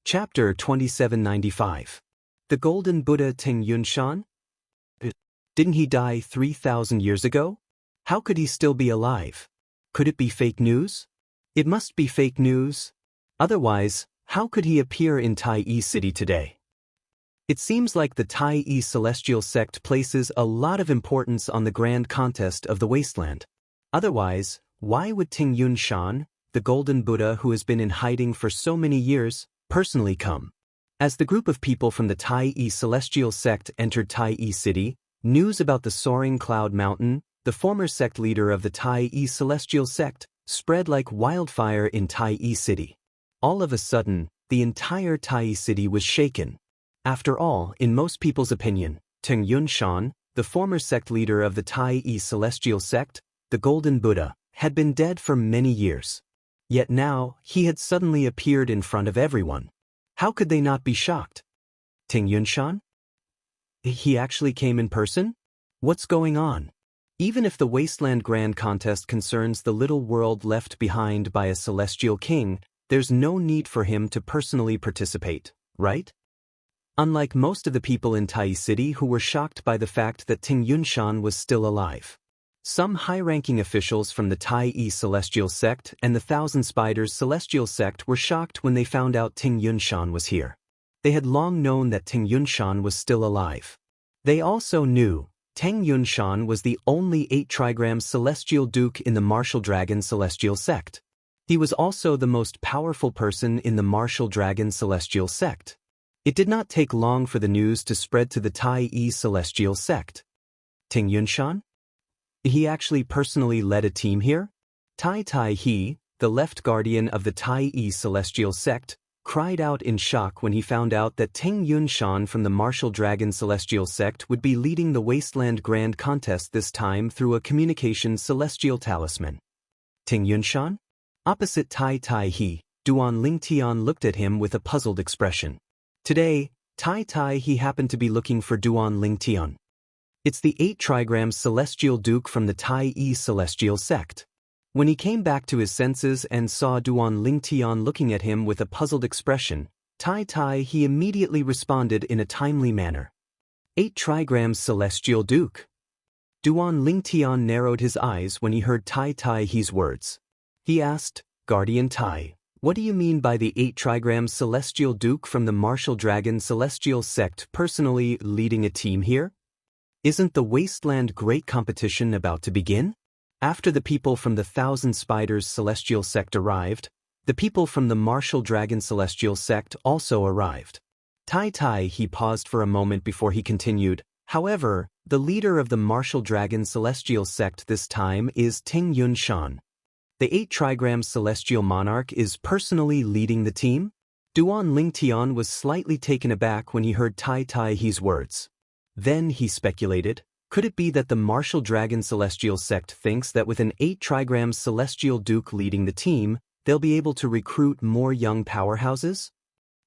Chapter 2795. The Golden Buddha Ting Yunshan? Didn't he die 3,000 years ago? How could he still be alive? Could it be fake news? It must be fake news. Otherwise, how could he appear in Tai City today? It seems like the Tai celestial sect places a lot of importance on the grand contest of the wasteland. Otherwise, why would Ting Yunshan, the Golden Buddha who has been in hiding for so many years, personally come? As the group of people from the Tai celestial sect entered Tai City, news about the Soaring Cloud Mountain, the former sect leader of the Tai celestial sect, spread like wildfire in Tai City. All of a sudden, the entire Tai City was shaken. After all, in most people's opinion, Ting Yunshan, the former sect leader of the Tai celestial sect, the Golden Buddha, had been dead for many years. Yet now, he had suddenly appeared in front of everyone. How could they not be shocked? Ting Yunshan? He actually came in person? What's going on? Even if the Wasteland Grand Contest concerns the little world left behind by a celestial king, there's no need for him to personally participate, right? Unlike most of the people in Tai City who were shocked by the fact that Ting Yunshan was still alive. Some high-ranking officials from the Tai celestial sect and the Thousand Spiders celestial sect were shocked when they found out Ting Yunshan was here. They had long known that Ting Yunshan was still alive. They also knew Ting Yunshan was the only 8-trigram celestial duke in the Martial Dragon celestial sect. He was also the most powerful person in the Martial Dragon celestial sect. It did not take long for the news to spread to the Tai celestial sect. Ting Yunshan? He actually personally led a team here? Tai He, the left guardian of the Tai celestial sect, cried out in shock when he found out that Ting Yunshan from the Martial Dragon celestial sect would be leading the Wasteland Grand Contest this time through a communication celestial talisman. Ting Yunshan? Opposite Tai He, Duan Lingtian looked at him with a puzzled expression. Today, Tai He happened to be looking for Duan Lingtian. It's the 8-trigram celestial duke from the Tai celestial sect. When he came back to his senses and saw Duan Lingtian looking at him with a puzzled expression, Tai He immediately responded in a timely manner. 8-trigram celestial duke. Duan Lingtian narrowed his eyes when he heard Tai He's words. He asked, Guardian Tai, what do you mean by the 8-trigram celestial duke from the Martial Dragon celestial sect personally leading a team here? Isn't the Wasteland Great Competition about to begin? After the people from the Thousand Spiders celestial sect arrived, the people from the Martial Dragon celestial sect also arrived. Tai He paused for a moment before he continued, however, the leader of the Martial Dragon celestial sect this time is Ting Yunshan. The 8-trigram celestial monarch is personally leading the team? Duan Lingtian was slightly taken aback when he heard Tai He's words. Then he speculated, could it be that the Martial Dragon celestial sect thinks that with an 8-trigram celestial duke leading the team, they'll be able to recruit more young powerhouses?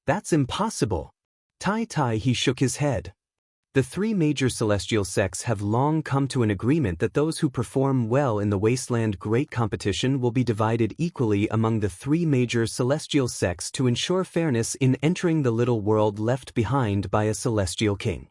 That's impossible. Tai He shook his head. The 3 major celestial sects have long come to an agreement that those who perform well in the Wasteland Great Competition will be divided equally among the 3 major celestial sects to ensure fairness in entering the little world left behind by a celestial king.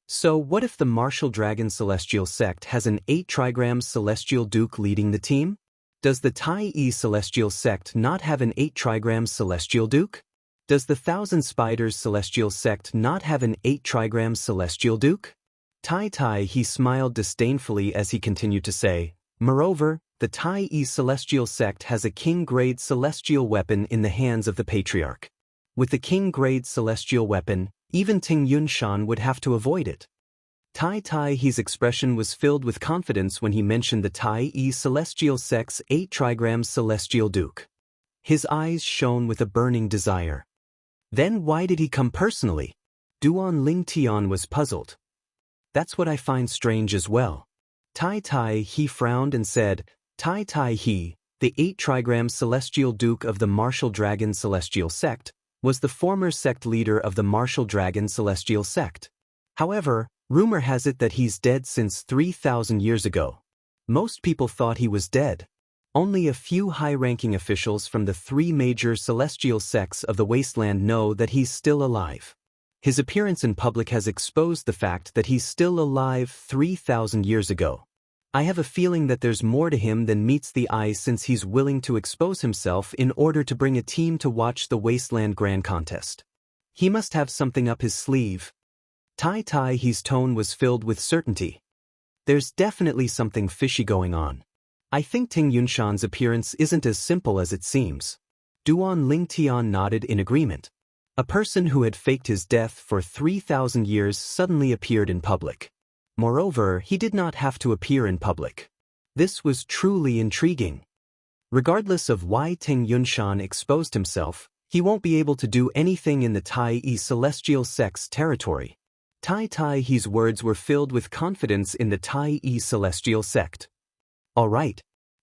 So what if the Martial Dragon celestial sect has an 8-trigram celestial duke leading the team? Does the Tai celestial sect not have an 8-trigram celestial duke? Does the Thousand Spiders celestial sect not have an 8-trigram celestial duke? Tai He smiled disdainfully as he continued to say, moreover, the Tai celestial sect has a king-grade celestial weapon in the hands of the patriarch. With the king-grade celestial weapon, even Ting Yunshan would have to avoid it. Tai He's expression was filled with confidence when he mentioned the Tai celestial sect's 8-trigram celestial duke. His eyes shone with a burning desire. Then why did he come personally? Duan Lingtian was puzzled. That's what I find strange as well. Tai He frowned and said, Tai He, the 8-trigram celestial duke of the Martial Dragon celestial sect, was the former sect leader of the Martial Dragon celestial sect. However, rumor has it that he's dead since 3,000 years ago. Most people thought he was dead. Only a few high-ranking officials from the three major celestial sects of the wasteland know that he's still alive. His appearance in public has exposed the fact that he's still alive 3,000 years ago. I have a feeling that there's more to him than meets the eye since he's willing to expose himself in order to bring a team to watch the Wasteland Grand Contest. He must have something up his sleeve. Tai He's tone was filled with certainty. There's definitely something fishy going on. I think Ting Yunshan's appearance isn't as simple as it seems. Duan Lingtian nodded in agreement. A person who had faked his death for 3,000 years suddenly appeared in public. Moreover, he did not have to appear in public. This was truly intriguing. Regardless of why Ting Yunshan exposed himself, he won't be able to do anything in the Tai Celestial Sect's territory. Tai He's words were filled with confidence in the Tai Celestial Sect. All right.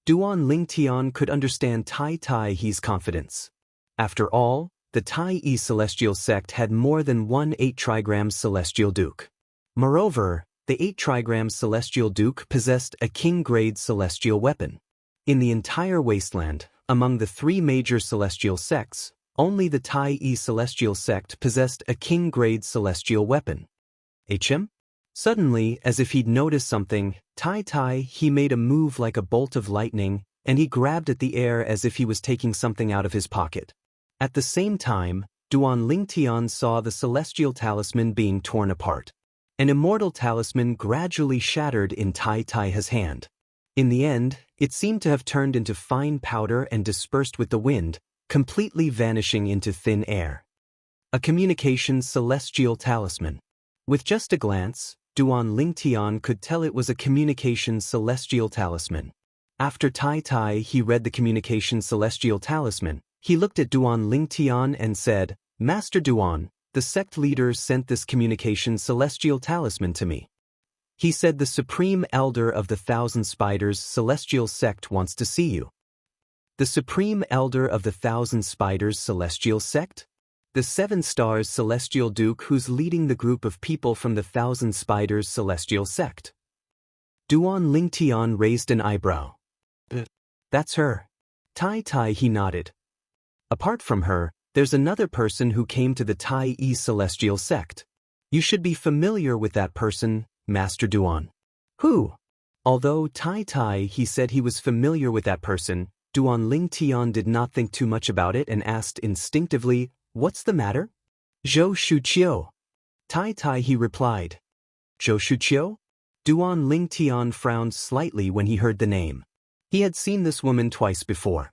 Duan Lingtian could understand Tai He's confidence. After all, the Tai Celestial Sect had more than one 8-trigram Celestial Duke. Moreover, the 8-trigram Celestial Duke possessed a king-grade celestial weapon. In the entire wasteland, among the three major celestial sects, only the Tai Celestial Sect possessed a king-grade celestial weapon. HM? Suddenly, as if he'd noticed something, he made a move like a bolt of lightning, and he grabbed at the air as if he was taking something out of his pocket. At the same time, Duan Lingtian saw the celestial talisman being torn apart. An immortal talisman gradually shattered in Tai's hand. In the end, it seemed to have turned into fine powder and dispersed with the wind, completely vanishing into thin air. A communication celestial talisman. With just a glance, Duan Lingtian could tell it was a communication celestial talisman. After he read the communication celestial talisman, he looked at Duan Lingtian and said, "Master Duan, the sect leader sent this communication celestial talisman to me. He said the Supreme Elder of the Thousand Spiders Celestial Sect wants to see you." The Supreme Elder of the Thousand Spiders Celestial Sect? The 7 Stars Celestial Duke who's leading the group of people from the Thousand Spiders Celestial Sect. Duan Lingtian raised an eyebrow. That's her. He nodded. Apart from her, there's another person who came to the Tai Celestial Sect. You should be familiar with that person, Master Duan. Who? Although he said he was familiar with that person, Duan Lingtian did not think too much about it and asked instinctively, "What's the matter?" "Zhou Shuqiu." He replied. "Zhou Shuqiu?" Duan Lingtian frowned slightly when he heard the name. He had seen this woman twice before.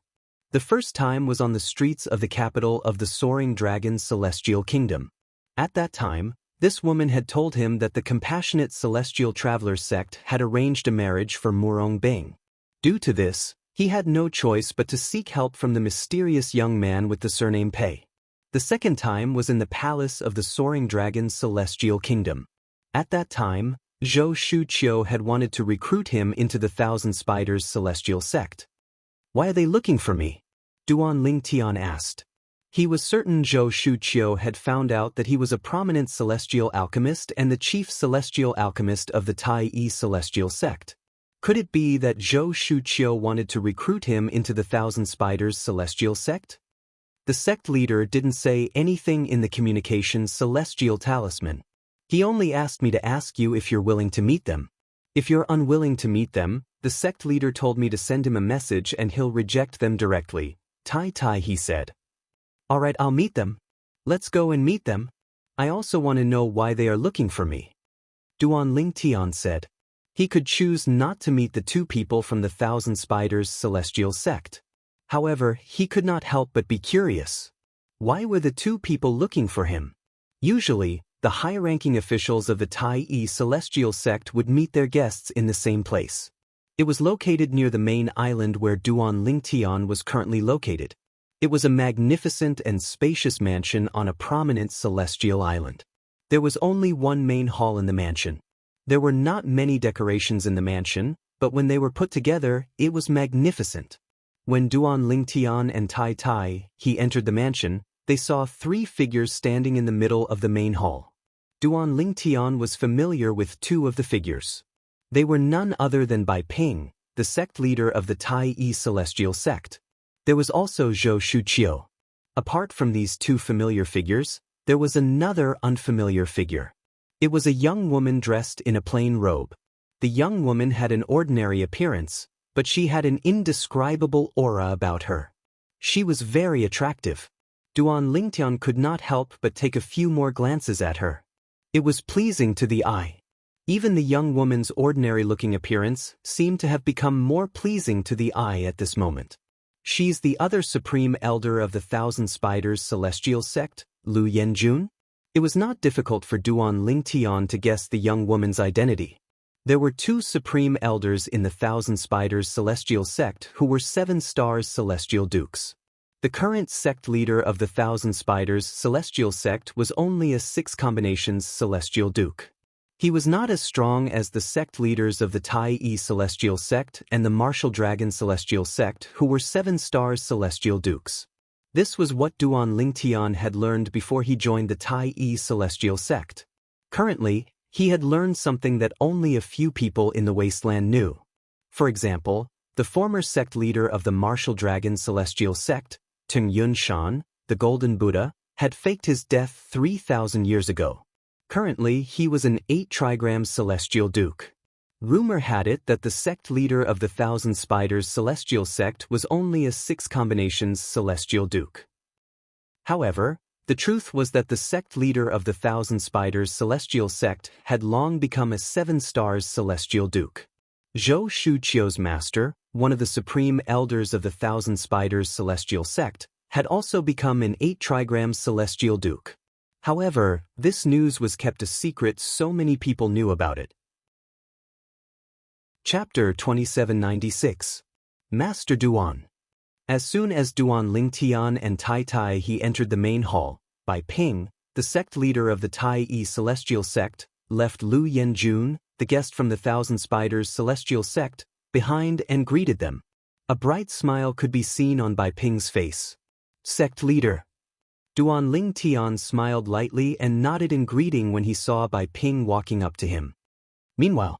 The first time was on the streets of the capital of the Soaring Dragon's Celestial Kingdom. At that time, this woman had told him that the Compassionate Celestial Traveler sect had arranged a marriage for Murong Bing. Due to this, he had no choice but to seek help from the mysterious young man with the surname Pei. The second time was in the palace of the Soaring Dragon's Celestial Kingdom. At that time, Zhou Shuqiu had wanted to recruit him into the Thousand Spiders Celestial Sect. "Why are they looking for me?" Duan Lingtian asked. He was certain Zhou Shuqiu had found out that he was a prominent celestial alchemist and the chief celestial alchemist of the Tai Celestial Sect. Could it be that Zhou Shuqiu wanted to recruit him into the Thousand Spiders Celestial Sect? The sect leader didn't say anything in the communication celestial talisman. He only asked me to ask you if you're willing to meet them. If you're unwilling to meet them, the sect leader told me to send him a message and he'll reject them directly. He said. "All right, I'll meet them. Let's go and meet them. I also want to know why they are looking for me." Duan Lingtian said. He could choose not to meet the two people from the Thousand Spiders Celestial Sect. However, he could not help but be curious. Why were the two people looking for him? Usually, the high-ranking officials of the Tai Celestial Sect would meet their guests in the same place. It was located near the main island where Duan Lingtian was currently located. It was a magnificent and spacious mansion on a prominent celestial island. There was only one main hall in the mansion. There were not many decorations in the mansion, but when they were put together, it was magnificent. When Duan Lingtian and he entered the mansion, they saw 3 figures standing in the middle of the main hall. Duan Lingtian was familiar with 2 of the figures. They were none other than Bai Ping, the the sect leader of the Tai celestial sect. There was also Zhou Shuqiu. Apart from these two familiar figures, there was another unfamiliar figure. It was a young woman dressed in a plain robe. The young woman had an ordinary appearance, but she had an indescribable aura about her. She was very attractive. Duan Lingtian could not help but take a few more glances at her. It was pleasing to the eye. Even the young woman's ordinary-looking appearance seemed to have become more pleasing to the eye at this moment. She's the other supreme elder of the Thousand Spiders celestial sect, Lu Yanjun? It was not difficult for Duan Lingtian to guess the young woman's identity. There were two supreme elders in the Thousand Spiders celestial sect who were 7 stars celestial dukes. The current sect leader of the Thousand Spiders celestial sect was only a 6 combinations celestial duke. He was not as strong as the sect leaders of the Tai celestial sect and the Martial Dragon celestial sect who were 7 stars celestial dukes. This was what Duan Lingtian had learned before he joined the Tai celestial sect. Currently, he had learned something that only a few people in the wasteland knew. For example, the former sect leader of the Martial Dragon celestial sect, Ting Yunshan, the Golden Buddha, had faked his death 3,000 years ago. Currently, he was an 8 trigram celestial duke. Rumor had it that the sect leader of the Thousand Spiders celestial sect was only a 6 combinations celestial duke. However, the truth was that the sect leader of the Thousand Spiders celestial sect had long become a 7 stars celestial duke. Zhou Shuqiu's master, one of the supreme elders of the Thousand Spiders celestial sect, had also become an 8 trigram celestial duke. However, this news was kept a secret, so many people knew about it. Chapter 2796. Master Duan. As soon as Duan Lingtian and Tai Tai he entered the main hall, Bai Ping, the sect leader of the Tai celestial sect, left Lu Yanjun, the guest from the Thousand Spiders celestial sect, behind and greeted them. A bright smile could be seen on Bai Ping's face. Sect leader. Duan Lingtian smiled lightly and nodded in greeting when he saw Bai Ping walking up to him. Meanwhile,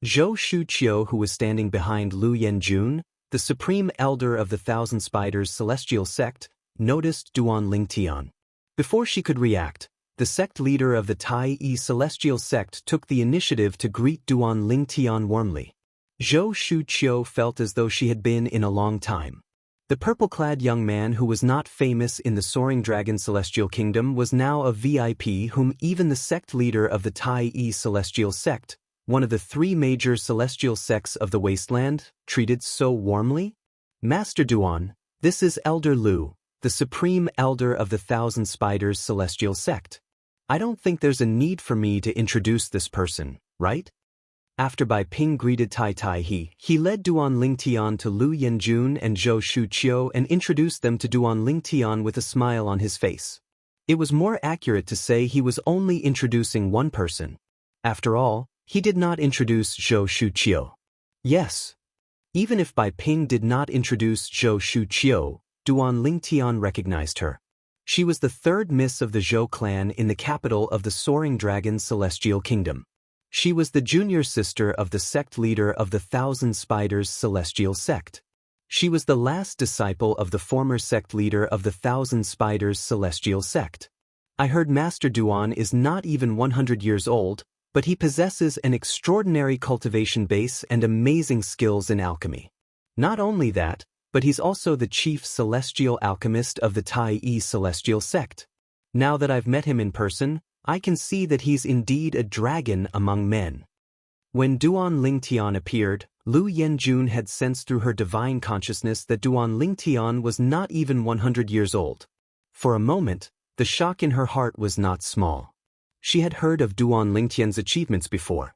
Zhou Shuqiu, who was standing behind Lu Yanjun, the supreme elder of the Thousand Spiders celestial sect, noticed Duan Lingtian. Before she could react, the sect leader of the Tai celestial sect took the initiative to greet Duan Lingtian warmly. Zhou Shuqiu felt as though she had been in a long time. The purple-clad young man who was not famous in the Soaring Dragon Celestial Kingdom was now a VIP whom even the sect leader of the Tai celestial sect, one of the 3 major celestial sects of the wasteland, treated so warmly. Master Duan, this is Elder Lu, the supreme elder of the Thousand Spiders celestial sect. I don't think there's a need for me to introduce this person, right? After Bai Ping greeted Tai Tai he led Duan Lingtian to Lu Yanjun and Zhou Shuqiu and introduced them to Duan Lingtian with a smile on his face. It was more accurate to say he was only introducing one person. After all, he did not introduce Zhou Shuqiu. Yes. Even if Bai Ping did not introduce Zhou Shuqiu, Duan Lingtian recognized her. She was the 3rd miss of the Zhou clan in the capital of the Soaring Dragon Celestial Kingdom. She was the junior sister of the sect leader of the Thousand Spiders celestial sect. She was the last disciple of the former sect leader of the Thousand Spiders celestial sect. I heard Master Duan is not even 100 years old, but he possesses an extraordinary cultivation base and amazing skills in alchemy. Not only that, but he's also the chief celestial alchemist of the Tai celestial sect. Now that I've met him in person, I can see that he's indeed a dragon among men. When Duan Lingtian appeared, Lu Yanjun had sensed through her divine consciousness that Duan Lingtian was not even 100 years old. For a moment, the shock in her heart was not small. She had heard of Duan Lingtian's achievements before.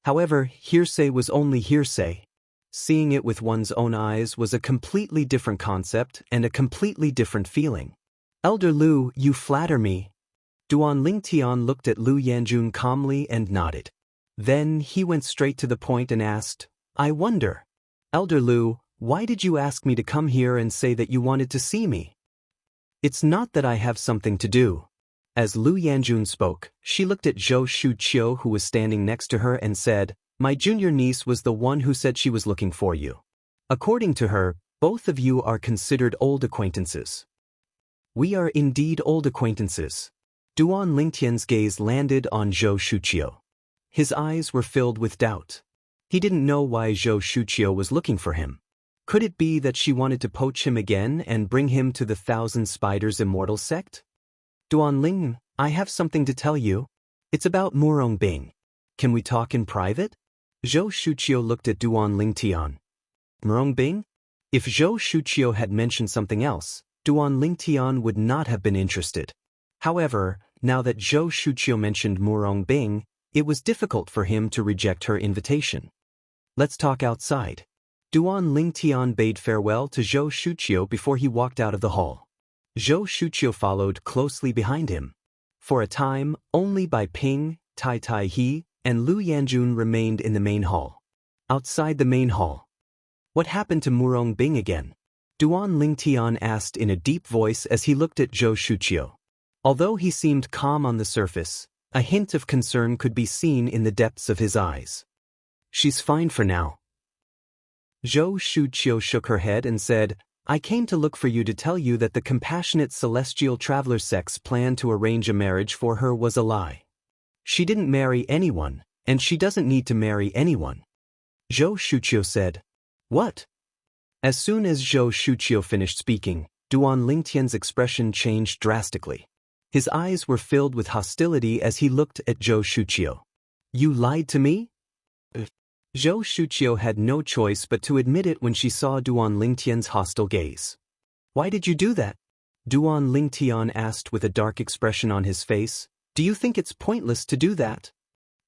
However, hearsay was only hearsay. Seeing it with one's own eyes was a completely different concept and a completely different feeling. Elder Lu, you flatter me. Duan Lingtian looked at Lu Yanjun calmly and nodded. Then he went straight to the point and asked, I wonder, Elder Lu, why did you ask me to come here and say that you wanted to see me? It's not that I have something to do. As Lu Yanjun spoke, she looked at Zhou Shuqiu who was standing next to her and said, My junior niece was the one who said she was looking for you. According to her, both of you are considered old acquaintances. We are indeed old acquaintances. Duan Lingtian's gaze landed on Zhou Shuqiu. His eyes were filled with doubt. He didn't know why Zhou Shuqiu was looking for him. Could it be that she wanted to poach him again and bring him to the Thousand Spiders Immortal sect? Duan Ling, I have something to tell you. It's about Murong Bing. Can we talk in private? Zhou Shuqiu looked at Duan Lingtian. Murong Bing? If Zhou Shuqiu had mentioned something else, Duan Lingtian would not have been interested. However, now that Zhou Shuqiu mentioned Murong Bing, it was difficult for him to reject her invitation. Let's talk outside. Duan Lingtian bade farewell to Zhou Shuqiu before he walked out of the hall. Zhou Shuqiu followed closely behind him. For a time, only Bai Ping, Tai Tai He, and Lu Yanjun remained in the main hall. Outside the main hall. What happened to Murong Bing again? Duan Lingtian asked in a deep voice as he looked at Zhou Shuqiu. Although he seemed calm on the surface, a hint of concern could be seen in the depths of his eyes. She's fine for now. Zhou Shuqiu shook her head and said, I came to look for you to tell you that the compassionate celestial traveler sect's plan to arrange a marriage for her was a lie. She didn't marry anyone, and she doesn't need to marry anyone. Zhou Shuqiu said, What? As soon as Zhou Shuqiu finished speaking, Duan Lingtian's expression changed drastically. His eyes were filled with hostility as he looked at Zhou Shuqiu. You lied to me? Zhou Shuqiu had no choice but to admit it when she saw Duan Lingtian's hostile gaze. Why did you do that? Duan Lingtian asked with a dark expression on his face. Do you think it's pointless to do that?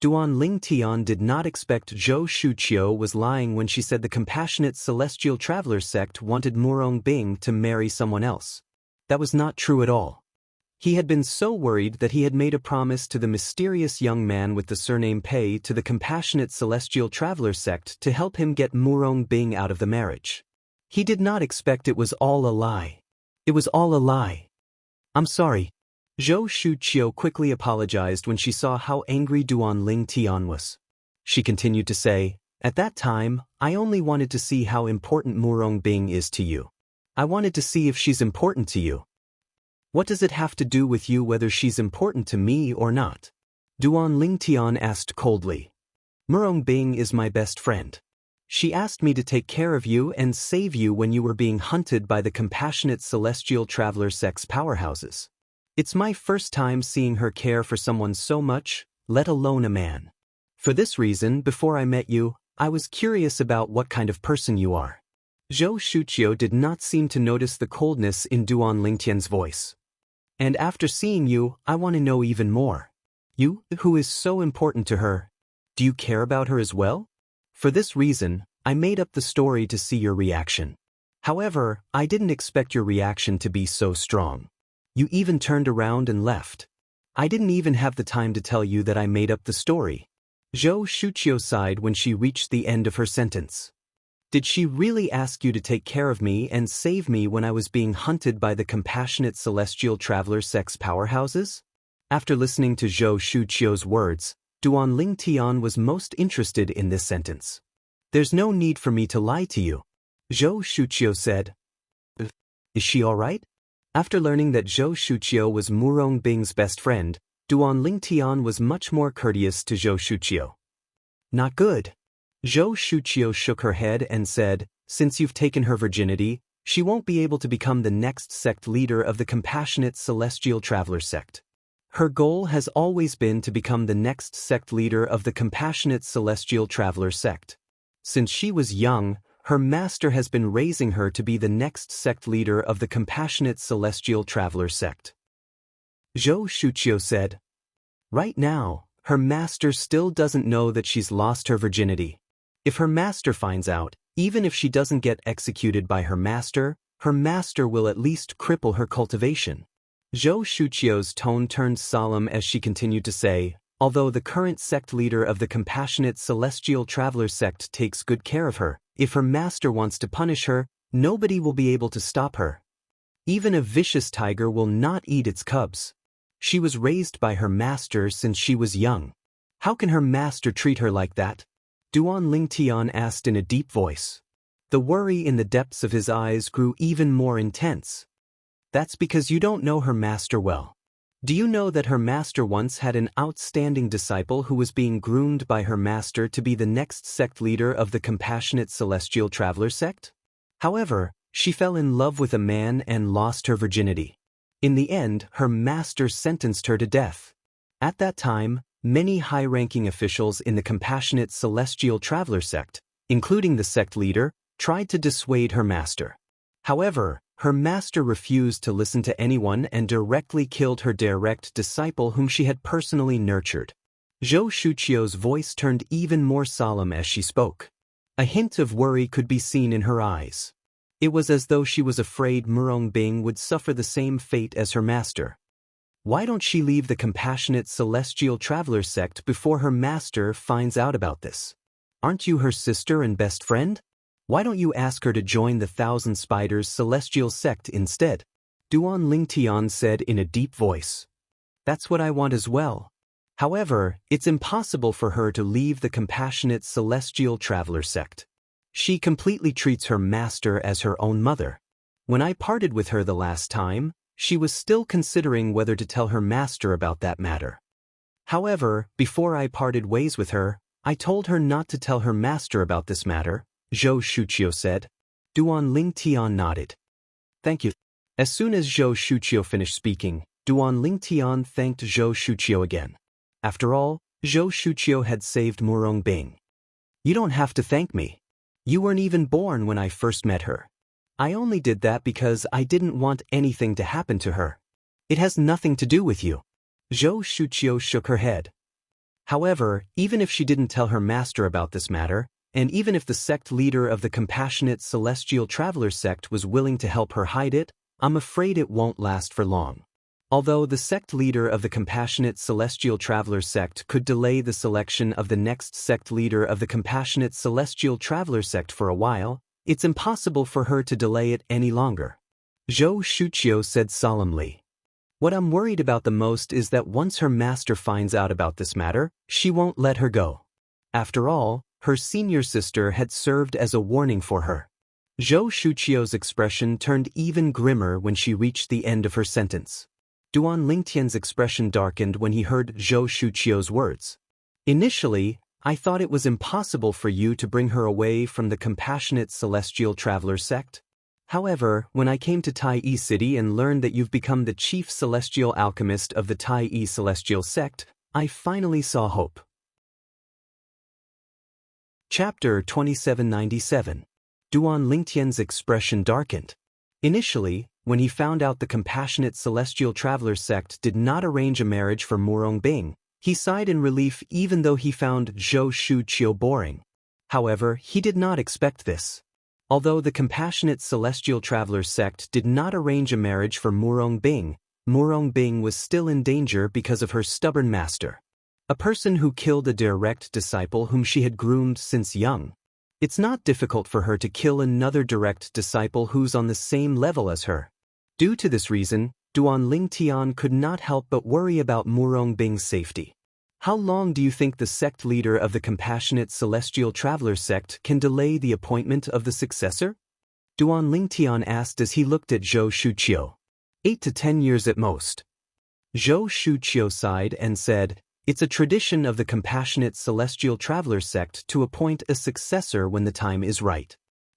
Duan Lingtian did not expect Zhou Shuqiu was lying when she said the compassionate celestial traveler sect wanted Murong Bing to marry someone else. That was not true at all. He had been so worried that he had made a promise to the mysterious young man with the surname Pei to the compassionate celestial traveler sect to help him get Murong Bing out of the marriage. He did not expect it was all a lie. It was all a lie. I'm sorry. Zhou Shuqiu quickly apologized when she saw how angry Duan Lingtian was. She continued to say, At that time, I only wanted to see how important Murong Bing is to you. I wanted to see if she's important to you. What does it have to do with you whether she's important to me or not? Duan Lingtian asked coldly. Murong Bing is my best friend. She asked me to take care of you and save you when you were being hunted by the compassionate celestial traveler sect's powerhouses. It's my first time seeing her care for someone so much, let alone a man. For this reason, before I met you, I was curious about what kind of person you are. Zhou Shuqiu did not seem to notice the coldness in Duan Lingtian's voice. And after seeing you, I want to know even more. You, who is so important to her, do you care about her as well? For this reason, I made up the story to see your reaction. However, I didn't expect your reaction to be so strong. You even turned around and left. I didn't even have the time to tell you that I made up the story. Zhou Shuqiu sighed when she reached the end of her sentence. Did she really ask you to take care of me and save me when I was being hunted by the compassionate celestial traveler sect's powerhouses? After listening to Zhou Shuqiu's words, Duan Lingtian was most interested in this sentence. There's no need for me to lie to you. Zhou Shuqiu said. Is she all right? After learning that Zhou Shuqiu was Murong Bing's best friend, Duan Lingtian was much more courteous to Zhou Shuqiu. Not good. Zhou Shuqiu shook her head and said, Since you've taken her virginity, she won't be able to become the next sect leader of the compassionate celestial traveler sect. Her goal has always been to become the next sect leader of the compassionate celestial traveler sect. Since she was young, her master has been raising her to be the next sect leader of the compassionate celestial traveler sect. Zhou Shuqiu said, Right now, her master still doesn't know that she's lost her virginity. If her master finds out, even if she doesn't get executed by her master will at least cripple her cultivation. Zhou Shuqiu's tone turned solemn as she continued to say, Although the current sect leader of the compassionate celestial traveler sect takes good care of her, if her master wants to punish her, nobody will be able to stop her. Even a vicious tiger will not eat its cubs. She was raised by her master since she was young. How can her master treat her like that? Duan Lingtian asked in a deep voice. The worry in the depths of his eyes grew even more intense. That's because you don't know her master well. Do you know that her master once had an outstanding disciple who was being groomed by her master to be the next sect leader of the Compassionate Celestial Traveler sect? However, she fell in love with a man and lost her virginity. In the end, her master sentenced her to death. At that time, many high-ranking officials in the Compassionate Celestial Traveler sect, including the sect leader, tried to dissuade her master. However, her master refused to listen to anyone and directly killed her direct disciple whom she had personally nurtured. Zhou Shuqiu's voice turned even more solemn as she spoke. A hint of worry could be seen in her eyes. It was as though she was afraid Murong Bing would suffer the same fate as her master. Why don't she leave the Compassionate Celestial Traveler sect before her master finds out about this? Aren't you her sister and best friend? Why don't you ask her to join the Thousand Spiders Celestial sect instead? Duan Lingtian said in a deep voice. That's what I want as well. However, it's impossible for her to leave the Compassionate Celestial Traveler sect. She completely treats her master as her own mother. When I parted with her the last time, she was still considering whether to tell her master about that matter. However, before I parted ways with her, I told her not to tell her master about this matter, Zhou Shuqiu said. Duan Lingtian nodded. Thank you. As soon as Zhou Shuqiu finished speaking, Duan Lingtian thanked Zhou Shuqiu again. After all, Zhou Shuqiu had saved Murong Bing. You don't have to thank me. You weren't even born when I first met her. I only did that because I didn't want anything to happen to her. It has nothing to do with you. Zhou Shuqiu shook her head. However, even if she didn't tell her master about this matter, and even if the sect leader of the Compassionate Celestial Traveler sect was willing to help her hide it, I'm afraid it won't last for long. Although the sect leader of the Compassionate Celestial Traveler sect could delay the selection of the next sect leader of the Compassionate Celestial Traveler sect for a while, it's impossible for her to delay it any longer. Zhou Shuqiu said solemnly. What I'm worried about the most is that once her master finds out about this matter, she won't let her go. After all, her senior sister had served as a warning for her. Zhou Shuqiu's expression turned even grimmer when she reached the end of her sentence. Duan Lingtian's expression darkened when he heard Zhou Shuqiu's words. Initially, I thought it was impossible for you to bring her away from the Compassionate Celestial Traveler sect. However, when I came to Tai Yi City and learned that you've become the chief celestial alchemist of the Tai Yi Celestial sect, I finally saw hope. Chapter 2797. Duan Lingtian's expression darkened. Initially, when he found out the Compassionate Celestial Traveler sect did not arrange a marriage for Murong Bing, he sighed in relief even though he found Zhou Shuqiu boring. However, he did not expect this. Although the Compassionate Celestial Traveler sect did not arrange a marriage for Murong Bing was still in danger because of her stubborn master. A person who killed a direct disciple whom she had groomed since young. It's not difficult for her to kill another direct disciple who's on the same level as her. Due to this reason, Duan Lingtian could not help but worry about Murong Bing's safety. How long do you think the sect leader of the Compassionate Celestial Traveler sect can delay the appointment of the successor? Duan Lingtian asked as he looked at Zhou Shuqiu. 8 to 10 years at most. Zhou Shuqiu sighed and said, It's a tradition of the Compassionate Celestial Traveler sect to appoint a successor when the time is right.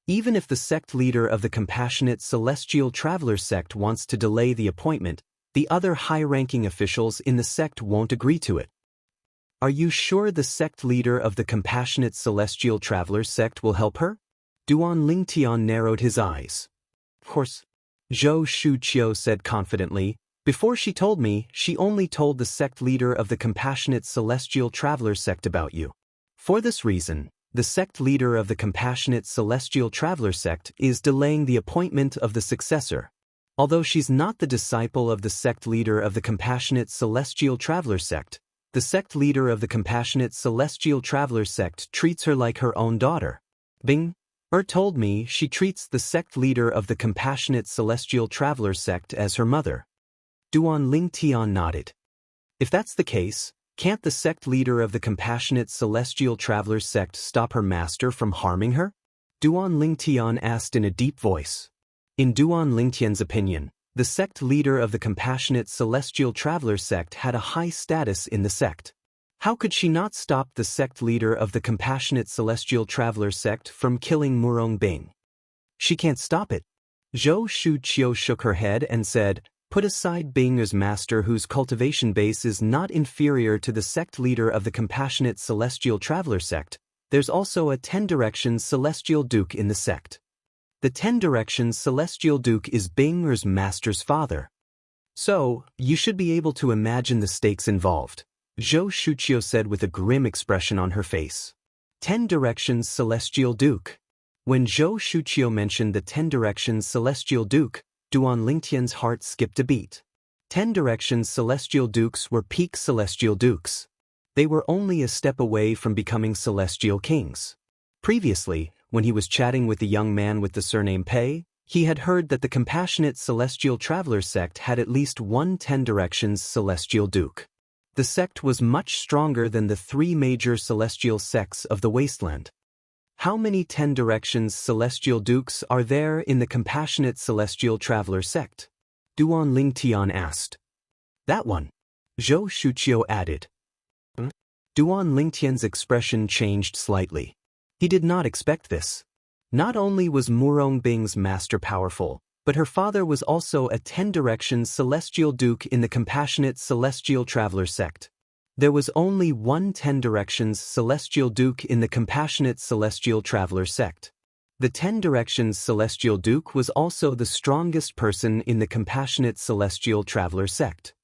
Even if the sect leader of the Compassionate Celestial Traveler sect wants to delay the appointment, the other high-ranking officials in the sect won't agree to it. Are you sure the sect leader of the Compassionate Celestial Traveler sect will help her? Duan Lingtian narrowed his eyes. Of course. Zhou Shuqiu said confidently. Before she told me, she only told the sect leader of the Compassionate Celestial Traveler sect about you. For this reason, the sect leader of the Compassionate Celestial Traveler sect is delaying the appointment of the successor. Although she's not the disciple of the sect leader of the Compassionate Celestial Traveler sect, the sect leader of the Compassionate Celestial Traveler sect treats her like her own daughter. Bing told me she treats the sect leader of the Compassionate Celestial Traveler sect as her mother. Duan Lingtian nodded. If that's the case, can't the sect leader of the Compassionate Celestial Traveler sect stop her master from harming her? Duan Lingtian asked in a deep voice. In Duan Lingtian's opinion, the sect leader of the Compassionate Celestial Traveler sect had a high status in the sect. How could she not stop the sect leader of the Compassionate Celestial Traveler sect from killing Murong Bing? She can't stop it. Zhou Shuqiu shook her head and said, put aside Bing as master whose cultivation base is not inferior to the sect leader of the Compassionate Celestial Traveler sect, there's also a 10 Directions Celestial Duke in the sect. The 10 Directions Celestial Duke is Bing Er's master's father. So, you should be able to imagine the stakes involved, Zhou Shuqiu said with a grim expression on her face. 10 Directions Celestial Duke. When Zhou Shuqiu mentioned the 10 Directions Celestial Duke, Duan Lingtian's heart skipped a beat. 10 Directions Celestial Dukes were peak Celestial Dukes. They were only a step away from becoming Celestial Kings. Previously, when he was chatting with the young man with the surname Pei, he had heard that the Compassionate Celestial Traveler sect had at least one 10 Directions Celestial Duke. The sect was much stronger than the 3 major celestial sects of the wasteland. How many 10 Directions Celestial Dukes are there in the Compassionate Celestial Traveler sect? Duan Lingtian asked. That one. Zhou Shuqiu added. Duan Lingtian's expression changed slightly. He did not expect this. Not only was Murong Bing's master powerful, but her father was also a 10 Directions Celestial Duke in the Compassionate Celestial Traveler sect. There was only one 10 Directions Celestial Duke in the Compassionate Celestial Traveler sect. The 10 Directions Celestial Duke was also the strongest person in the Compassionate Celestial Traveler sect.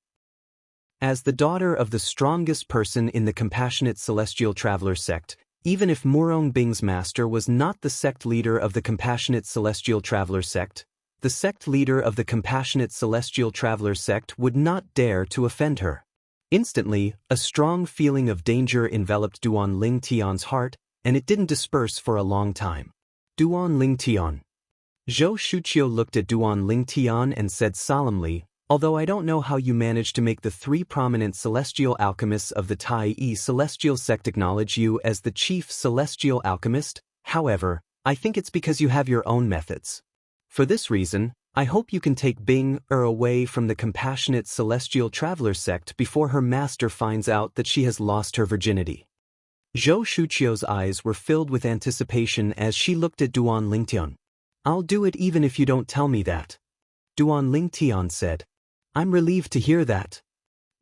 As the daughter of the strongest person in the Compassionate Celestial Traveler sect, even if Murong Bing's master was not the sect leader of the Compassionate Celestial Traveler sect, the sect leader of the Compassionate Celestial Traveler sect would not dare to offend her. Instantly, a strong feeling of danger enveloped Duan Lingtian's heart, and it didn't disperse for a long time. Duan Lingtian. Zhou Shuqiu looked at Duan Lingtian and said solemnly, although I don't know how you managed to make the 3 prominent celestial alchemists of the Tai Yi celestial sect acknowledge you as the chief celestial alchemist, however, I think it's because you have your own methods. For this reason, I hope you can take Bing Er away from the Compassionate Celestial Traveler sect before her master finds out that she has lost her virginity. Zhou Shuqiu's eyes were filled with anticipation as she looked at Duan Lingtian. I'll do it even if you don't tell me that. Duan Lingtian said. I'm relieved to hear that.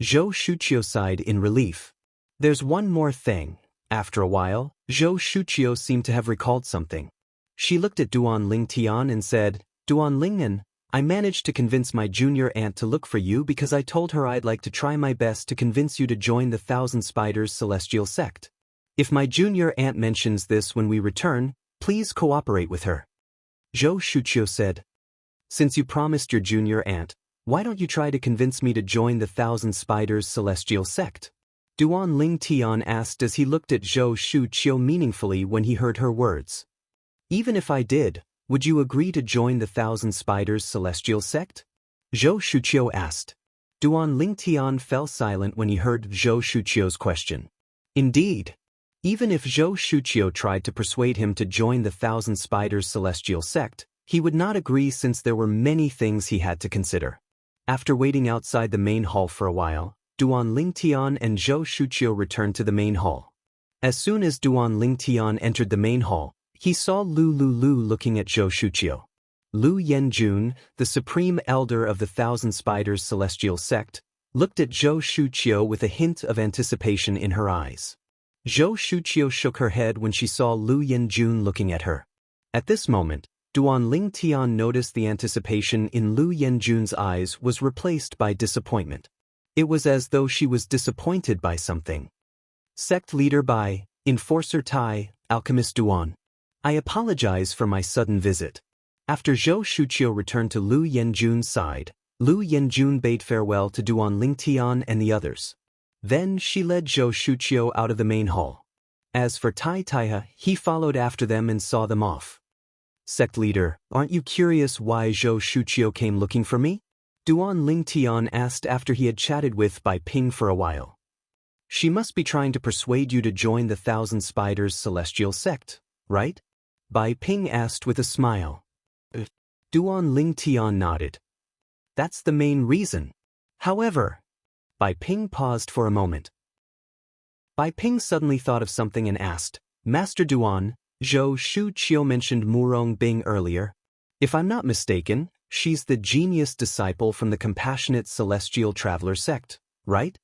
Zhou Shuqiu sighed in relief. There's one more thing. After a while, Zhou Shuqiu seemed to have recalled something. She looked at Duan Lingtian and said, Duan Lingnan, I managed to convince my junior aunt to look for you because I told her I'd like to try my best to convince you to join the Thousand Spiders Celestial Sect. If my junior aunt mentions this when we return, please cooperate with her. Zhou Shuqiu said. Since you promised your junior aunt, why don't you try to convince me to join the Thousand Spiders Celestial Sect? Duan Lingtian asked as he looked at Zhou Shuqiu meaningfully when he heard her words. Even if I did, would you agree to join the Thousand Spiders Celestial Sect? Zhou Shuqiu asked. Duan Lingtian fell silent when he heard Zhou Shuqiu's question. Indeed. Even if Zhou Shuqiu tried to persuade him to join the Thousand Spiders Celestial Sect, he would not agree since there were many things he had to consider. After waiting outside the main hall for a while, Duan Lingtian and Zhou Shuqiu returned to the main hall. As soon as Duan Lingtian entered the main hall, he saw Lu looking at Zhou Shuqiu. Lu Yenjun, the supreme elder of the Thousand Spiders Celestial Sect, looked at Zhou Shuqiu with a hint of anticipation in her eyes. Zhou Shuqiu shook her head when she saw Lu Yenjun looking at her. At this moment, Duan Lingtian noticed the anticipation in Lu Yenjun's eyes was replaced by disappointment. It was as though she was disappointed by something. Sect leader by Enforcer Tai, Alchemist Duan. I apologize for my sudden visit. After Zhou Shuqiu returned to Lu Yenjun's side, Lu Yenjun bade farewell to Duan Lingtian and the others. Then she led Zhou Shuqiu out of the main hall. As for Tai Taihe, he followed after them and saw them off. Sect leader, aren't you curious why Zhou Shuqiu came looking for me? Duan Lingtian asked after he had chatted with Bai Ping for a while. She must be trying to persuade you to join the Thousand Spiders Celestial Sect, right? Bai Ping asked with a smile. Duan Lingtian nodded. That's the main reason. However, Bai Ping paused for a moment. Bai Ping suddenly thought of something and asked, Master Duan, Zhou Shu Qiu mentioned Murong Bing earlier. If I'm not mistaken, she's the genius disciple from the Compassionate Celestial Traveler sect, right?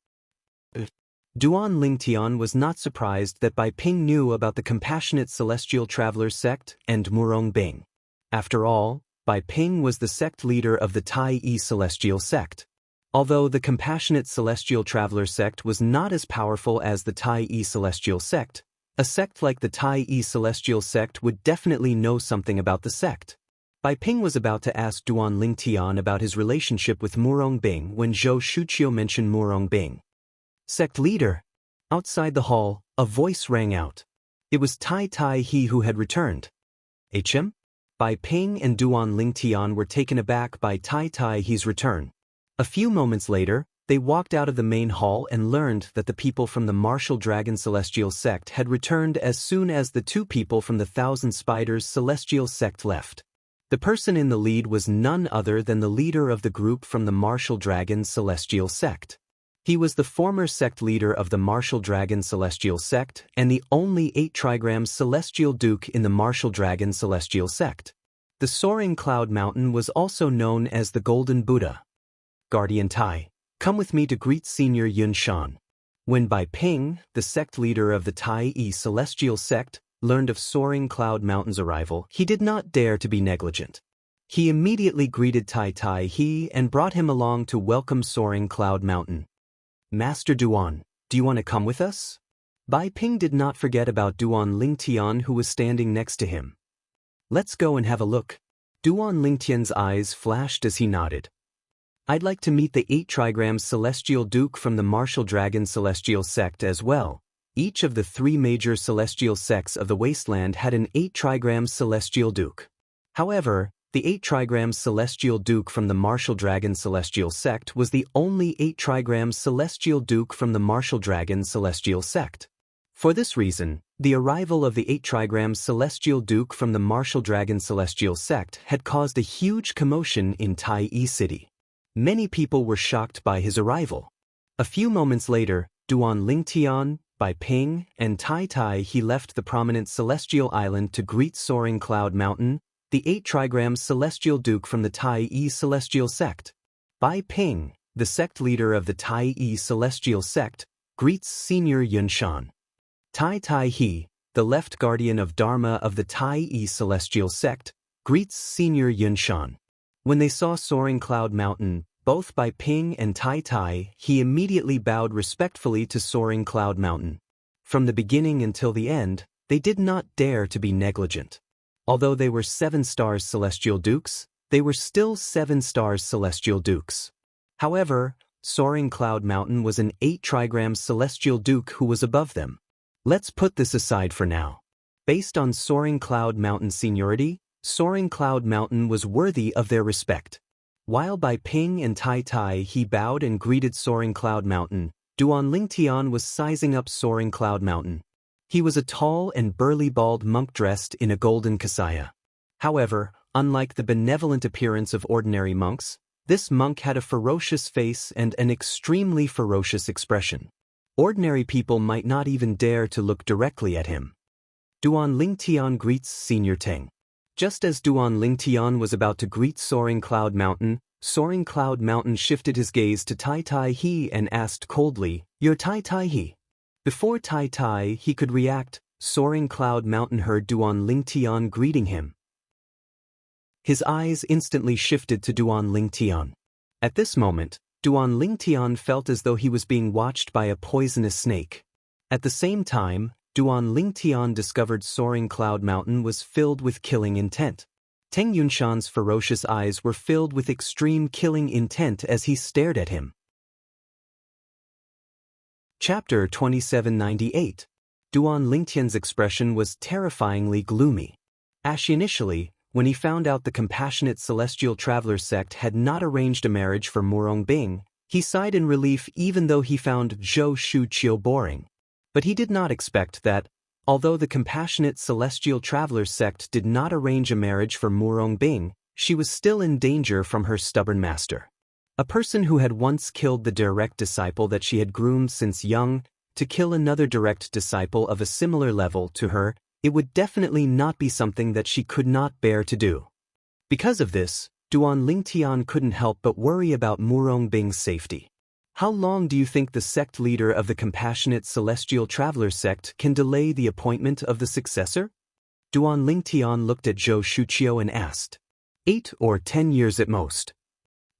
Duan Lingtian was not surprised that Bai Ping knew about the Compassionate Celestial Traveler sect and Murong Bing. After all, Bai Ping was the sect leader of the Tai Yi Celestial sect. Although the Compassionate Celestial Traveler sect was not as powerful as the Tai Yi Celestial sect, a sect like the Tai Yi Celestial sect would definitely know something about the sect. Bai Ping was about to ask Duan Lingtian about his relationship with Murong Bing when Zhou Shuqiu mentioned Murong Bing. Sect leader. Outside the hall, a voice rang out. It was Tai Tai He who had returned. HM? Bai Ping and Duan Lingtian were taken aback by Tai Tai He's return. A few moments later, they walked out of the main hall and learned that the people from the Martial Dragon Celestial sect had returned as soon as the two people from the Thousand Spiders Celestial sect left. The person in the lead was none other than the leader of the group from the Martial Dragon Celestial sect. He was the former sect leader of the Martial Dragon Celestial sect and the only 8 trigram Celestial Duke in the Martial Dragon Celestial sect. The Soaring Cloud Mountain was also known as the Golden Buddha. Guardian Tai, come with me to greet Senior Yun Shan. When Bai Ping, the sect leader of the Tai Yi Celestial sect, learned of Soaring Cloud Mountain's arrival, he did not dare to be negligent. He immediately greeted Tai Tai He and brought him along to welcome Soaring Cloud Mountain. Master Duan, do you want to come with us? Bai Ping did not forget about Duan Lingtian who was standing next to him. Let's go and have a look. Duan Lingtian's eyes flashed as he nodded. I'd like to meet the 8 trigram Celestial Duke from the Martial Dragon Celestial sect as well. Each of the 3 major celestial sects of the Wasteland had an 8 trigram Celestial Duke. However, the 8 trigram Celestial Duke from the Martial Dragon Celestial sect was the only 8 trigram Celestial Duke from the Martial Dragon Celestial sect. For this reason, the arrival of the 8 trigram Celestial Duke from the Martial Dragon Celestial sect had caused a huge commotion in Tai Yi City. Many people were shocked by his arrival. A few moments later, Duan Lingtian, Bai Ping, and Tai Tai He left the prominent Celestial Island to greet Soaring Cloud Mountain, the 8 trigram Celestial Duke from the Tai Yi Celestial sect. Bai Ping, the sect leader of the Tai Yi Celestial sect, greets Senior Yun Shan. Tai Tai He, the left guardian of Dharma of the Tai Yi Celestial sect, greets Senior Yun Shan. When they saw Soaring Cloud Mountain, both Bai Ping and Tai Tai He immediately bowed respectfully to Soaring Cloud Mountain. From the beginning until the end, they did not dare to be negligent. Although they were 7 stars Celestial Dukes, they were still 7 stars Celestial Dukes. However, Soaring Cloud Mountain was an 8 trigram Celestial Duke who was above them. Let's put this aside for now. Based on Soaring Cloud Mountain's seniority, Soaring Cloud Mountain was worthy of their respect. While Bai Ping and Tai Tai He bowed and greeted Soaring Cloud Mountain, Duan Lingtian was sizing up Soaring Cloud Mountain. He was a tall and burly bald monk dressed in a golden kasaya. However, unlike the benevolent appearance of ordinary monks, this monk had a ferocious face and an extremely ferocious expression. Ordinary people might not even dare to look directly at him. Duan Lingtian greets Senior Teng. Just as Duan Lingtian was about to greet Soaring Cloud Mountain shifted his gaze to Tai Tai He and asked coldly, "You're Tai Tai He?" Before Tai Tai He could react, Soaring Cloud Mountain heard Duan Lingtian greeting him. His eyes instantly shifted to Duan Lingtian. At this moment, Duan Lingtian felt as though he was being watched by a poisonous snake. At the same time, Duan Lingtian discovered Soaring Cloud Mountain was filled with killing intent. Teng Yunshan's ferocious eyes were filled with extreme killing intent as he stared at him. Chapter 2798. Duan Lingtian's expression was terrifyingly gloomy. Initially, when he found out the Compassionate Celestial Traveler sect had not arranged a marriage for Murong Bing, he sighed in relief even though he found Zhou Shu Qiu boring. But he did not expect that, Although the compassionate celestial traveler sect did not arrange a marriage for Murong Bing, she was still in danger from her stubborn master. A person who had once killed the direct disciple that she had groomed since young, to kill another direct disciple of a similar level to her, it would definitely not be something that she could not bear to do. Because of this, Duan Lingtian couldn't help but worry about Murong Bing's safety. How long do you think the sect leader of the compassionate celestial traveler sect can delay the appointment of the successor? Duan Lingtian looked at Zhou Shuqiu and asked. 8 or 10 years at most.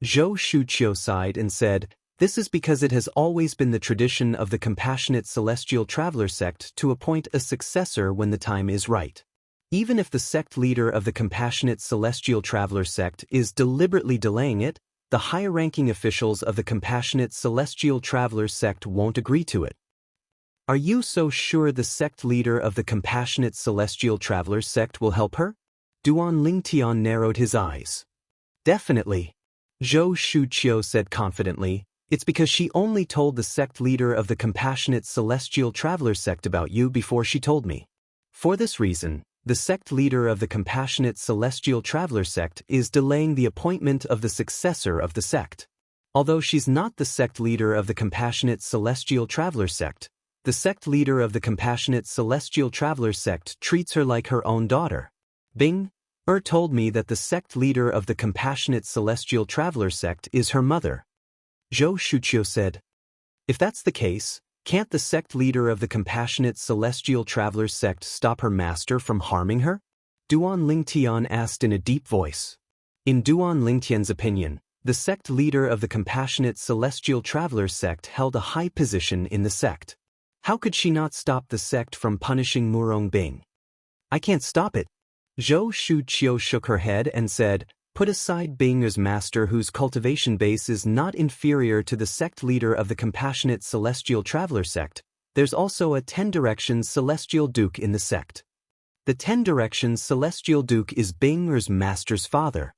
Zhou Shuqiu sighed and said, "This is because it has always been the tradition of the compassionate celestial traveler sect to appoint a successor when the time is right. Even if the sect leader of the compassionate celestial traveler sect is deliberately delaying it, the higher-ranking officials of the compassionate celestial traveler sect won't agree to it." Are you so sure the sect leader of the compassionate celestial traveler sect will help her? Duan Lingtian narrowed his eyes. Definitely. Zhou Shuqiu said confidently, "It's because she only told the sect leader of the compassionate celestial traveler sect about you before she told me. For this reason, the sect leader of the compassionate celestial traveler sect is delaying the appointment of the successor of the sect. Although she's not the sect leader of the compassionate celestial traveler sect, the sect leader of the compassionate celestial traveler sect treats her like her own daughter. Bing told me that the sect leader of the compassionate celestial traveler sect is her mother." Zhou Shuqiu said. "If that's the case, can't the sect leader of the compassionate celestial traveler sect stop her master from harming her?" Duan Lingtian asked in a deep voice. In Duan Lingtian's opinion, the sect leader of the compassionate celestial traveler sect held a high position in the sect. How could she not stop the sect from punishing Murong Bing? "I can't stop it." Zhou Shuqiu shook her head and said, "Put aside Bing as master whose cultivation base is not inferior to the sect leader of the compassionate celestial traveler sect, there's also a 10 Directions celestial duke in the sect. The 10 Directions celestial duke is Bing's master's father.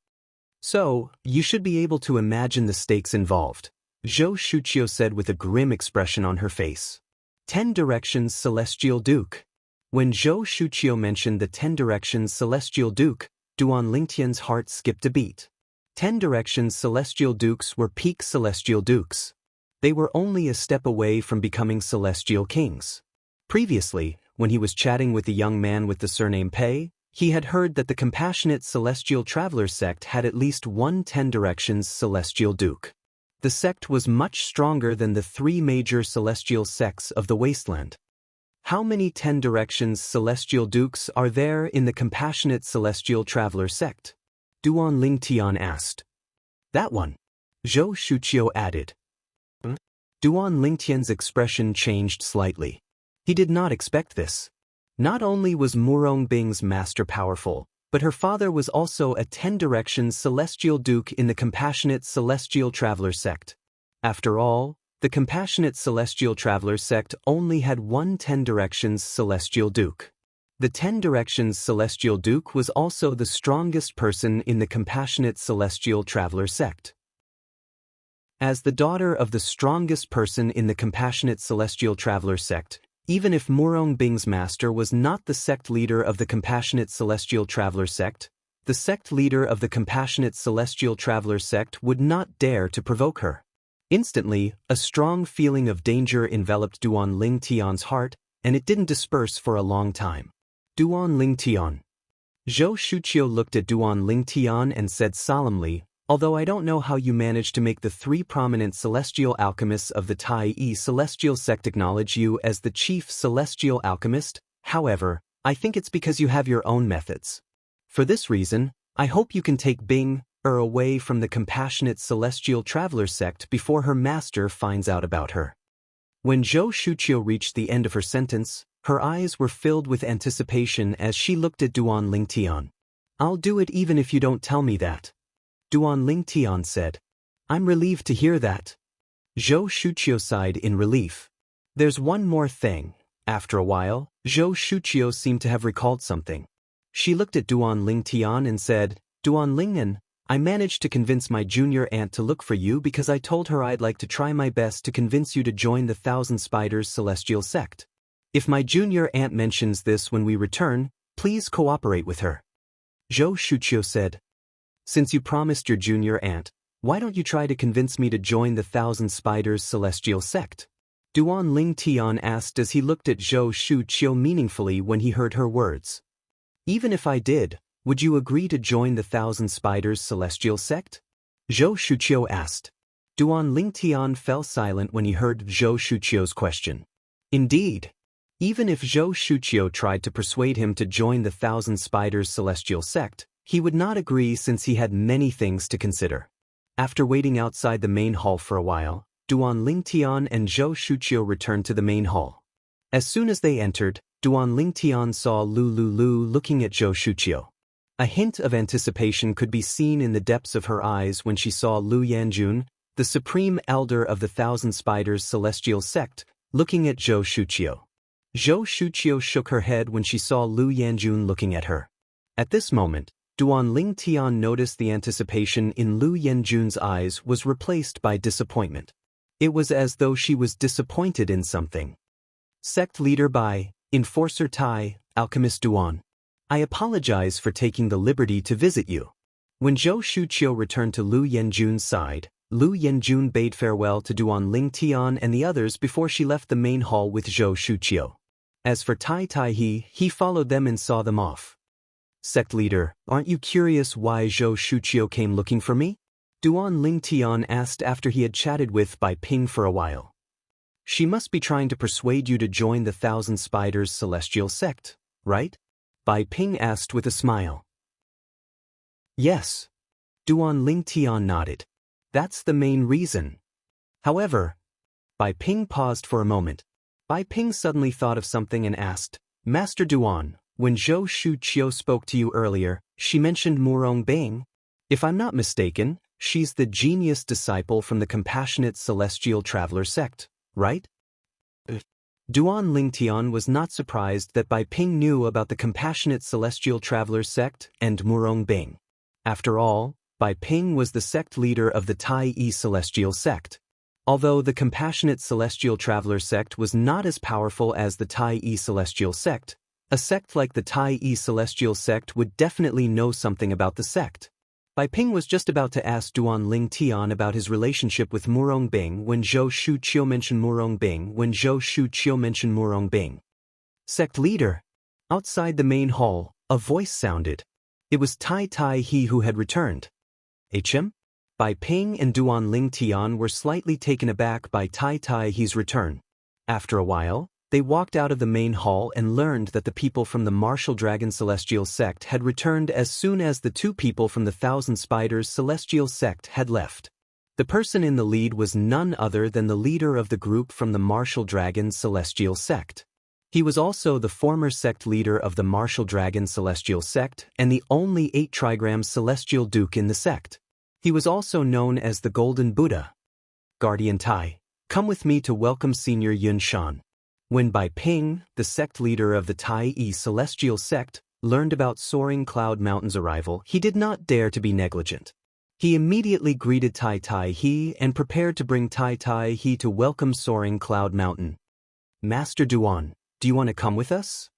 So, you should be able to imagine the stakes involved," Zhou Shuqiu said with a grim expression on her face. 10 Directions celestial duke. When Zhou Shuqiu mentioned the 10 Directions celestial duke, Duan Lingtian's heart skipped a beat. 10 Directions celestial dukes were peak celestial dukes. They were only a step away from becoming celestial kings. Previously, when he was chatting with the young man with the surname Pei, he had heard that the compassionate celestial traveler sect had at least one 10 Directions celestial duke. The sect was much stronger than the 3 major celestial sects of the wasteland. How many 10 Directions celestial dukes are there in the compassionate celestial traveler sect? Duan Lingtian asked. "That one," Zhou Shuqiu added. Duan Lingtian's expression changed slightly. He did not expect this. Not only was Murong Bing's master powerful, but her father was also a 10 Directions celestial duke in the compassionate celestial traveler sect. After all, the compassionate celestial traveler sect only had one 10 Directions celestial duke. The 10 Directions celestial duke was also the strongest person in the compassionate celestial traveler sect. As the daughter of the strongest person in the compassionate celestial traveler sect, even if Murong Bing's master was not the sect leader of the compassionate celestial traveler sect, the sect leader of the compassionate celestial traveler sect would not dare to provoke her. Instantly, a strong feeling of danger enveloped Duan Lingtian's heart, and it didn't disperse for a long time. Duan Lingtian. Zhou Shuqiu looked at Duan Lingtian and said solemnly, "Although I don't know how you managed to make the 3 prominent celestial alchemists of the Tai celestial sect acknowledge you as the chief celestial alchemist, however, I think it's because you have your own methods. For this reason, I hope you can take Bing away from the compassionate celestial traveler sect before her master finds out about her." When Zhou Shuqiu reached the end of her sentence, her eyes were filled with anticipation as she looked at Duan Lingtian. "I'll do it even if you don't tell me that," Duan Lingtian said. "I'm relieved to hear that." Zhou Shuqiu sighed in relief. "There's one more thing." After a while, Zhou Shuqiu seemed to have recalled something. She looked at Duan Lingtian and said, "Duan Lingnan, I managed to convince my junior aunt to look for you because I told her I'd like to try my best to convince you to join the Thousand Spiders celestial sect. If my junior aunt mentions this when we return, please cooperate with her. Zhou Shuqiu said. Since you promised your junior aunt, why don't you try to convince me to join the Thousand Spiders Celestial Sect? Duan Ling Tian asked as he looked at Zhou Shuqiu meaningfully when he heard her words. Even if I did, would you agree to join the Thousand Spiders Celestial Sect? Zhou Shuqiu asked. Duan Ling Tian fell silent when he heard Zhou Shuqiu's question. Indeed. Even if Zhou Shuqiu tried to persuade him to join the Thousand Spiders Celestial Sect, he would not agree since he had many things to consider. After waiting outside the main hall for a while, Duan Ling Tian and Zhou Shuqiu returned to the main hall. As soon as they entered, Duan Ling Tian saw Lu looking at Zhou Shuqiu. A hint of anticipation could be seen in the depths of her eyes when she saw Lu Yanjun, the supreme elder of the Thousand Spiders Celestial Sect, looking at Zhou Shuqiu. Zhou Shuqiu shook her head when she saw Lu Yanjun looking at her. At this moment, Duan Ling Tian noticed the anticipation in Lu Yanjun's eyes was replaced by disappointment. It was as though she was disappointed in something. Sect Leader by Enforcer Tai, Alchemist Duan. I apologize for taking the liberty to visit you. When Zhou Shuqiu returned to Lu Yanjun's side, Lu Yanjun bade farewell to Duan Ling Tian and the others before she left the main hall with Zhou Shuqiu. As for Tai he followed them and saw them off. Sect Leader, aren't you curious why Zhou Shuqiu came looking for me? Duan Ling Tian asked after he had chatted with Bai Ping for a while. She must be trying to persuade you to join the Thousand Spiders Celestial Sect, right? Bai Ping asked with a smile. Yes. Duan Ling Tian nodded. That's the main reason. However, Bai Ping paused for a moment. Bai Ping suddenly thought of something and asked, Master Duan, when Zhou Shuqiu spoke to you earlier, she mentioned Murong Bing. If I'm not mistaken, she's the genius disciple from the Compassionate Celestial Traveler Sect, right? Duan Ling Tian was not surprised that Bai Ping knew about the Compassionate Celestial Traveler Sect and Murong Bing. After all, Bai Ping was the sect leader of the Tai Celestial Sect. Although the Compassionate Celestial Traveler Sect was not as powerful as the Tai Celestial Sect, a sect like the Tai Celestial Sect would definitely know something about the sect. Bai Ping was just about to ask Duan Ling Tian about his relationship with Murong Bing when Zhou Shuqiu mentioned Murong Bing. Sect Leader. Outside the main hall, a voice sounded. It was Tai He who had returned. HM? Bai Ping and Duan Ling Tian were slightly taken aback by Tai He's return. After a while, they walked out of the main hall and learned that the people from the Martial Dragon Celestial Sect had returned as soon as the two people from the Thousand Spiders Celestial Sect had left. The person in the lead was none other than the leader of the group from the Martial Dragon Celestial Sect. He was also the former sect leader of the Martial Dragon Celestial Sect and the only 8-trigram Celestial Duke in the sect. He was also known as the Golden Buddha. Guardian Tai, come with me to welcome Senior Yun Shan. When Bai Ping, the sect leader of the Tai Celestial Sect, learned about Soaring Cloud Mountain's arrival, he did not dare to be negligent. He immediately greeted Tai He and prepared to bring Tai He to welcome Soaring Cloud Mountain. Master Duan, do you want to come with us?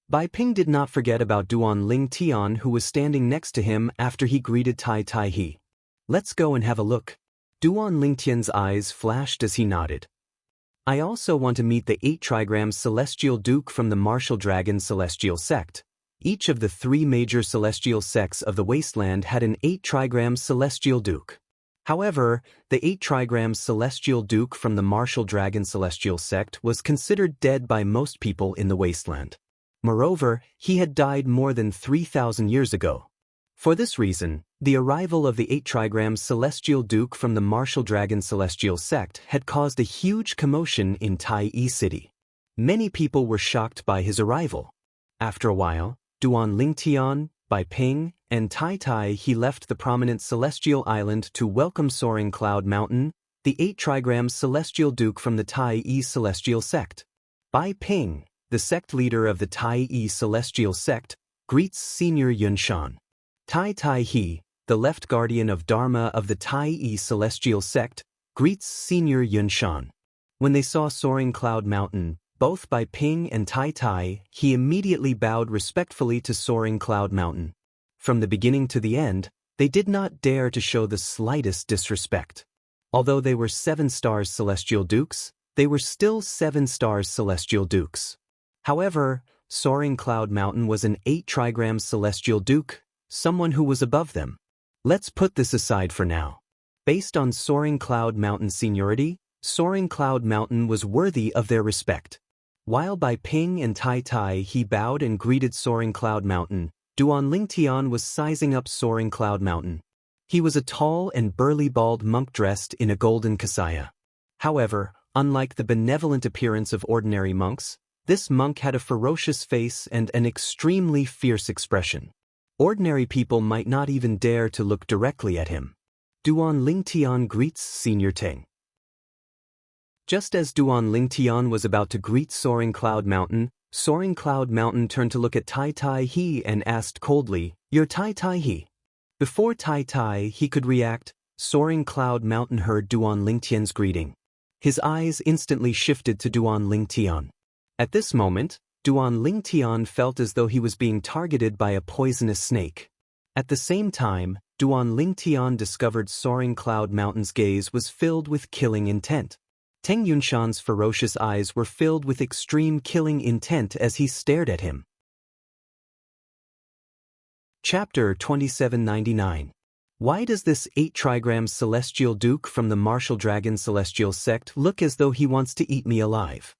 Bai Ping did not forget about Duan Ling Tian who was standing next to him after he greeted Tai He. Let's go and have a look. Duan Ling Tian's eyes flashed as he nodded. I also want to meet the 8-trigram Celestial Duke from the Martial Dragon Celestial Sect. Each of the 3 major celestial sects of the Wasteland had an 8-trigram Celestial Duke. However, the 8-trigram Celestial Duke from the Martial Dragon Celestial Sect was considered dead by most people in the Wasteland. Moreover, he had died more than 3,000 years ago. For this reason, the arrival of the 8-trigram Celestial Duke from the Martial Dragon Celestial Sect had caused a huge commotion in Tai City. Many people were shocked by his arrival. After a while, Duan Ling Tian, Bai Ping, and Tai He left the prominent Celestial Island to welcome Soaring Cloud Mountain, the 8-trigram Celestial Duke from the Tai Celestial Sect. Bai Ping, the sect leader of the Tai Celestial Sect, greets Senior Yun Shan. Tai He, the left guardian of Dharma of the Tai Celestial Sect, greets Senior Yun Shan. When they saw Soaring Cloud Mountain, both by Ping and Tai Tai, he immediately bowed respectfully to Soaring Cloud Mountain. From the beginning to the end, they did not dare to show the slightest disrespect. Although they were 7 stars celestial dukes, they were still 7 stars celestial dukes. However, Soaring Cloud Mountain was an 8 trigram celestial duke, someone who was above them. Let's put this aside for now. Based on Soaring Cloud Mountain's seniority, Soaring Cloud Mountain was worthy of their respect. While by Ping and Tai Tai he bowed and greeted Soaring Cloud Mountain, Duan Lingtian was sizing up Soaring Cloud Mountain. He was a tall and burly bald monk dressed in a golden kasaya. However, unlike the benevolent appearance of ordinary monks, this monk had a ferocious face and an extremely fierce expression. Ordinary people might not even dare to look directly at him. Duan Lingtian greets Senior Teng. Just as Duan Lingtian was about to greet Soaring Cloud Mountain turned to look at Tai Tai He and asked coldly, "You're Tai Tai He?" Before Tai Tai He could react, Soaring Cloud Mountain heard Duan Lingtian's greeting. His eyes instantly shifted to Duan Lingtian. At this moment, Duan Lingtian felt as though he was being targeted by a poisonous snake. At the same time, Duan Lingtian discovered Soaring Cloud Mountain's gaze was filled with killing intent. Teng Yunshan's ferocious eyes were filled with extreme killing intent as he stared at him. Chapter 2799. Why does this 8 trigram celestial duke from the martial dragon celestial sect look as though he wants to eat me alive?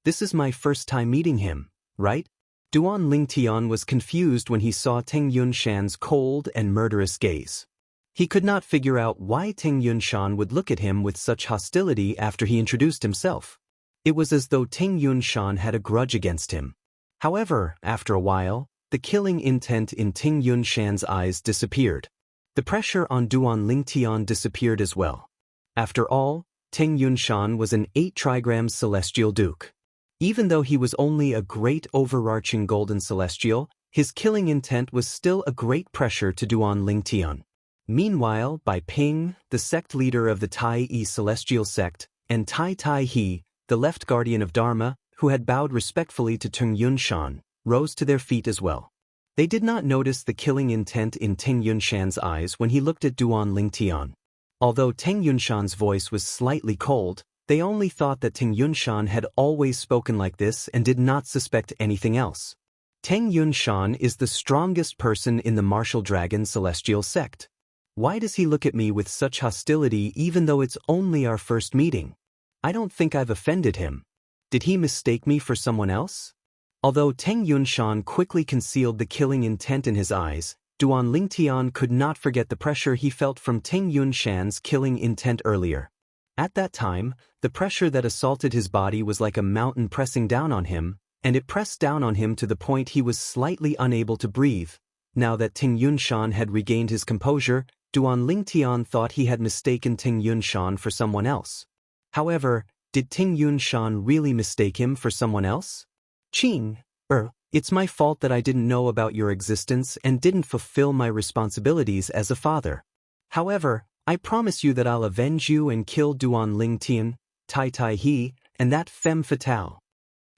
This is my first time meeting him, right? Duan Lingtian was confused when he saw Teng Yunshan's cold and murderous gaze. He could not figure out why Teng Yunshan would look at him with such hostility after he introduced himself. It was as though Teng Yunshan had a grudge against him. However, after a while, the killing intent in Teng Yunshan's eyes disappeared. The pressure on Duan Lingtian disappeared as well. After all, Teng Yunshan was an 8 trigram celestial duke. Even though he was only a great overarching golden celestial, his killing intent was still a great pressure to Duan Lingtian. Meanwhile, Bai Ping, the sect leader of the Tai Yi celestial sect, and Tai Tai He, the left guardian of Dharma, who had bowed respectfully to Teng Yunshan, rose to their feet as well. They did not notice the killing intent in Teng Yunshan's eyes when he looked at Duan Lingtian. Although Teng Yunshan's voice was slightly cold, they only thought that Teng Yunshan had always spoken like this and did not suspect anything else. Teng Yunshan is the strongest person in the martial dragon celestial sect. Why does he look at me with such hostility even though it's only our first meeting? I don't think I've offended him. Did he mistake me for someone else? Although Teng Yunshan quickly concealed the killing intent in his eyes, Duan Lingtian could not forget the pressure he felt from Teng Yunshan's killing intent earlier. At that time, the pressure that assaulted his body was like a mountain pressing down on him, and it pressed down on him to the point he was slightly unable to breathe. Now that Teng Yunshan had regained his composure, Duan Lingtian thought he had mistaken Teng Yunshan for someone else. However, did Teng Yunshan really mistake him for someone else? Qing, it's my fault that I didn't know about your existence and didn't fulfill my responsibilities as a father. However, I promise you that I'll avenge you and kill Duan Lingtian, Tai Tai He, and that femme fatale.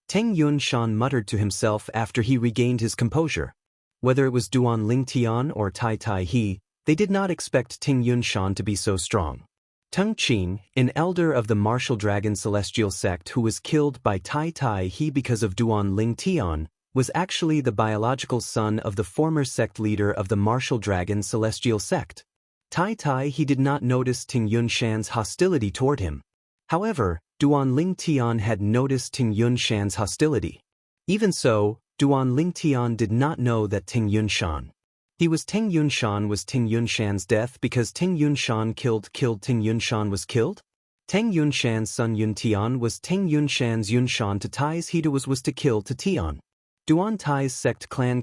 Teng Yunshan muttered to himself after he regained his composure. Whether it was Duan Lingtian or Tai Tai He, they did not expect Teng Yunshan to be so strong. Teng Qing, an elder of the martial dragon celestial sect who was killed by Tai Tai He because of Duan Lingtian, was actually the biological son of the former sect leader of the martial dragon celestial sect. Tai Tai He did not notice Teng Yunshan's hostility toward him. However, Duan Lingtian had noticed Teng Yunshan's hostility. Even so, Duan Lingtian did not know that Teng Yunshan was Teng Yunshan's death because Teng Yunshan killed Teng Yunshan was killed? Teng Yunshan's son Yuntian was Teng Yunshan's Yunshan to Tai's Hida was to kill to Tian. Duan Tai's sect clan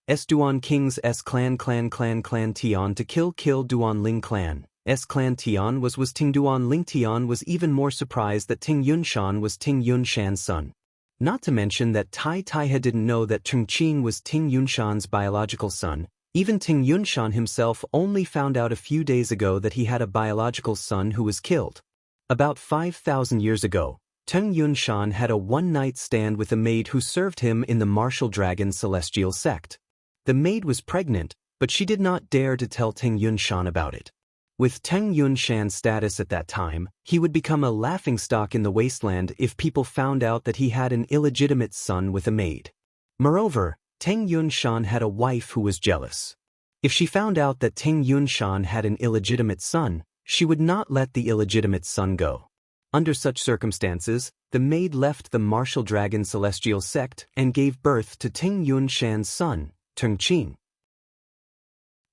S Duan King's S clan Tian to kill Duan Ling clan S clan Tian was Ting Duan Ling Tian was even more surprised that Teng Yunshan was Teng Yunshan's son. Not to mention that Tai Tai didn't know that Teng Qing was Teng Yunshan's biological son. Even Teng Yunshan himself only found out a few days ago that he had a biological son who was killed. About 5,000 years ago, Teng Yunshan had a one-night stand with a maid who served him in the martial dragon celestial sect. The maid was pregnant, but she did not dare to tell Teng Yunshan about it. With Teng Yunshan's status at that time, he would become a laughingstock in the wasteland if people found out that he had an illegitimate son with a maid. Moreover, Teng Yunshan had a wife who was jealous. If she found out that Teng Yunshan had an illegitimate son, she would not let the illegitimate son go. Under such circumstances, the maid left the martial dragon celestial sect and gave birth to Teng Yunshan's son, Teng Qing.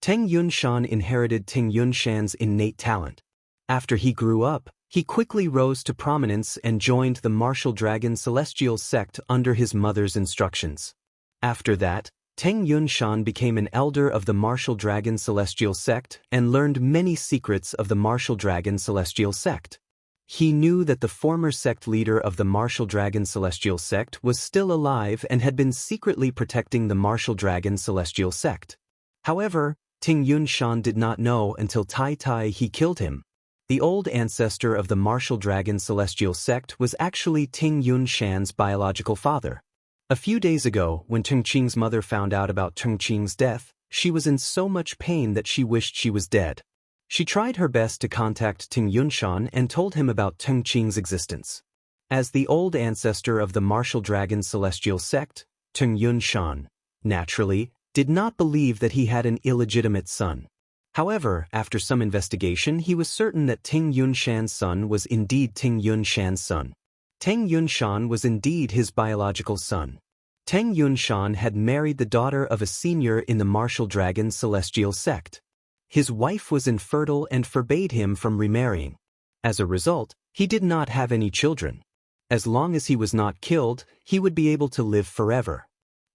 Teng Yunshan inherited Teng Yunshan's innate talent. After he grew up, he quickly rose to prominence and joined the martial dragon celestial sect under his mother's instructions. After that, Teng Yunshan became an elder of the martial dragon celestial sect and learned many secrets of the martial dragon celestial sect. He knew that the former sect leader of the martial dragon celestial sect was still alive and had been secretly protecting the martial dragon celestial sect. However, Teng Yunshan did not know until Tai he killed him. The old ancestor of the martial dragon celestial sect was actually Teng Yunshan's biological father. A few days ago, when Teng Qing's mother found out about Teng Qing's death, she was in so much pain that she wished she was dead. She tried her best to contact Teng Yunshan and told him about Teng Qing's existence. As the old ancestor of the martial dragon celestial sect, Teng Yunshan, naturally, did not believe that he had an illegitimate son. However, after some investigation, he was certain that Teng Yunshan's son was indeed Teng Yunshan's son. Teng Yunshan was indeed his biological son. Teng Yunshan had married the daughter of a senior in the martial dragon celestial sect. His wife was infertile and forbade him from remarrying. As a result, he did not have any children. As long as he was not killed, he would be able to live forever.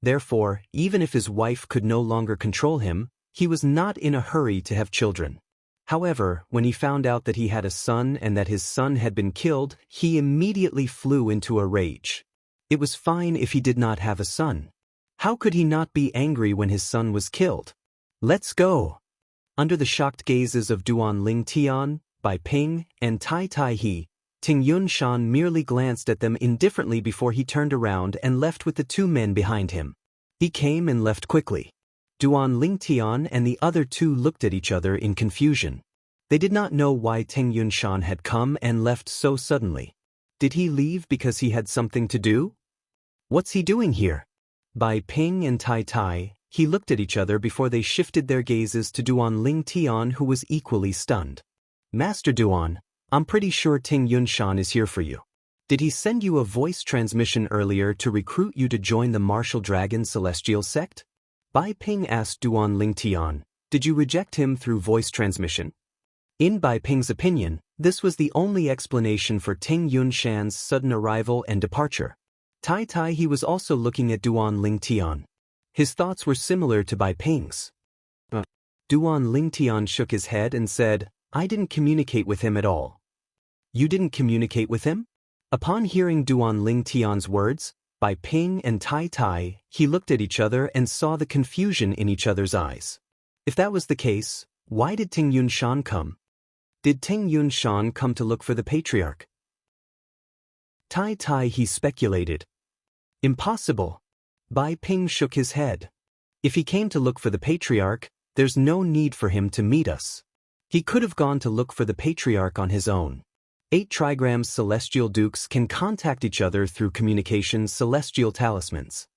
Therefore, even if his wife could no longer control him, he was not in a hurry to have children. However, when he found out that he had a son and that his son had been killed, he immediately flew into a rage. It was fine if he did not have a son. How could he not be angry when his son was killed? Let's go! Under the shocked gazes of Duan Ling Tian, Bai Ping, and Tai He, Teng Yunshan merely glanced at them indifferently before he turned around and left with the two men behind him. He came and left quickly. Duan Ling Tian and the other two looked at each other in confusion. They did not know why Teng Yunshan had come and left so suddenly. Did he leave because he had something to do? What's he doing here? Bai Ping and Tai, he looked at each other before they shifted their gazes to Duan Ling Tian, who was equally stunned. Master Duan, I'm pretty sure Teng Yunshan is here for you. Did he send you a voice transmission earlier to recruit you to join the martial dragon celestial sect? Bai Ping asked Duan Ling Tian, did you reject him through voice transmission? In Bai Ping's opinion, this was the only explanation for Teng Yunshan's sudden arrival and departure. Tai he was also looking at Duan Ling Tian. His thoughts were similar to Bai Ping's. Duan Ling Tian shook his head and said, I didn't communicate with him at all. You didn't communicate with him? Upon hearing Duan Ling Tian's words, Bai Ping and Tai, he looked at each other and saw the confusion in each other's eyes. If that was the case, why did Teng Yunshan come? Did Teng Yunshan come to look for the patriarch? Tai he speculated. Impossible. Bai Ping shook his head. If he came to look for the patriarch, there's no need for him to meet us. He could have gone to look for the patriarch on his own. 8 trigrams celestial dukes can contact each other through communication celestial talismans.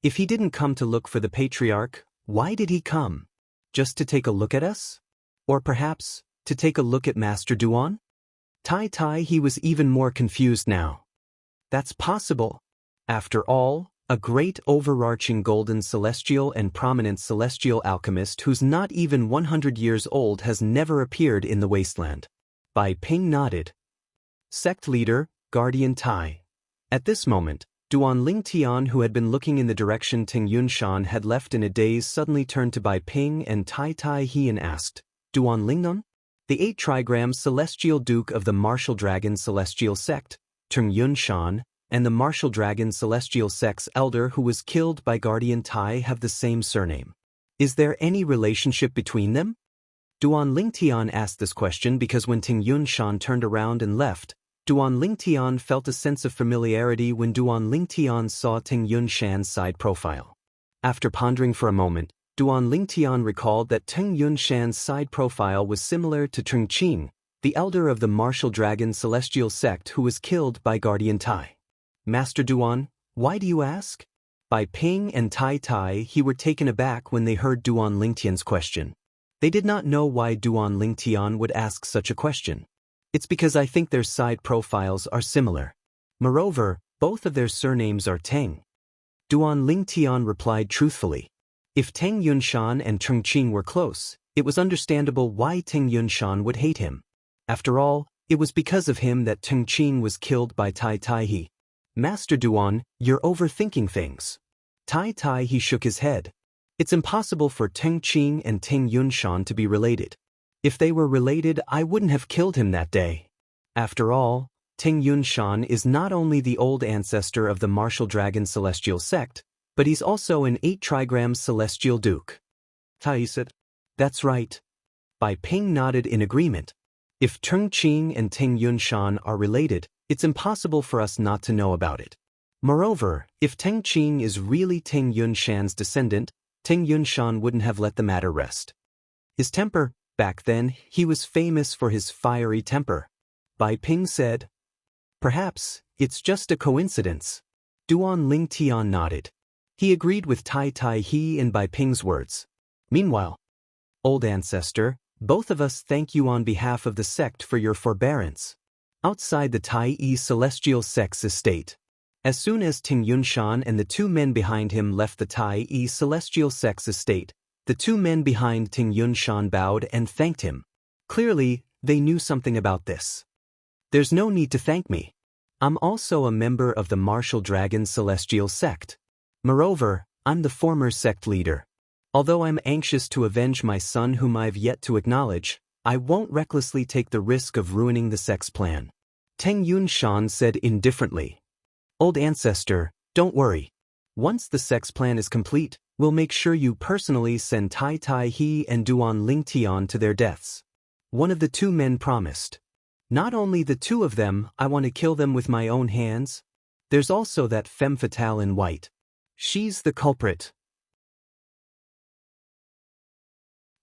If he didn't come to look for the patriarch, why did he come? Just to take a look at us? Or perhaps, to take a look at Master Duan? Tai he was even more confused now. That's possible. After all, a great overarching golden celestial and prominent celestial alchemist who's not even 100 years old has never appeared in the wasteland. Bai Ping nodded. Sect leader, Guardian Tai. At this moment, Duan Ling Tian, who had been looking in the direction Teng Yunshan had left in a daze, suddenly turned to Bai Ping and Tai he and asked, Duan Lingnon? The 8 trigrams celestial duke of the martial dragon celestial sect, Teng Yunshan, and the martial dragon celestial sect's elder who was killed by Guardian Tai have the same surname. Is there any relationship between them? Duan Ling Tian asked this question because when Teng Yunshan turned around and left, Duan Lingtian felt a sense of familiarity when Duan Lingtian saw Ting Yunshan's side profile. After pondering for a moment, Duan Lingtian recalled that Ting Yunshan's side profile was similar to Chung Qing, the elder of the martial dragon celestial sect who was killed by Guardian Tai. Master Duan, why do you ask? Bai Ping and Tai Tai he were taken aback when they heard Duan Lingtian's question. They did not know why Duan Lingtian would ask such a question. It's because I think their side profiles are similar. Moreover, both of their surnames are Teng. Duan Lingtian replied truthfully. If Teng Yunshan and Chung Qing were close, it was understandable why Teng Yunshan would hate him. After all, it was because of him that Chung Qing was killed by Tai Tai he. Master Duan, you're overthinking things. Tai Tai he shook his head. It's impossible for Teng Qing and Teng Yunshan to be related. If they were related, I wouldn't have killed him that day. After all, Teng Yunshan is not only the old ancestor of the martial dragon celestial sect, but he's also an 8-trigram celestial duke. Tai said, that's right. Bai Ping nodded in agreement. If Chung Qing and Teng Yunshan are related, it's impossible for us not to know about it. Moreover, if Teng Qing is really Teng Yunshan's descendant, Teng Yunshan wouldn't have let the matter rest. His temper, back then, he was famous for his fiery temper. Bai Ping said, perhaps, it's just a coincidence. Duan Lingtian nodded. He agreed with Tai Tai he and Bai Ping's words. Meanwhile, old ancestor, both of us thank you on behalf of the sect for your forbearance. Outside the Tai celestial sect's estate. As soon as Ting Yunshan and the two men behind him left the Tai celestial sect's estate, the two men behind Ting Yunshan bowed and thanked him. Clearly, they knew something about this. There's no need to thank me. I'm also a member of the martial dragon celestial sect. Moreover, I'm the former sect leader. Although I'm anxious to avenge my son whom I've yet to acknowledge, I won't recklessly take the risk of ruining the sect's plan. Teng Yunshan said indifferently. Old ancestor, don't worry. Once the sect's plan is complete, we'll make sure you personally send Tai Tai he and Duan Lingtian to their deaths. One of the two men promised. Not only the two of them, I want to kill them with my own hands. There's also that femme fatale in white. She's the culprit.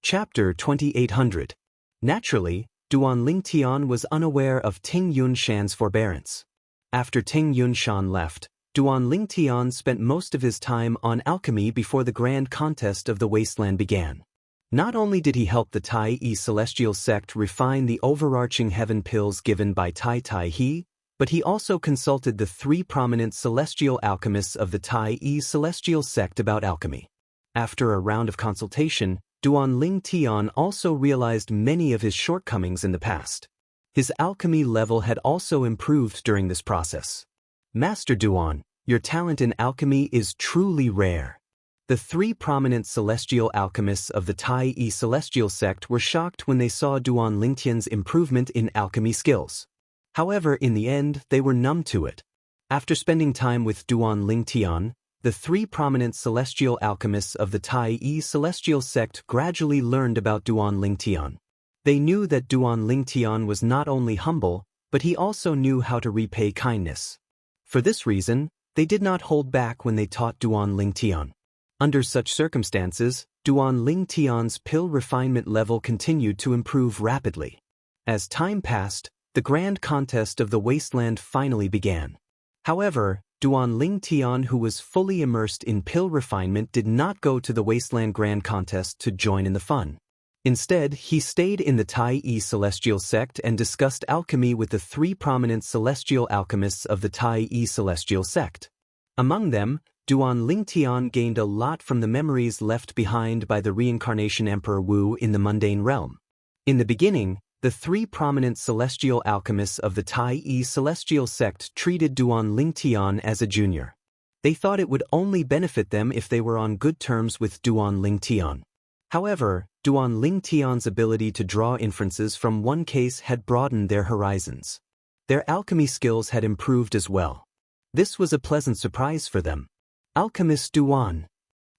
Chapter 2800. Naturally, Duan Lingtian was unaware of Ting Yunshan's forbearance. After Ting Yunshan left, Duan Lingtian spent most of his time on alchemy before the grand contest of the wasteland began. Not only did he help the Tai celestial sect refine the overarching heaven pills given by Tai Tai he, but he also consulted the 3 prominent celestial alchemists of the Tai celestial sect about alchemy. After a round of consultation, Duan Lingtian also realized many of his shortcomings in the past. His alchemy level had also improved during this process. Master Duan, your talent in alchemy is truly rare. The 3 prominent celestial alchemists of the Tai celestial sect were shocked when they saw Duan Lingtian's improvement in alchemy skills. However, in the end, they were numb to it. After spending time with Duan Lingtian, the 3 prominent celestial alchemists of the Tai celestial sect gradually learned about Duan Lingtian. They knew that Duan Lingtian was not only humble, but he also knew how to repay kindness. For this reason, they did not hold back when they taught Duan Lingtian. Under such circumstances, Duan Lingtian's pill refinement level continued to improve rapidly. As time passed, the grand contest of the wasteland finally began. However, Duan Lingtian, who was fully immersed in pill refinement, did not go to the wasteland grand contest to join in the fun. Instead, he stayed in the Tai celestial sect and discussed alchemy with the 3 prominent celestial alchemists of the Tai celestial sect. Among them, Duan Lingtian gained a lot from the memories left behind by the reincarnation Emperor Wu in the mundane realm. In the beginning, the 3 prominent celestial alchemists of the Tai celestial sect treated Duan Lingtian as a junior. They thought it would only benefit them if they were on good terms with Duan Lingtian. However, Duan Lingtian's ability to draw inferences from one case had broadened their horizons. Their alchemy skills had improved as well. This was a pleasant surprise for them. Alchemist Duan.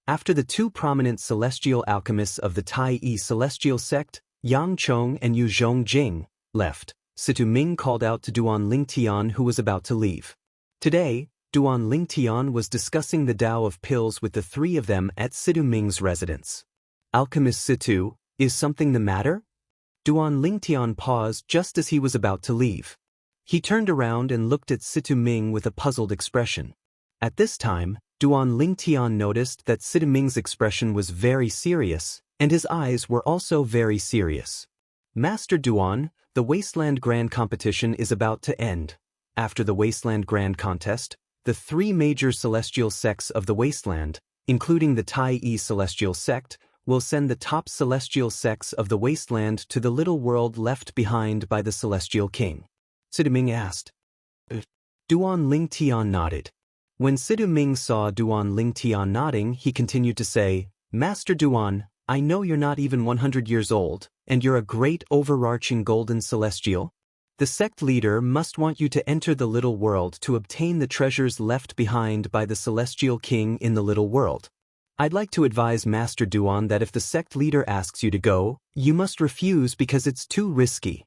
After the 2 prominent celestial alchemists of the Tai celestial sect, Yang Chong and Yu Zhongjing, left, Situ Ming called out to Duan Lingtian, who was about to leave. Today, Duan Lingtian was discussing the Tao of pills with the three of them at Situ Ming's residence. Alchemist Situ, is something the matter? Duan Lingtian paused just as he was about to leave. He turned around and looked at Situ Ming with a puzzled expression. At this time, Duan Lingtian noticed that Situ Ming's expression was very serious, and his eyes were also very serious. Master Duan, the Wasteland Grand Competition is about to end. After the Wasteland Grand Contest, the three major celestial sects of the Wasteland, including the Tai-E Celestial Sect, will send the top celestial sects of the Wasteland to the little world left behind by the Celestial King. Situ Ming asked. Duan Lingtian nodded. When Situ Ming saw Duan Lingtian nodding, he continued to say, Master Duan, I know you're not even 100 years old, and you're a great overarching golden celestial. The sect leader must want you to enter the little world to obtain the treasures left behind by the Celestial King in the little world. I'd like to advise Master Duan that if the sect leader asks you to go, you must refuse because it's too risky.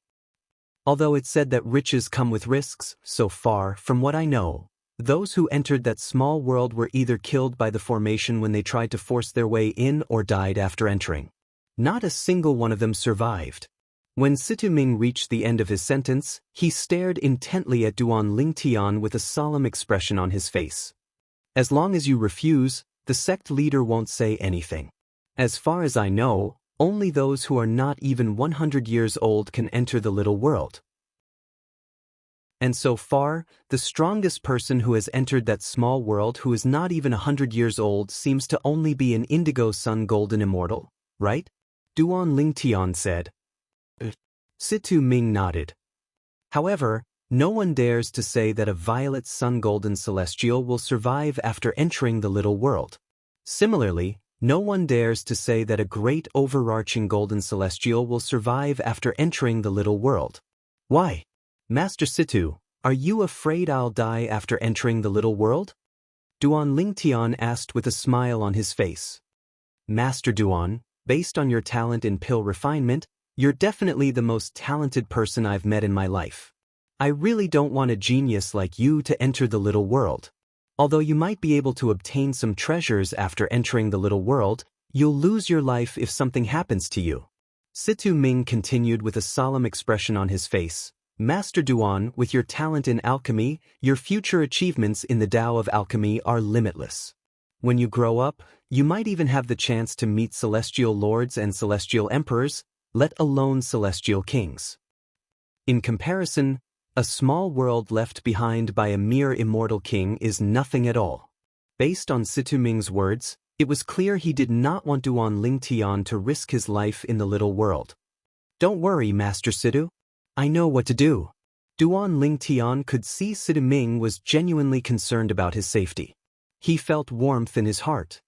Although it's said that riches come with risks, so far, from what I know, those who entered that small world were either killed by the formation when they tried to force their way in or died after entering. Not a single one of them survived. When Situ Ming reached the end of his sentence, he stared intently at Duan Lingtian with a solemn expression on his face. As long as you refuse, the sect leader won't say anything. As far as I know, only those who are not even 100 years old can enter the little world. And so far, the strongest person who has entered that small world who is not even 100 years old seems to only be an indigo sun golden immortal, right? Duan Lingtian said. Situ Ming nodded. However, no one dares to say that a violet sun golden celestial will survive after entering the little world. Similarly, no one dares to say that a great overarching golden celestial will survive after entering the little world. Why? Master Situ, are you afraid I'll die after entering the little world? Duan Lingtian asked with a smile on his face. Master Duan, based on your talent in pill refinement, you're definitely the most talented person I've met in my life. I really don't want a genius like you to enter the little world. Although you might be able to obtain some treasures after entering the little world, you'll lose your life if something happens to you. Situ Ming continued with a solemn expression on his face. Master Duan, with your talent in alchemy, your future achievements in the Tao of alchemy are limitless. When you grow up, you might even have the chance to meet celestial lords and celestial emperors, let alone celestial kings. In comparison, a small world left behind by a mere immortal king is nothing at all. Based on Situ Ming's words, it was clear he did not want Duan Lingtian to risk his life in the little world. Don't worry, Master Situ. I know what to do. Duan Lingtian could see Situ Ming was genuinely concerned about his safety. He felt warmth in his heart.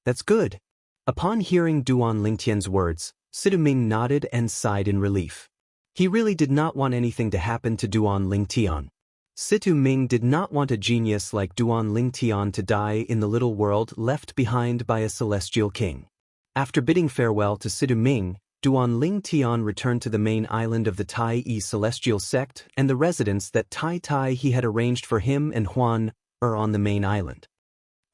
That's good. Upon hearing Duan Lingtian's words, Situ Ming nodded and sighed in relief. He really did not want anything to happen to Duan Lingtian. Situ Ming did not want a genius like Duan Lingtian to die in the little world left behind by a celestial king. After bidding farewell to Situ Ming, Duan Lingtian returned to the main island of the Tai-E Celestial Sect and the residence that Tai he had arranged for him and Huan on the main island.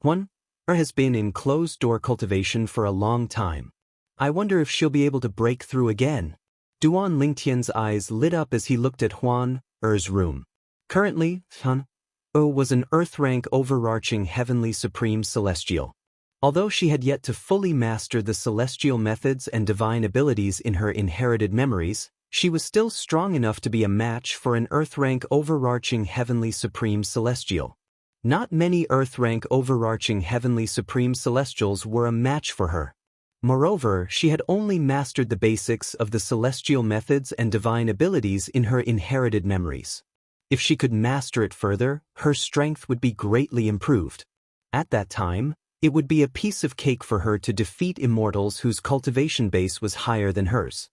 Huan has been in closed-door cultivation for a long time. I wonder if she'll be able to break through again. Duan Lingtian's eyes lit up as he looked at Huan room. Currently, Huan was an Earth-rank overarching heavenly supreme celestial. Although she had yet to fully master the celestial methods and divine abilities in her inherited memories, she was still strong enough to be a match for an Earth-rank overarching heavenly supreme celestial. Not many Earth-rank overarching heavenly supreme celestials were a match for her. Moreover, she had only mastered the basics of the celestial methods and divine abilities in her inherited memories. If she could master it further, her strength would be greatly improved. At that time, it would be a piece of cake for her to defeat immortals whose cultivation base was higher than hers.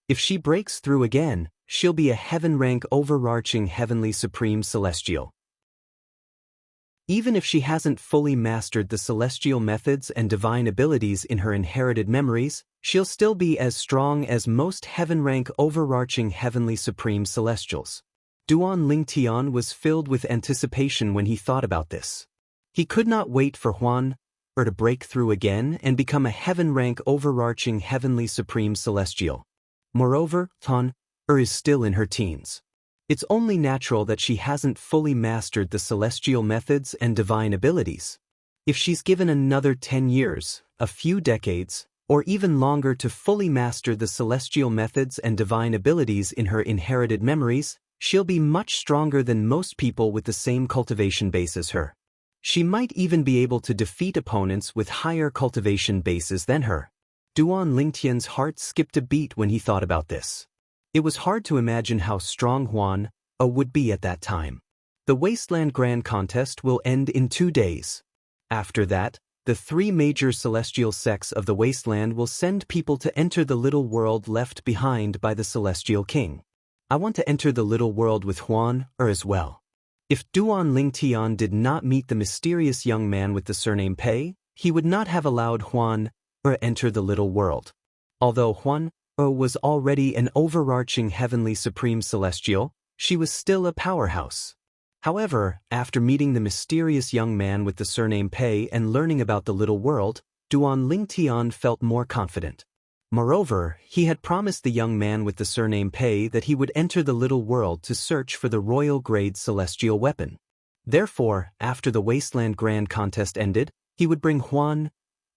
If she breaks through again, she'll be a heaven-rank overarching heavenly supreme celestial. Even if she hasn't fully mastered the celestial methods and divine abilities in her inherited memories, she'll still be as strong as most heaven-rank overarching heavenly supreme celestials. Duan Lingtian was filled with anticipation when he thought about this. He could not wait for Huan to break through again and become a heaven-rank overarching heavenly supreme celestial. Moreover, Tan is still in her teens. It's only natural that she hasn't fully mastered the celestial methods and divine abilities. If she's given another 10 years, a few decades, or even longer to fully master the celestial methods and divine abilities in her inherited memories, she'll be much stronger than most people with the same cultivation base as her. She might even be able to defeat opponents with higher cultivation bases than her. Duan Lingtian's heart skipped a beat when he thought about this. It was hard to imagine how strong Huan would be at that time. The Wasteland Grand Contest will end in 2 days. After that, the 3 major celestial sects of the Wasteland will send people to enter the little world left behind by the Celestial King. I want to enter the little world with Huan as well. If Duan Lingtian did not meet the mysterious young man with the surname Pei, he would not have allowed Huan enter the little world. Although Huan was already an overarching heavenly supreme celestial, she was still a powerhouse. However, after meeting the mysterious young man with the surname Pei and learning about the little world, Duan Lingtian felt more confident. Moreover, he had promised the young man with the surname Pei that he would enter the little world to search for the royal grade celestial weapon. Therefore, after the Wasteland Grand Contest ended, he would bring Huan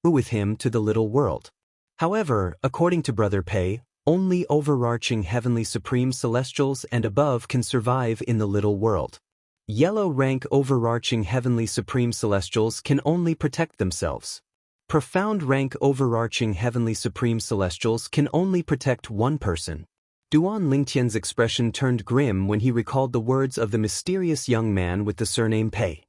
with him to the little world. However, according to Brother Pei, only overarching heavenly supreme celestials and above can survive in the little world. Yellow rank overarching heavenly supreme celestials can only protect themselves. Profound rank overarching heavenly supreme celestials can only protect one person. Duan Lingtian's expression turned grim when he recalled the words of the mysterious young man with the surname Pei.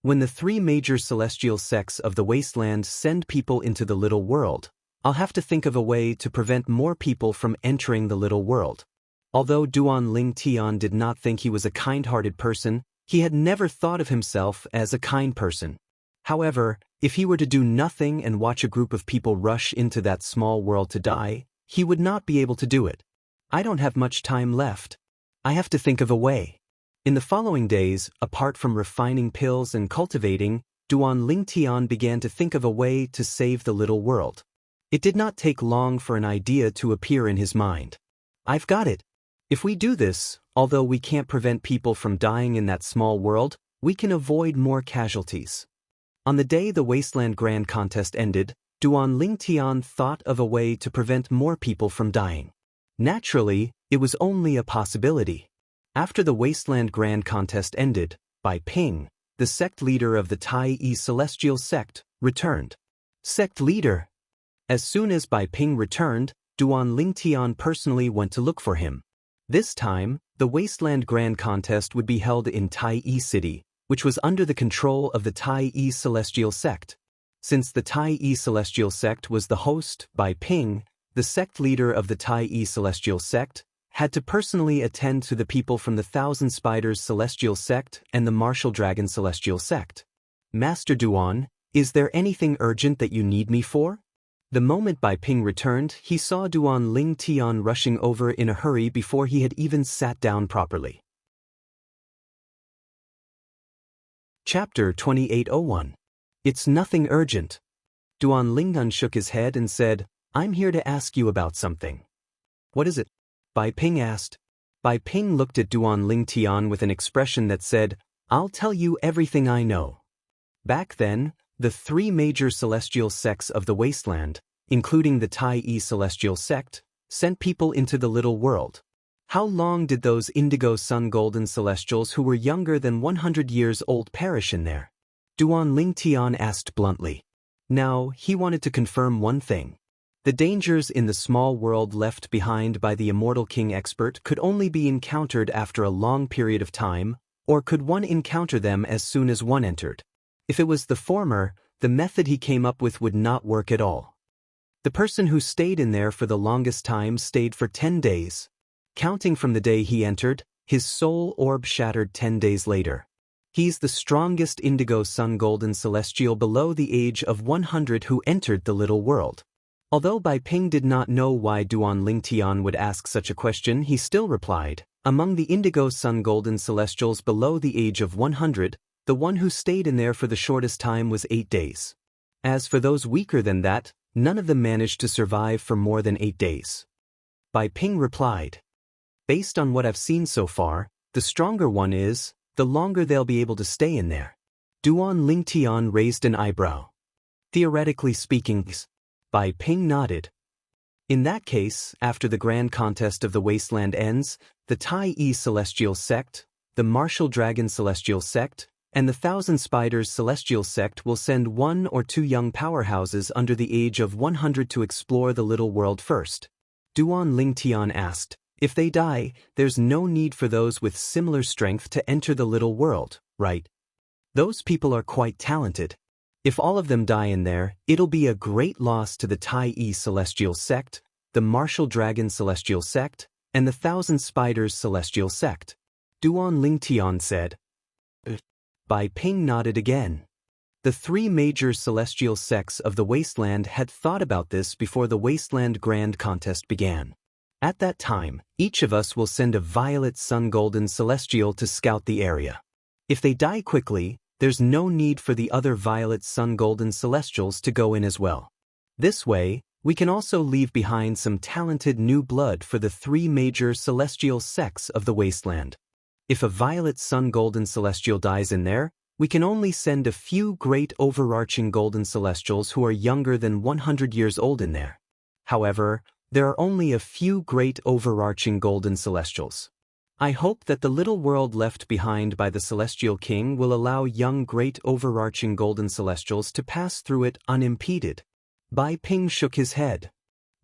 When the 3 major celestial sects of the Wasteland send people into the little world, I'll have to think of a way to prevent more people from entering the little world. Although Duan Lingtian did not think he was a kind-hearted person, he had never thought of himself as a kind person. However, if he were to do nothing and watch a group of people rush into that small world to die, he would not be able to do it. I don't have much time left. I have to think of a way. In the following days, apart from refining pills and cultivating, Duan Lingtian began to think of a way to save the little world. It did not take long for an idea to appear in his mind. I've got it. If we do this, although we can't prevent people from dying in that small world, we can avoid more casualties. On the day the Wasteland Grand Contest ended, Duan Lingtian thought of a way to prevent more people from dying. Naturally, it was only a possibility. After the Wasteland Grand Contest ended, Bai Ping, the sect leader of the Tai Yi Celestial Sect, returned. Sect leader! As soon as Bai Ping returned, Duan Lingtian personally went to look for him. This time, the Wasteland Grand Contest would be held in Tai Yi City, which was under the control of the Tai Yi Celestial Sect. Since the Tai Yi Celestial Sect was the host, Bai Ping, the sect leader of the Tai Yi Celestial Sect, had to personally attend to the people from the Thousand Spiders Celestial Sect and the Martial Dragon Celestial Sect. Master Duan, is there anything urgent that you need me for? The moment Bai Ping returned, he saw Duan Lingtian rushing over in a hurry before he had even sat down properly. Chapter 2801. It's nothing urgent. Duan Lingtian shook his head and said, I'm here to ask you about something. What is it? Bai Ping asked. Bai Ping looked at Duan Lingtian with an expression that said, I'll tell you everything I know. Back then, the 3 major celestial sects of the Wasteland, including the Tai Yi Celestial Sect, sent people into the little world. How long did those indigo sun golden celestials who were younger than 100 years old perish in there? Duan Lingtian asked bluntly. Now, he wanted to confirm one thing. The dangers in the small world left behind by the Immortal King expert could only be encountered after a long period of time, or could one encounter them as soon as one entered? If it was the former, the method he came up with would not work at all. The person who stayed in there for the longest time stayed for 10 days. Counting from the day he entered, his soul orb shattered 10 days later. He's the strongest indigo sun golden celestial below the age of 100 who entered the little world. Although Bai Ping did not know why Duan Lingtian would ask such a question, he still replied, among the indigo sun golden celestials below the age of 100, the one who stayed in there for the shortest time was 8 days. As for those weaker than that, none of them managed to survive for more than 8 days. Bai Ping replied, based on what I've seen so far, the stronger one is, the longer they'll be able to stay in there. Duan Lingtian raised an eyebrow. Theoretically speaking, Bai Ping nodded. In that case, after the grand contest of the wasteland ends, the Tai Yi Celestial Sect, the Martial Dragon Celestial Sect, and the Thousand Spiders Celestial Sect will send 1 or 2 young powerhouses under the age of 100 to explore the little world first. Duan Lingtian asked, if they die, there's no need for those with similar strength to enter the little world, right? Those people are quite talented. If all of them die in there, it'll be a great loss to the Tai Yi Celestial Sect, the Martial Dragon Celestial Sect, and the Thousand Spiders Celestial Sect. Duan Lingtian said. Bai Ping nodded again. The 3 major celestial sects of the wasteland had thought about this before the Wasteland Grand Contest began. At that time, each of us will send a violet sun golden celestial to scout the area. If they die quickly, there's no need for the other violet sun golden celestials to go in as well. This way, we can also leave behind some talented new blood for the 3 major celestial sects of the wasteland. If a violet sun golden celestial dies in there, we can only send a few great overarching golden celestials who are younger than 100 years old in there. However, there are only a few great overarching golden celestials. I hope that the little world left behind by the Celestial King will allow young great overarching golden celestials to pass through it unimpeded. Bai Ping shook his head.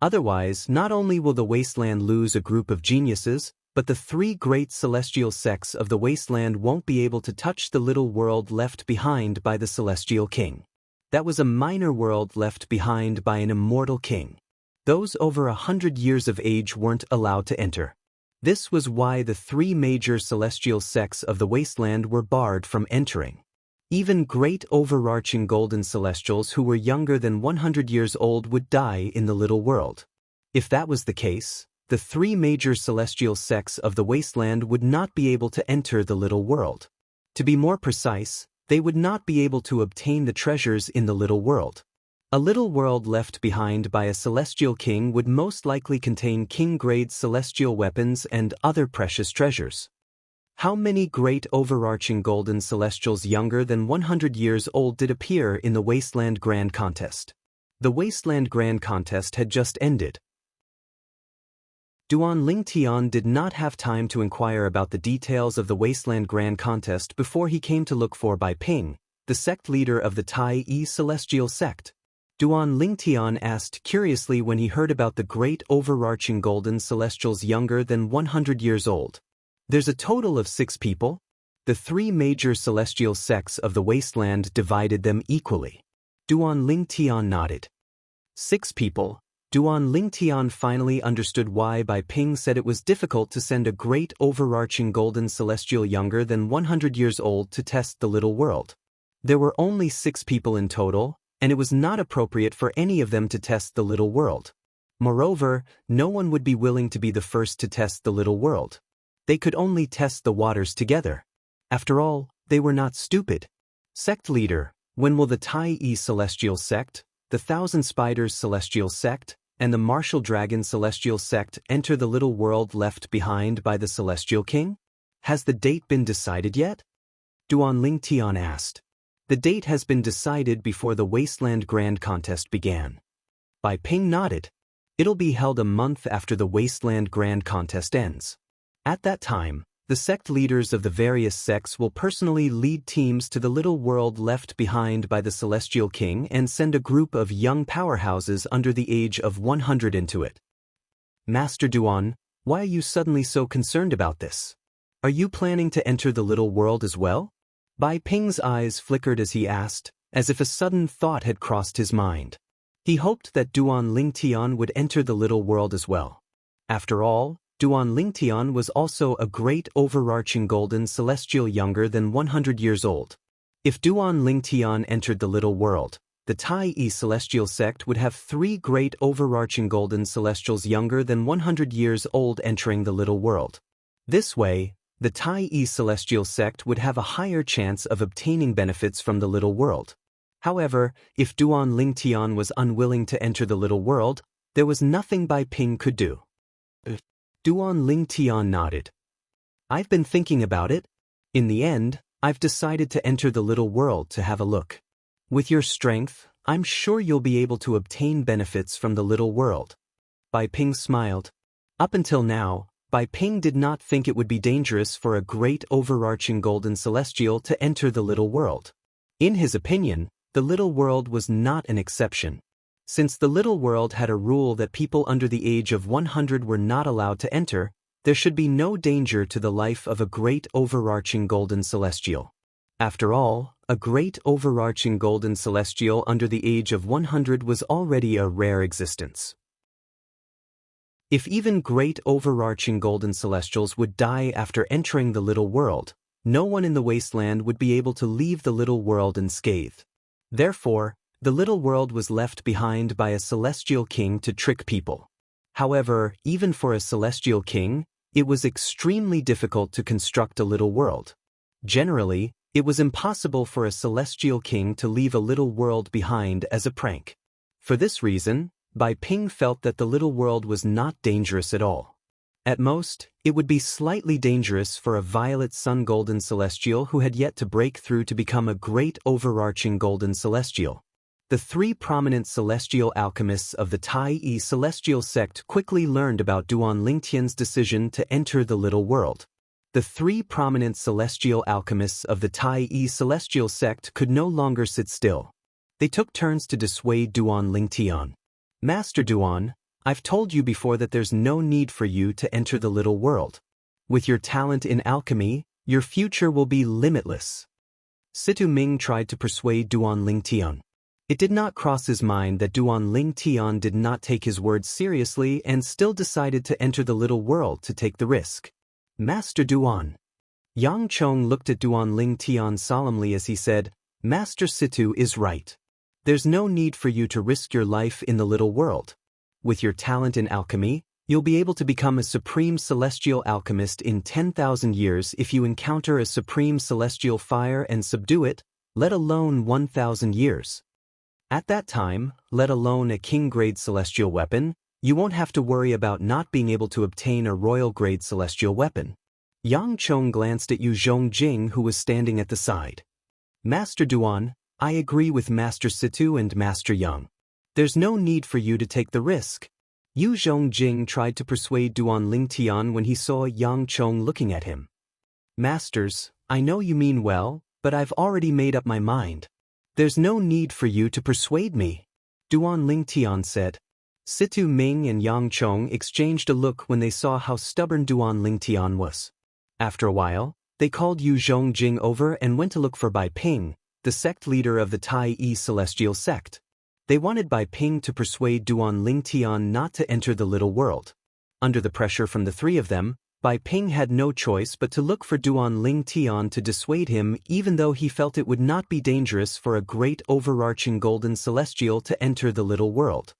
Otherwise, not only will the wasteland lose a group of geniuses, but the 3 great celestial sects of the wasteland won't be able to touch the little world left behind by the Celestial King. That was a minor world left behind by an immortal king. Those over 100 years of age weren't allowed to enter. This was why the 3 major celestial sects of the wasteland were barred from entering. Even great overarching golden celestials who were younger than 100 years old would die in the little world. If that was the case, the 3 major celestial sects of the wasteland would not be able to enter the little world. To be more precise, they would not be able to obtain the treasures in the little world. A little world left behind by a celestial king would most likely contain king-grade celestial weapons and other precious treasures. How many great overarching golden celestials younger than 100 years old did appear in the Wasteland Grand Contest? The Wasteland Grand Contest had just ended. Duan Lingtian did not have time to inquire about the details of the Wasteland Grand Contest before he came to look for Bai Ping, the sect leader of the Tai Yi Celestial Sect. Duan Lingtian asked curiously when he heard about the great overarching golden celestials younger than 100 years old. There's a total of 6 people. The 3 major celestial sects of the wasteland divided them equally. Duan Lingtian nodded. 6 people. Duan Lingtian finally understood why Bai Ping said it was difficult to send a great overarching golden celestial younger than 100 years old to test the little world. There were only 6 people in total, and it was not appropriate for any of them to test the little world. Moreover, no one would be willing to be the first to test the little world. They could only test the waters together. After all, they were not stupid. Sect leader, when will the Tai Yi Celestial Sect, the Thousand Spiders Celestial Sect, and the Martial Dragon Celestial Sect enter the little world left behind by the Celestial King? Has the date been decided yet? Duan Lingtian asked. The date has been decided before the Wasteland Grand Contest began. Bai Ping nodded. It'll be held a month after the Wasteland Grand Contest ends. At that time, the sect leaders of the various sects will personally lead teams to the little world left behind by the Celestial King and send a group of young powerhouses under the age of 100 into it. Master Duan, why are you suddenly so concerned about this? Are you planning to enter the little world as well? Bai Ping's eyes flickered as he asked, as if a sudden thought had crossed his mind. He hoped that Duan Lingtian would enter the little world as well. After all, Duan Lingtian was also a great overarching golden celestial younger than 100 years old. If Duan Lingtian entered the little world, the Tai celestial sect would have 3 great overarching golden celestials younger than 100 years old entering the little world. This way, the Tai celestial sect would have a higher chance of obtaining benefits from the little world. However, if Duan Lingtian was unwilling to enter the little world, there was nothing Bai Ping could do. Duan Lingtian nodded. I've been thinking about it. In the end, I've decided to enter the little world to have a look. With your strength, I'm sure you'll be able to obtain benefits from the little world. Bai Ping smiled. Up until now, Bai Ping did not think it would be dangerous for a great overarching golden celestial to enter the little world. In his opinion, the little world was not an exception. Since the little world had a rule that people under the age of 100 were not allowed to enter, there should be no danger to the life of a great overarching golden celestial. After all, a great overarching golden celestial under the age of 100 was already a rare existence. If even great overarching golden celestials would die after entering the little world, no one in the wasteland would be able to leave the little world unscathed. Therefore, the little world was left behind by a celestial king to trick people. However, even for a celestial king, it was extremely difficult to construct a little world. Generally, it was impossible for a celestial king to leave a little world behind as a prank. For this reason, Bai Ping felt that the little world was not dangerous at all. At most, it would be slightly dangerous for a violet sun golden celestial who had yet to break through to become a great overarching golden celestial. The 3 prominent celestial alchemists of the Tai celestial sect quickly learned about Duan Lingtian's decision to enter the little world. The 3 prominent celestial alchemists of the Tai celestial sect could no longer sit still. They took turns to dissuade Duan Lingtian. Master Duan, I've told you before that there's no need for you to enter the little world. With your talent in alchemy, your future will be limitless. Situ Ming tried to persuade Duan Lingtian. It did not cross his mind that Duan Lingtian did not take his words seriously and still decided to enter the little world to take the risk. Master Duan. Yang Chong looked at Duan Lingtian solemnly as he said, Master Situ is right. There's no need for you to risk your life in the little world. With your talent in alchemy, you'll be able to become a supreme celestial alchemist in 10,000 years if you encounter a supreme celestial fire and subdue it, let alone 1,000 years. At that time, let alone a king-grade celestial weapon, you won't have to worry about not being able to obtain a royal-grade celestial weapon. Yang Chong glanced at Yu Zhongjing who was standing at the side. Master Duan, I agree with Master Situ and Master Yang. There's no need for you to take the risk. Yu Zhongjing tried to persuade Duan Lingtian when he saw Yang Chong looking at him. Masters, I know you mean well, but I've already made up my mind. There's no need for you to persuade me, Duan Lingtian said. Situ Ming and Yang Chong exchanged a look when they saw how stubborn Duan Lingtian was. After a while, they called Yu Zhongjing over and went to look for Bai Ping, the sect leader of the Tai celestial sect. They wanted Bai Ping to persuade Duan Lingtian not to enter the little world. Under the pressure from the 3 of them, Bai Ping had no choice but to look for Duan Lingtian to dissuade him even though he felt it would not be dangerous for a great overarching golden celestial to enter the little world.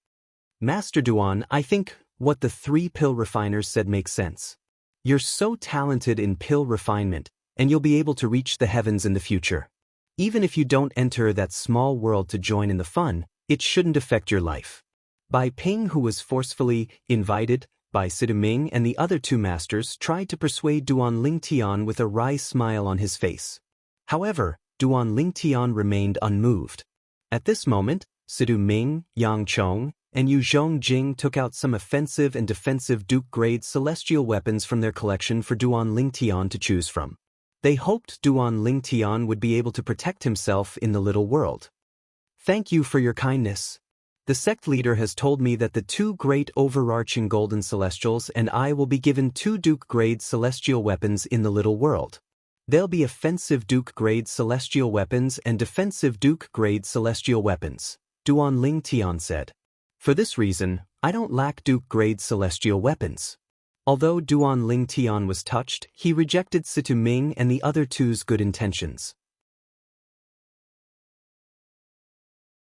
Master Duan, I think what the 3 pill refiners said makes sense. You're so talented in pill refinement, and you'll be able to reach the heavens in the future. Even if you don't enter that small world to join in the fun, it shouldn't affect your life. Bai Ping, who was forcefully invited by Situ Ming and the other 2 masters, tried to persuade Duan Lingtian with a wry smile on his face. However, Duan Lingtian remained unmoved. At this moment, Situ Ming, Yang Chong, and Yu Zhongjing took out some offensive and defensive Duke-grade celestial weapons from their collection for Duan Lingtian to choose from. They hoped Duan Lingtian would be able to protect himself in the little world. Thank you for your kindness. The sect leader has told me that the 2 great overarching golden celestials and I will be given 2 Duke-grade celestial weapons in the little world. They'll be offensive Duke-grade celestial weapons and defensive Duke-grade celestial weapons, Duan Lingtian said. For this reason, I don't lack Duke-grade celestial weapons. Although Duan Ling Tian was touched, he rejected Situ Ming and the other two's good intentions.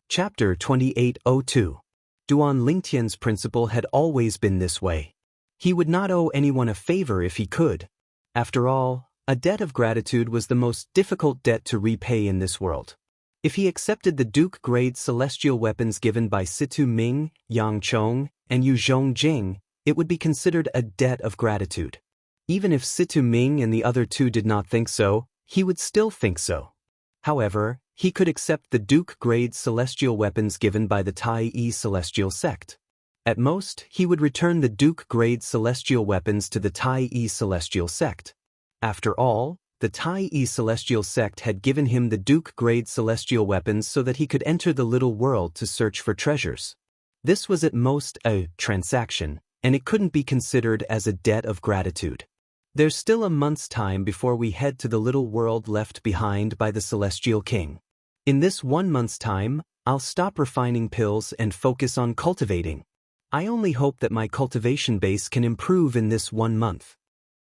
Chapter 2802. Duan Lingtian's principle had always been this way. He would not owe anyone a favor if he could. After all, a debt of gratitude was the most difficult debt to repay in this world. If he accepted the Duke-grade celestial weapons given by Situ Ming, Yang Chong, and Yu Zhongjing, it would be considered a debt of gratitude. Even if Situ Ming and the other two did not think so, he would still think so. However, he could accept the Duke-grade celestial weapons given by the Tai Yi celestial sect. At most, he would return the Duke-grade celestial weapons to the Tai Yi celestial sect. After all, the Tai Yi celestial sect had given him the Duke-grade celestial weapons so that he could enter the little world to search for treasures. This was at most a transaction, and it couldn't be considered as a debt of gratitude. There's still a month's time before we head to the little world left behind by the Celestial King. In this 1 month's time, I'll stop refining pills and focus on cultivating. I only hope that my cultivation base can improve in this 1 month.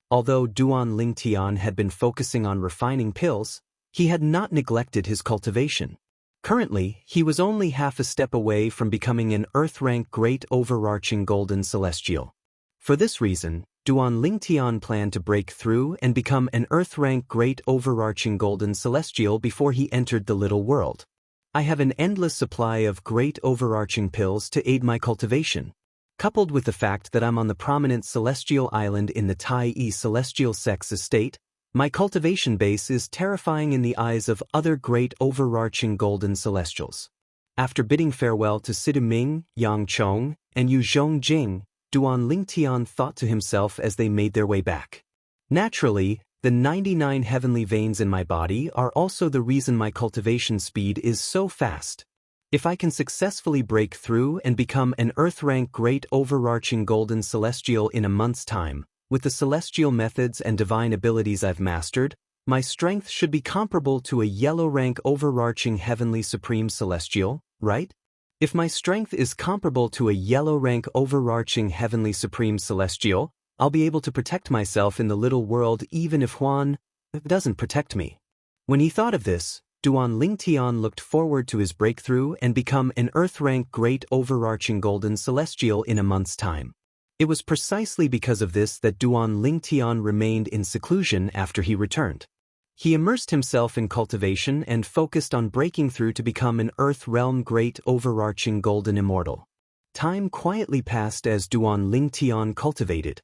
Although Duan Lingtian had been focusing on refining pills, he had not neglected his cultivation. Currently, he was only half a step away from becoming an Earth-rank Great Overarching Golden Celestial. For this reason, Duan Lingtian planned to break through and become an Earth-rank Great Overarching Golden Celestial before he entered the little world. I have an endless supply of Great Overarching pills to aid my cultivation. Coupled with the fact that I'm on the prominent celestial island in the Tai Yi celestial sex estate, my cultivation base is terrifying in the eyes of other Great Overarching Golden Celestials. After bidding farewell to Situ Ming, Yang Chong, and Yu Zhongjing, Duan Lingtian thought to himself as they made their way back. Naturally, the 99 heavenly veins in my body are also the reason my cultivation speed is so fast. If I can successfully break through and become an Earth-rank Great Overarching Golden Celestial in a month's time, with the celestial methods and divine abilities I've mastered, my strength should be comparable to a Yellow-rank Overarching Heavenly Supreme Celestial, right? If my strength is comparable to a Yellow-rank Overarching Heavenly Supreme Celestial, I'll be able to protect myself in the little world even if Huan doesn't protect me. When he thought of this, Duan Lingtian looked forward to his breakthrough and become an Earth-rank Great Overarching Golden Celestial in a month's time. It was precisely because of this that Duan Lingtian remained in seclusion after he returned. He immersed himself in cultivation and focused on breaking through to become an Earth Realm Great Overarching Golden Immortal. Time quietly passed as Duan Lingtian cultivated.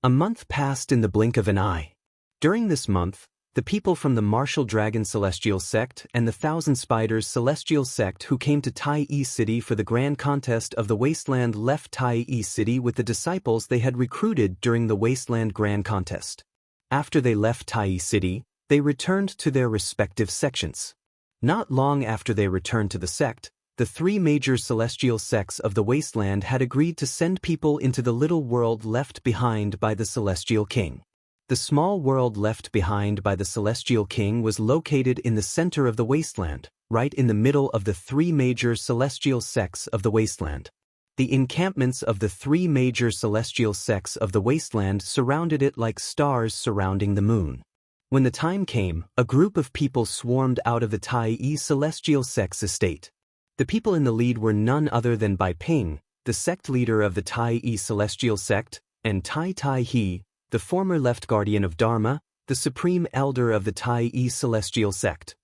A month passed in the blink of an eye. During this month, the people from the Martial Dragon Celestial Sect and the Thousand Spiders Celestial Sect who came to Tai Yi City for the Grand Contest of the Wasteland left Tai Yi City with the disciples they had recruited during the Wasteland Grand Contest. After they left Tai Yi City, they returned to their respective sections. Not long after they returned to the sect, the 3 major celestial sects of the Wasteland had agreed to send people into the little world left behind by the Celestial King. The small world left behind by the Celestial King was located in the center of the Wasteland, right in the middle of the 3 major celestial sects of the Wasteland. The encampments of the 3 major celestial sects of the Wasteland surrounded it like stars surrounding the moon. When the time came, a group of people swarmed out of the Tai Yi celestial sex estate. The people in the lead were none other than Bai Ping, the sect leader of the Tai Yi celestial sect, and Tai Tai He, the former left guardian of Dharma, the supreme elder of the Tai Yi celestial sect.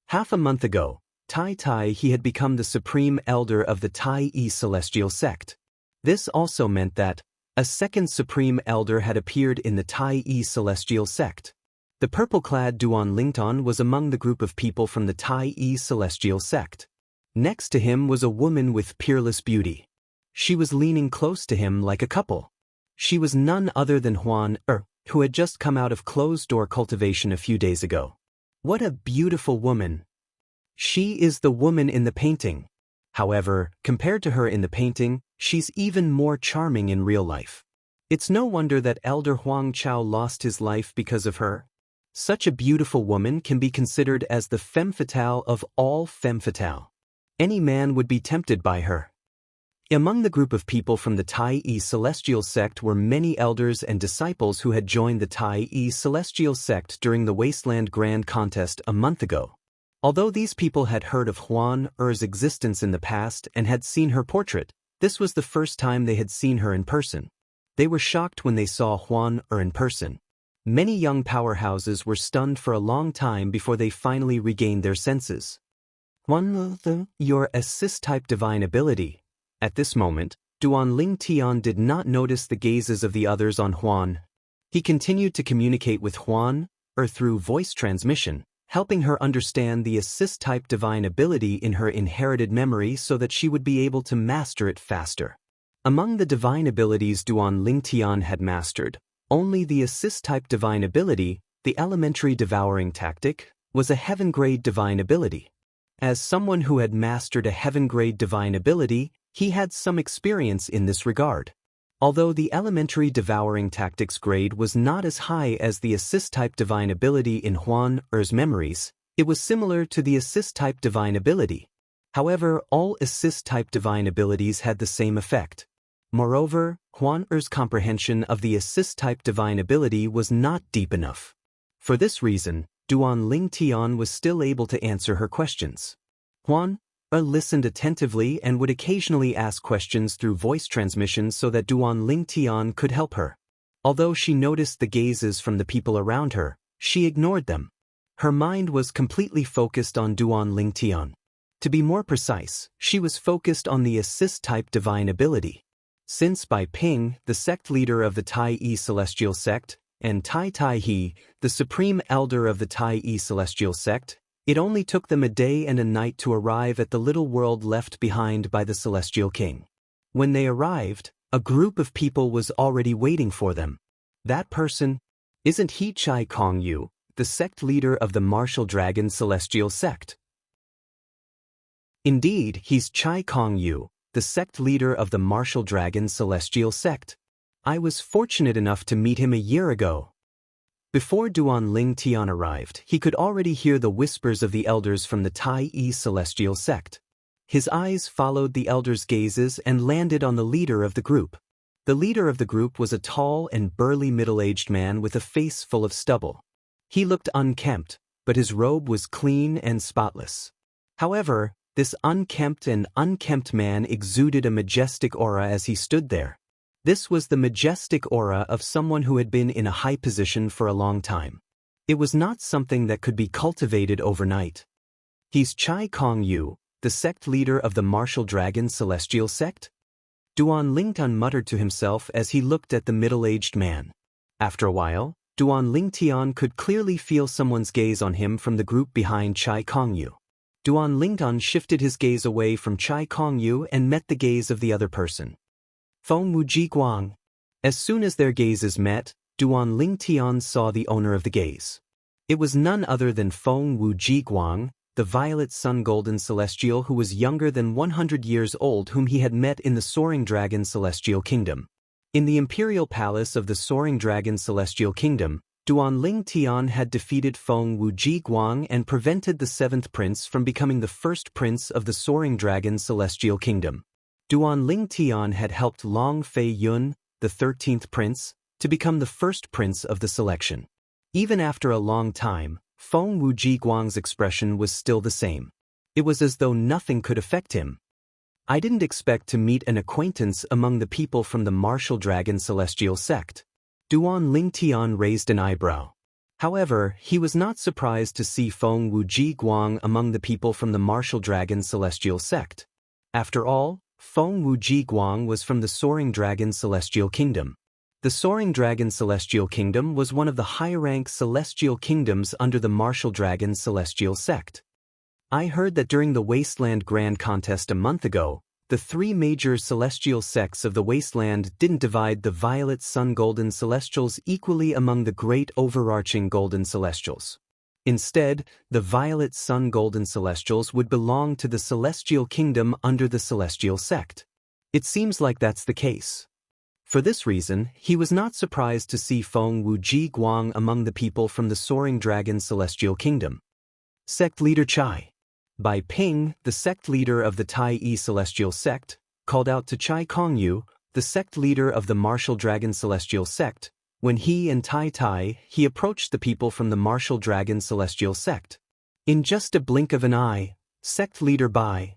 Half a month ago, Tai Tai He had become the supreme elder of the Tai Yi celestial sect. This also meant that a second supreme elder had appeared in the Tai Yi celestial sect. The purple-clad Duan Lingtian was among the group of people from the Tai Yi celestial sect. Next to him was a woman with peerless beauty. She was leaning close to him like a couple. She was none other than Huan who had just come out of closed-door cultivation a few days ago. What a beautiful woman! She is the woman in the painting. However, compared to her in the painting, she's even more charming in real life. It's no wonder that Elder Huang Chao lost his life because of her. Such a beautiful woman can be considered as the femme fatale of all femme fatale. Any man would be tempted by her. Among the group of people from the Tai-E Celestial Sect were many elders and disciples who had joined the Tai-E Celestial Sect during the Wasteland Grand Contest a month ago. Although these people had heard of Huan Er's existence in the past and had seen her portrait, this was the first time they had seen her in person. They were shocked when they saw Huan Er in person. Many young powerhouses were stunned for a long time before they finally regained their senses. Huan Er, your assist-type divine ability. At this moment, Duan Ling Tian did not notice the gazes of the others on Huan. He continued to communicate with Huan Er through voice transmission, helping her understand the assist-type divine ability in her inherited memory so that she would be able to master it faster. Among the divine abilities Duan Ling Tian had mastered, only the assist-type divine ability, the elementary devouring tactic, was a heaven-grade divine ability. As someone who had mastered a heaven-grade divine ability, he had some experience in this regard. Although the elementary devouring tactics grade was not as high as the assist-type divine ability in Huan Er's memories, it was similar to the assist-type divine ability. However, all assist-type divine abilities had the same effect. Moreover, Huan Er's comprehension of the assist-type divine ability was not deep enough. For this reason, Duan Ling Tian was still able to answer her questions. Huan Er listened attentively and would occasionally ask questions through voice transmission so that Duan Ling Tian could help her. Although she noticed the gazes from the people around her, she ignored them. Her mind was completely focused on Duan Ling Tian. To be more precise, she was focused on the assist-type divine ability. Since Bai Ping, the sect leader of the Tai-E Celestial Sect, and Tai Tai He, the supreme elder of the Tai-E Celestial Sect, it only took them a day and a night to arrive at the little world left behind by the Celestial King. When they arrived, a group of people was already waiting for them. That person, isn't he Chai Kong Yu, the sect leader of the Martial Dragon Celestial Sect? Indeed, he's Chai Kong Yu, the sect leader of the Martial Dragon Celestial Sect. I was fortunate enough to meet him a year ago. Before Duan Ling Tian arrived, he could already hear the whispers of the elders from the Tai-E Celestial Sect. His eyes followed the elders' gazes and landed on the leader of the group. The leader of the group was a tall and burly middle-aged man with a face full of stubble. He looked unkempt, but his robe was clean and spotless. However, this unkempt man exuded a majestic aura as he stood there. This was the majestic aura of someone who had been in a high position for a long time. It was not something that could be cultivated overnight. He's Chai Kong Yu, the sect leader of the Martial Dragon Celestial Sect? Duan Ling Tian muttered to himself as he looked at the middle-aged man. After a while, Duan Ling Tian could clearly feel someone's gaze on him from the group behind Chai Kong Yu. Duan Ling Tian shifted his gaze away from Chai Kong Yu and met the gaze of the other person. Feng Wuji Guang. As soon as their gazes met, Duan Ling Tian saw the owner of the gaze. It was none other than Feng Wuji Guang, the Violet Sun Golden Celestial who was younger than 100 years old, whom he had met in the Soaring Dragon Celestial Kingdom. In the Imperial Palace of the Soaring Dragon Celestial Kingdom, Duan Ling Tian had defeated Feng Wuji Guang and prevented the 7th prince from becoming the first prince of the Soaring Dragon Celestial Kingdom. Duan Ling Tian had helped Long Fei Yun, the 13th prince, to become the first prince of the selection. Even after a long time, Feng Wuji Guang's expression was still the same. It was as though nothing could affect him. I didn't expect to meet an acquaintance among the people from the Martial Dragon Celestial Sect. Duan Ling Tian raised an eyebrow. However, he was not surprised to see Feng Wuji Guang among the people from the Martial Dragon Celestial Sect. After all, Feng Wuji Guang was from the Soaring Dragon Celestial Kingdom. The Soaring Dragon Celestial Kingdom was one of the high-rank celestial kingdoms under the Martial Dragon Celestial Sect. I heard that during the Wasteland Grand Contest a month ago, the 3 major celestial sects of the Wasteland didn't divide the Violet Sun Golden Celestials equally among the great overarching Golden Celestials. Instead, the Violet Sun Golden Celestials would belong to the Celestial Kingdom under the Celestial Sect. It seems like that's the case. For this reason, he was not surprised to see Feng Wuji Guang among the people from the Soaring Dragon Celestial Kingdom. Sect Leader Chai. Bai Ping, the sect leader of the Tai-E Celestial Sect, called out to Chai Kongyu, the sect leader of the Martial Dragon Celestial Sect. When he and he approached the people from the Martial Dragon Celestial Sect. In just a blink of an eye, sect leader Bai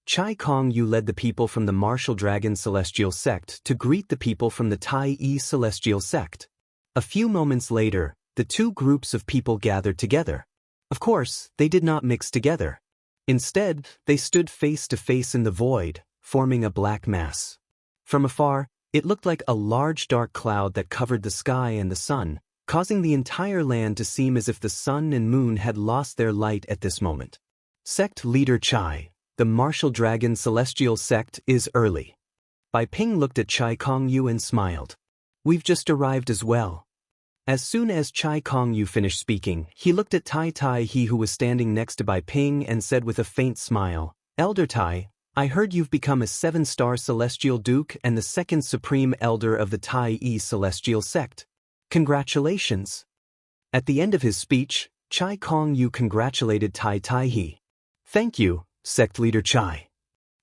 Chai Kongyu led the people from the Martial Dragon Celestial Sect to greet the people from the Tai Celestial Sect. A few moments later, the two groups of people gathered together. Of course, they did not mix together. Instead, they stood face to face in the void, forming a black mass. From afar, it looked like a large dark cloud that covered the sky and the sun, causing the entire land to seem as if the sun and moon had lost their light at this moment. Sect leader Chai, the Martial Dragon Celestial Sect, is early. Bai Ping looked at Chai Kongyu and smiled. We've just arrived as well. As soon as Chai Kongyu finished speaking, he looked at Tai he who was standing next to Bai Ping and said with a faint smile, Elder Tai, I heard you've become a 7-star Celestial Duke and the second Supreme Elder of the Tai Celestial Sect. Congratulations. At the end of his speech, Chai Kongyu congratulated Tai he. Thank you, Sect Leader Chai.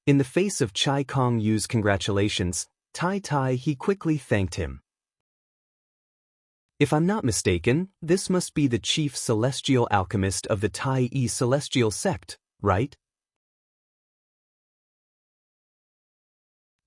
In the face of Chai Kongyu's congratulations, Tai he quickly thanked him. If I'm not mistaken, this must be the chief celestial alchemist of the Tai Celestial Sect, right?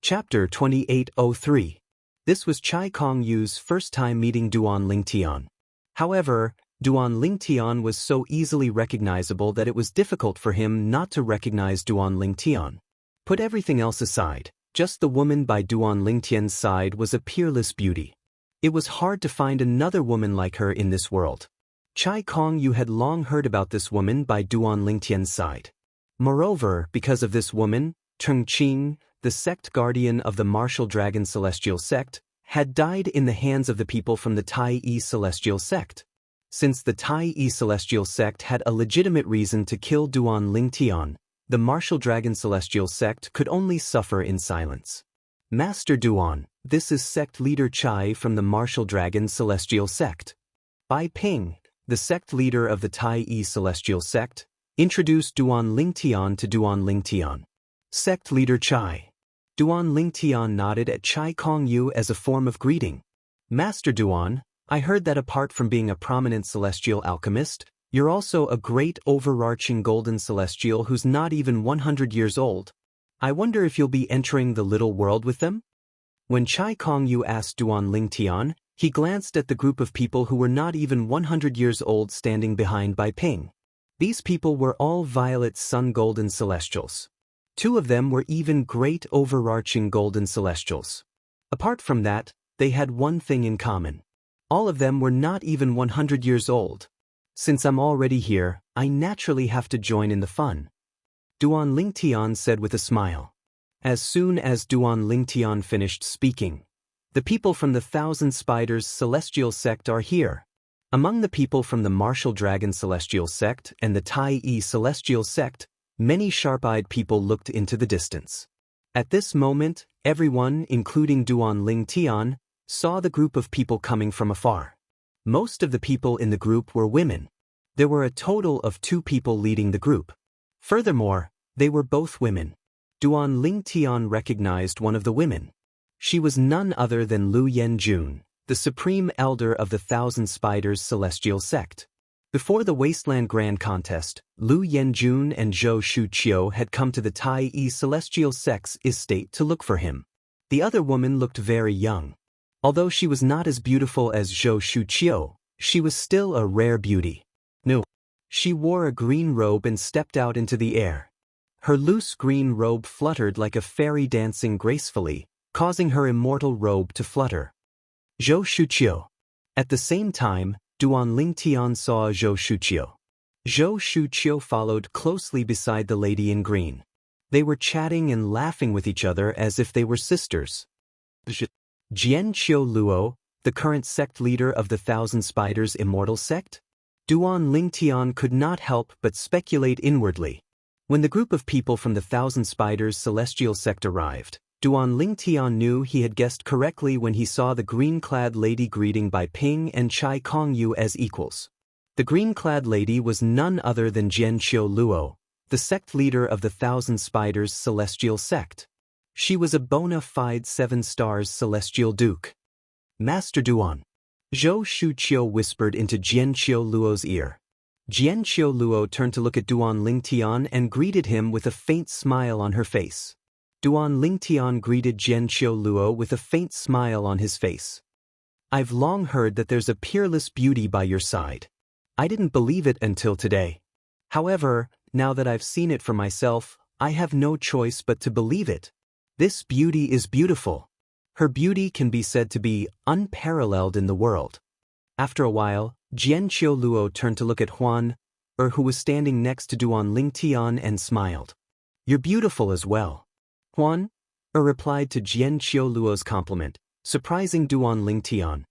Chapter 2803. This was Chai Kongyu's first time meeting Duan Lingtian. However, Duan Lingtian was so easily recognizable that it was difficult for him not to recognize Duan Lingtian. Put everything else aside, just the woman by Duan Lingtian's side was a peerless beauty. It was hard to find another woman like her in this world. Chai Kongyu had long heard about this woman by Duan Lingtian's side. Moreover, because of this woman, Tung Qing, the sect guardian of the Martial Dragon Celestial Sect, had died in the hands of the people from the Tai Celestial Sect. Since the Tai Celestial Sect had a legitimate reason to kill Duan Lingtian, the Martial Dragon Celestial Sect could only suffer in silence. Master Duan, this is sect leader Chai from the Martial Dragon Celestial Sect. Bai Ping, the sect leader of the Tai Celestial Sect, introduced Duan Lingtian to Duan Lingtian. Sect leader Chai. Duan Lingtian nodded at Chai Kongyu as a form of greeting. Master Duan, I heard that apart from being a prominent celestial alchemist, you're also a great overarching golden celestial who's not even 100 years old. I wonder if you'll be entering the little world with them? When Chai Kongyu asked Duan Lingtian, he glanced at the group of people who were not even 100 years old standing behind Bai Ping. These people were all violet sun golden celestials. 2 of them were even great overarching golden celestials. Apart from that, they had one thing in common. All of them were not even 100 years old. Since I'm already here, I naturally have to join in the fun. Duan Lingtian said with a smile. As soon as Duan Lingtian finished speaking, the people from the 1,000 Spiders Celestial Sect are here. Among the people from the Martial Dragon Celestial Sect and the Tai Celestial Sect, many sharp-eyed people looked into the distance. At this moment, everyone, including Duan Lingtian, saw the group of people coming from afar. Most of the people in the group were women. There were a total of 2 people leading the group. Furthermore, they were both women. Duan Lingtian recognized one of the women. She was none other than Lu Yenjun, the Supreme Elder of the 1,000 Spiders Celestial Sect. Before the Wasteland Grand Contest, Lu Yenjun and Zhou Shuqiu had come to the Tai Celestial Sect's estate to look for him. The other woman looked very young. Although she was not as beautiful as Zhou Shuqiu, she was still a rare beauty. No. She wore a green robe and stepped out into the air. Her loose green robe fluttered like a fairy dancing gracefully, causing her immortal robe to flutter. Zhou Shuqiu. At the same time, Duan Lingtian saw Zhou Shuqiu. Zhou Shuqiu followed closely beside the lady in green. They were chatting and laughing with each other as if they were sisters. Jian Qiu Luo, the current sect leader of the 1,000 Spiders Immortal Sect? Duan Lingtian could not help but speculate inwardly. When the group of people from the 1,000 Spiders Celestial Sect arrived, Duan Lingtian knew he had guessed correctly when he saw the green-clad lady greeting Bai Ping and Chai Kongyu as equals. The green-clad lady was none other than Jian Qiu Luo, the sect leader of the 1,000 Spiders Celestial Sect. She was a bona fide 7 stars celestial duke. Master Duan. Zhou Shuqiu whispered into Jian Qiuluo's ear. Jian Qiuluo turned to look at Duan Lingtian and greeted him with a faint smile on her face. Duan Lingtian greeted Jian Qiuluo with a faint smile on his face. I've long heard that there's a peerless beauty by your side. I didn't believe it until today. However, now that I've seen it for myself, I have no choice but to believe it. This beauty is beautiful. Her beauty can be said to be unparalleled in the world. After a while, Jian Qiuluo turned to look at Huan, who was standing next to Duan Lingtian and smiled. You're beautiful as well. Huan, replied to Jian Qiuluo's compliment, surprising Duan Lingtian.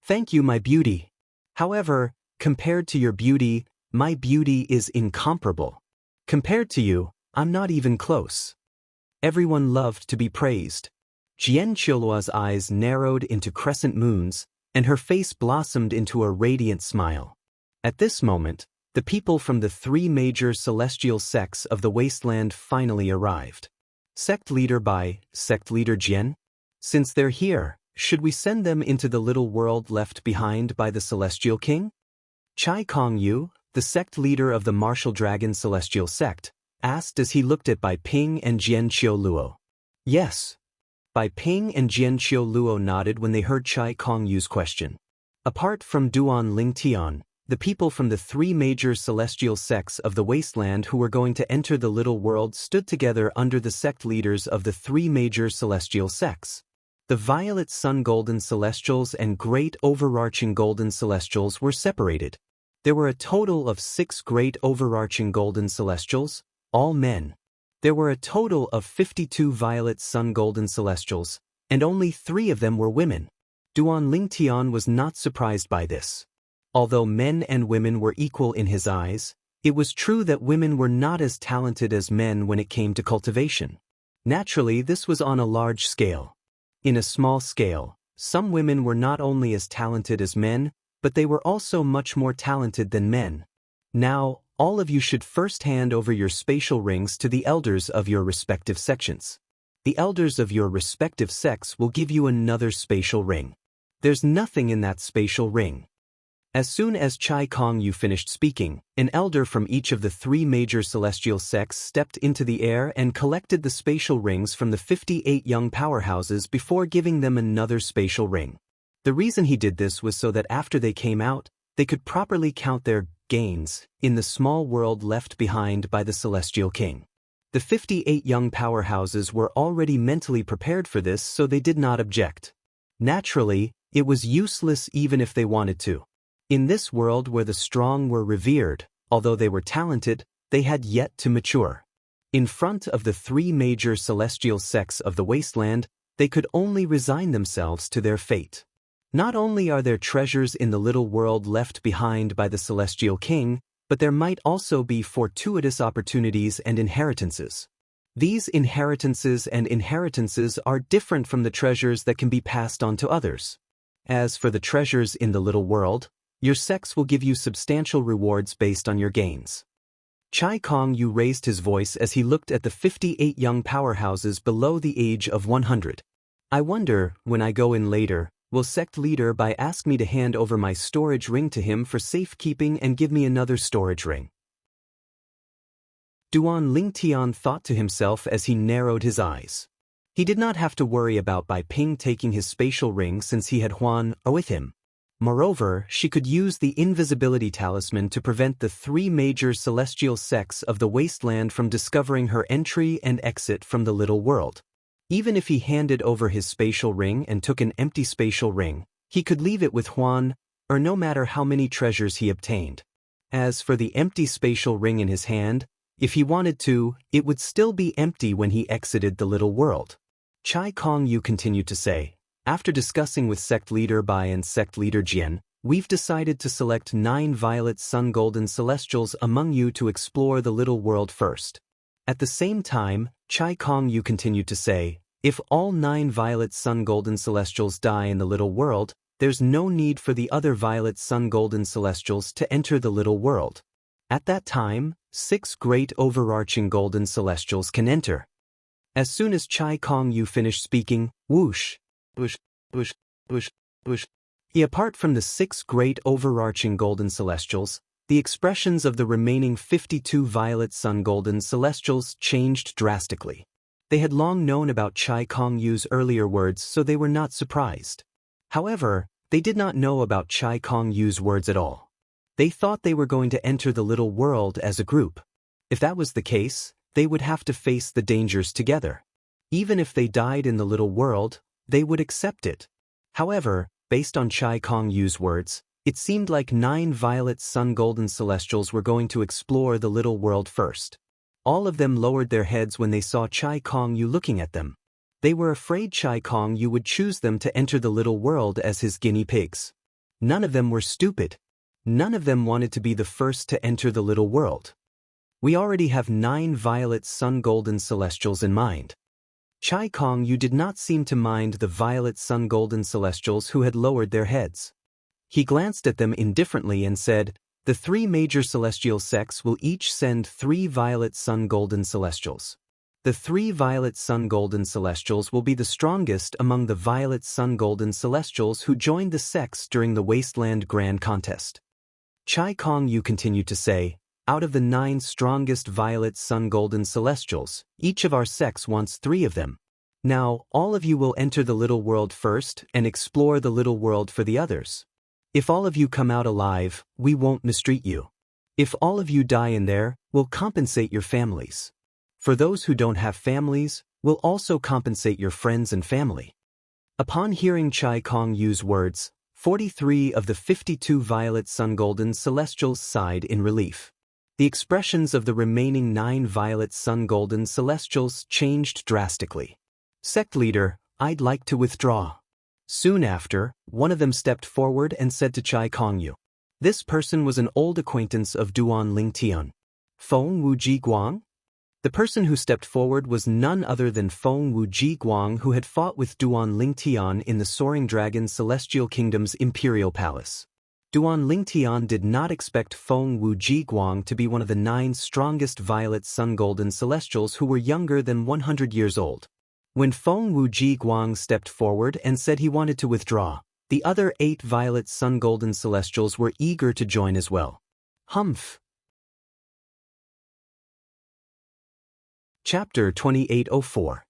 Thank you, my beauty. However, compared to your beauty, my beauty is incomparable. Compared to you, I'm not even close. Everyone loved to be praised. Jian Qiuluo's eyes narrowed into crescent moons, and her face blossomed into a radiant smile. At this moment, the people from the 3 major celestial sects of the wasteland finally arrived. Sect leader by Sect leader Jian? Since they're here, should we send them into the little world left behind by the celestial king? Chai Kongyu, the sect leader of the martial dragon celestial sect, asked as he looked at Bai Ping and Jian Qiuluo. Yes. Bai Ping and Jian Qiuluo nodded when they heard Chai Kongyu's question. Apart from Duan Lingtian, the people from the 3 major celestial sects of the wasteland who were going to enter the little world stood together under the sect leaders of the 3 major celestial sects. The Violet Sun Golden Celestials and Great Overarching Golden Celestials were separated. There were a total of 6 Great Overarching Golden Celestials, all men. There were a total of 52 Violet Sun Golden Celestials, and only 3 of them were women. Duan Lingtian was not surprised by this. Although men and women were equal in his eyes, it was true that women were not as talented as men when it came to cultivation. Naturally, this was on a large scale. In a small scale, some women were not only as talented as men, but they were also much more talented than men. Now, all of you should first hand over your spatial rings to the elders of your respective sections. The elders of your respective sects will give you another spatial ring. There's nothing in that spatial ring. As soon as Chai Kongyu finished speaking, an elder from each of the 3 major celestial sects stepped into the air and collected the spatial rings from the 58 young powerhouses before giving them another spatial ring. The reason he did this was so that after they came out, they could properly count their gains in the small world left behind by the Celestial King. The 58 young powerhouses were already mentally prepared for this, so they did not object. Naturally, it was useless even if they wanted to. In this world where the strong were revered, although they were talented, they had yet to mature. In front of the 3 major celestial sects of the wasteland, they could only resign themselves to their fate. Not only are there treasures in the little world left behind by the Celestial King, but there might also be fortuitous opportunities and inheritances. These inheritances are different from the treasures that can be passed on to others. As for the treasures in the little world, your sects will give you substantial rewards based on your gains. Chai Kongyu raised his voice as he looked at the 58 young powerhouses below the age of 100. I wonder, when I go in later, will sect leader Bai ask me to hand over my storage ring to him for safekeeping and give me another storage ring? Duan Lingtian thought to himself as he narrowed his eyes. He did not have to worry about Bai Ping taking his spatial ring since he had Huan with him. Moreover, she could use the invisibility talisman to prevent the 3 major celestial sects of the wasteland from discovering her entry and exit from the little world. Even if he handed over his spatial ring and took an empty spatial ring, he could leave it with Huan, no matter how many treasures he obtained. As for the empty spatial ring in his hand, if he wanted to, it would still be empty when he exited the little world. Chai Kongyu continued to say, after discussing with sect leader Bai and sect leader Jian, we've decided to select 9 Violet Sun Golden Celestials among you to explore the little world first. At the same time, Chai Kongyu continued to say, if all 9 Violet Sun Golden Celestials die in the little world, there's no need for the other Violet Sun Golden Celestials to enter the little world. At that time, 6 Great Overarching Golden Celestials can enter. As soon as Chai Kong Yu finished speaking, whoosh, whoosh, whoosh, whoosh, whoosh. Apart from the 6 great overarching golden celestials, the expressions of the remaining 52 violet sun golden celestials changed drastically. They had long known about Chai Kong Yu's earlier words, so they were not surprised. However, they did not know about Chai Kong Yu's words at all. They thought they were going to enter the little world as a group. If that was the case, they would have to face the dangers together. Even if they died in the little world, they would accept it. However, based on Chai Kong Yu's words, it seemed like 9 violet sun golden celestials were going to explore the little world first. All of them lowered their heads when they saw Chai Kong Yu looking at them. They were afraid Chai Kong Yu would choose them to enter the little world as his guinea pigs. None of them were stupid. None of them wanted to be the first to enter the little world. We already have 9 violet sun golden celestials in mind. Chai Kong Yu did not seem to mind the violet sun golden celestials who had lowered their heads. He glanced at them indifferently and said, "The 3 major celestial sects will each send 3 violet sun golden celestials. The 3 violet sun golden celestials will be the strongest among the violet sun golden celestials who joined the sects during the Wasteland Grand Contest." Chai Kong Yu continued to say, "Out of the 9 strongest violet sun golden celestials, each of our sects wants 3 of them. Now, all of you will enter the little world first and explore the little world for the others. If all of you come out alive, we won't mistreat you. If all of you die in there, we'll compensate your families. For those who don't have families, we'll also compensate your friends and family." Upon hearing Chai Kong Yu's words, 43 of the 52 violet sun golden celestials sighed in relief. The expressions of the remaining 9 violet sun golden celestials changed drastically. "Sect leader, I'd like to withdraw." Soon after, one of them stepped forward and said to Chai Kong Yu. This person was an old acquaintance of Duan Lingtian. Feng Wuji Guang? The person who stepped forward was none other than Feng Wuji Guang, who had fought with Duan Lingtian in the Soaring Dragon Celestial Kingdom's Imperial Palace. Duan Lingtian did not expect Feng Wuji Guang to be one of the 9 strongest violet sun golden celestials who were younger than 100 years old. When Feng Wuji Guang stepped forward and said he wanted to withdraw, the other 8 violet sun golden celestials were eager to join as well. Humph. Chapter 2804.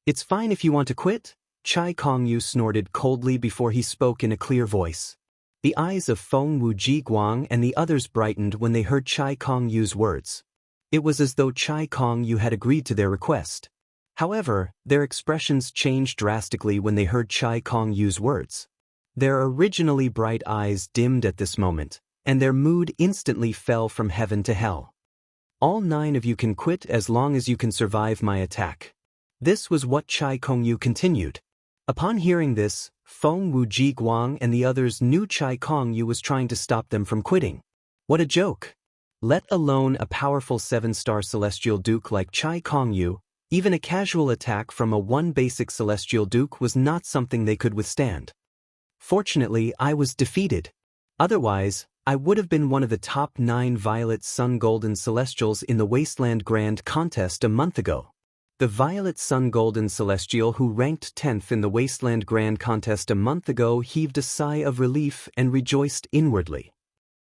It's fine if you want to quit? Chai Kong Yu snorted coldly before he spoke in a clear voice. The eyes of Feng Wuji Guang and the others brightened when they heard Chai Kong Yu's words. It was as though Chai Kong Yu had agreed to their request. However, their expressions changed drastically when they heard Chai Kong Yu's words. Their originally bright eyes dimmed at this moment, and their mood instantly fell from heaven to hell. "All 9 of you can quit as long as you can survive my attack." This was what Chai Kong Yu continued. Upon hearing this, Feng Wuji Guang and the others knew Chai Kong Yu was trying to stop them from quitting. What a joke! Let alone a powerful 7-star celestial duke like Chai Kong Yu, even a casual attack from a 1 basic celestial duke was not something they could withstand. Fortunately, I was defeated. Otherwise, I would have been one of the top 9 violet sun golden celestials in the Wasteland Grand Contest a month ago. The violet sun golden celestial who ranked 10th in the Wasteland Grand Contest a month ago heaved a sigh of relief and rejoiced inwardly.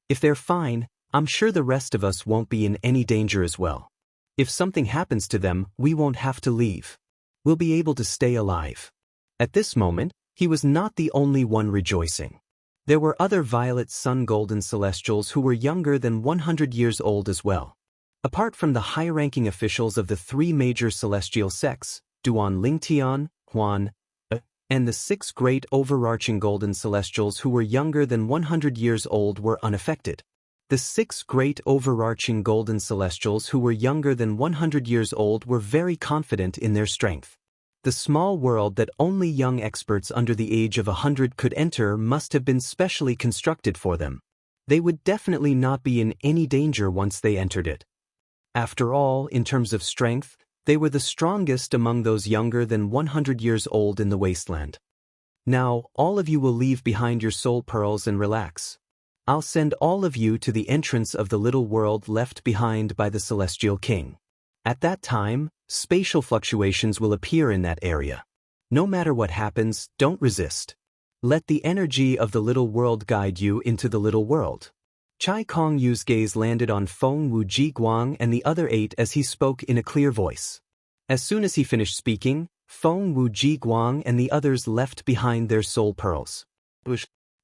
If they're fine, I'm sure the rest of us won't be in any danger as well. If something happens to them, we won't have to leave. We'll be able to stay alive. At this moment, he was not the only one rejoicing. There were other violet sun golden celestials who were younger than 100 years old as well. Apart from the high-ranking officials of the 3 major celestial sects, Duan Lingtian, Huan, and the 6 great overarching golden celestials who were younger than 100 years old were unaffected. The 6 great overarching golden celestials who were younger than 100 years old were very confident in their strength. The small world that only young experts under the age of 100 could enter must have been specially constructed for them. They would definitely not be in any danger once they entered it. After all, in terms of strength, they were the strongest among those younger than 100 years old in the wasteland. Now, all of you will leave behind your soul pearls and relax. I'll send all of you to the entrance of the little world left behind by the Celestial King. At that time, Spatial fluctuations will appear in that area. No matter what happens, don't resist. Let the energy of the little world guide you into the little world. Chai Kong Yu's gaze landed on Feng Wuji Guang and the other 8 as he spoke in a clear voice. As soon as he finished speaking, Feng Wuji Guang and the others left behind their soul pearls.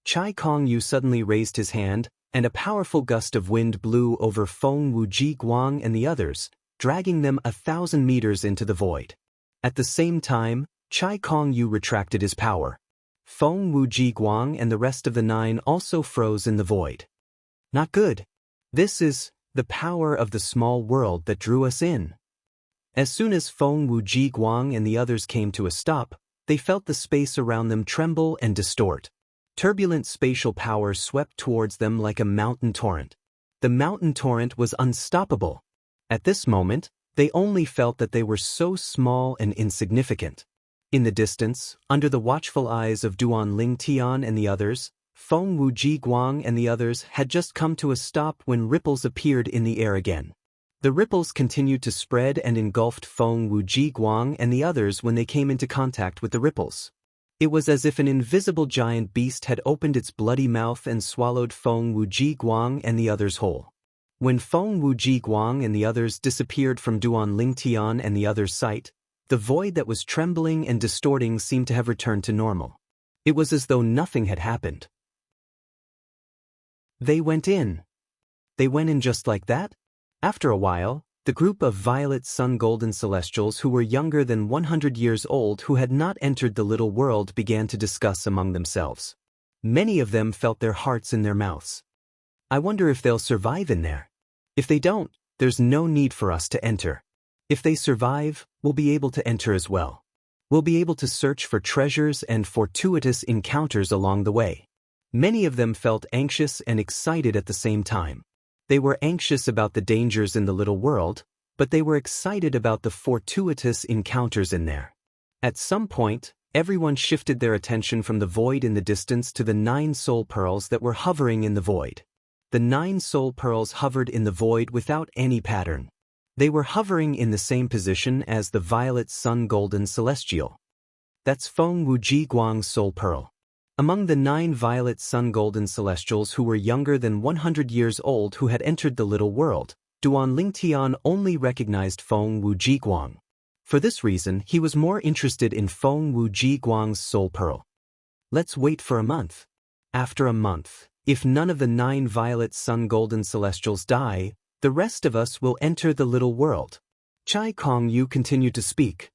Chai Kong Yu suddenly raised his hand, and a powerful gust of wind blew over Feng Wuji Guang and the others, dragging them 1,000 meters into the void. At the same time, Chai Kong Yu retracted his power. Feng Wuji Guang and the rest of the 9 also froze in the void. Not good. This is the power of the small world that drew us in. As soon as Feng Wuji Guang and the others came to a stop, they felt the space around them tremble and distort. Turbulent spatial power swept towards them like a mountain torrent. The mountain torrent was unstoppable. At this moment, they only felt that they were so small and insignificant. In the distance, under the watchful eyes of Duan Ling Tian and the others, Feng Wuji Guang and the others had just come to a stop when ripples appeared in the air again. The ripples continued to spread and engulfed Feng Wuji Guang and the others when they came into contact with the ripples. It was as if an invisible giant beast had opened its bloody mouth and swallowed Feng Wuji Guang and the others whole. When Feng Wuji Guang and the others disappeared from Duan Ling Tian and the others' sight, the void that was trembling and distorting seemed to have returned to normal. It was as though nothing had happened. They went in. They went in just like that? After a while, the group of violet sun golden celestials who were younger than 100 years old who had not entered the little world began to discuss among themselves. Many of them felt their hearts in their mouths. I wonder if they'll survive in there. If they don't, there's no need for us to enter. If they survive, we'll be able to enter as well. We'll be able to search for treasures and fortuitous encounters along the way. Many of them felt anxious and excited at the same time. They were anxious about the dangers in the little world, but they were excited about the fortuitous encounters in there. At some point, everyone shifted their attention from the void in the distance to the 9 soul pearls that were hovering in the void. The 9 soul pearls hovered in the void without any pattern. They were hovering in the same position as the violet sun golden celestial. That's Feng Wuji Guang's soul pearl. Among the 9 violet sun golden celestials who were younger than 100 years old who had entered the little world, Duan Ling Tian only recognized Feng Wuji Guang. For this reason, he was more interested in Feng Wuji Guang's soul pearl. Let's wait for a month. After a month, if none of the 9 violet sun golden celestials die, the rest of us will enter the little world. Chai Kong Yu continued to speak.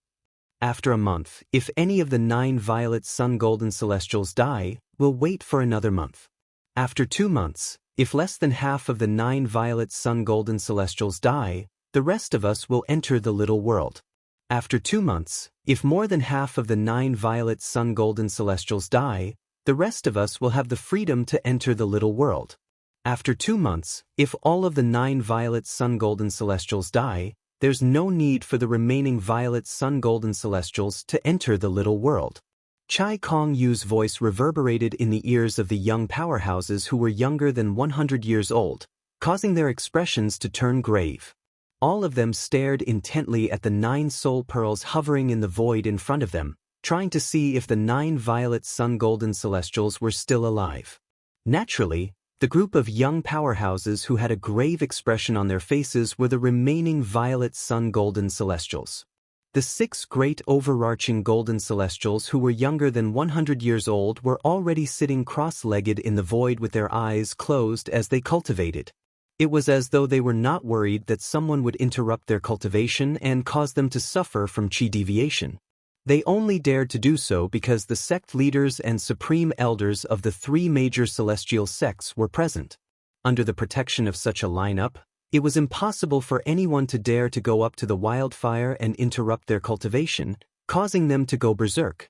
After a month, if any of the 9 violet sun golden celestials die, we'll wait for another month. After 2 months, if less than half of the 9 violet sun golden celestials die, the rest of us will enter the little world. After 2 months, if more than half of the 9 violet sun golden celestials die, the rest of us will have the freedom to enter the little world. After 2 months, if all of the 9 violet sun golden celestials die, there's no need for the remaining violet sun golden celestials to enter the little world. Chai Kong Yu's voice reverberated in the ears of the young powerhouses who were younger than 100 years old, causing their expressions to turn grave. All of them stared intently at the 9 soul pearls hovering in the void in front of them, trying to see if the 9 violet sun golden celestials were still alive. Naturally, the group of young powerhouses who had a grave expression on their faces were the remaining violet sun golden celestials. The 6 great overarching golden celestials who were younger than 100 years old were already sitting cross-legged in the void with their eyes closed as they cultivated. It was as though they were not worried that someone would interrupt their cultivation and cause them to suffer from chi deviation. They only dared to do so because the sect leaders and supreme elders of the 3 major celestial sects were present. Under the protection of such a lineup, it was impossible for anyone to dare to go up to the wildfire and interrupt their cultivation, causing them to go berserk.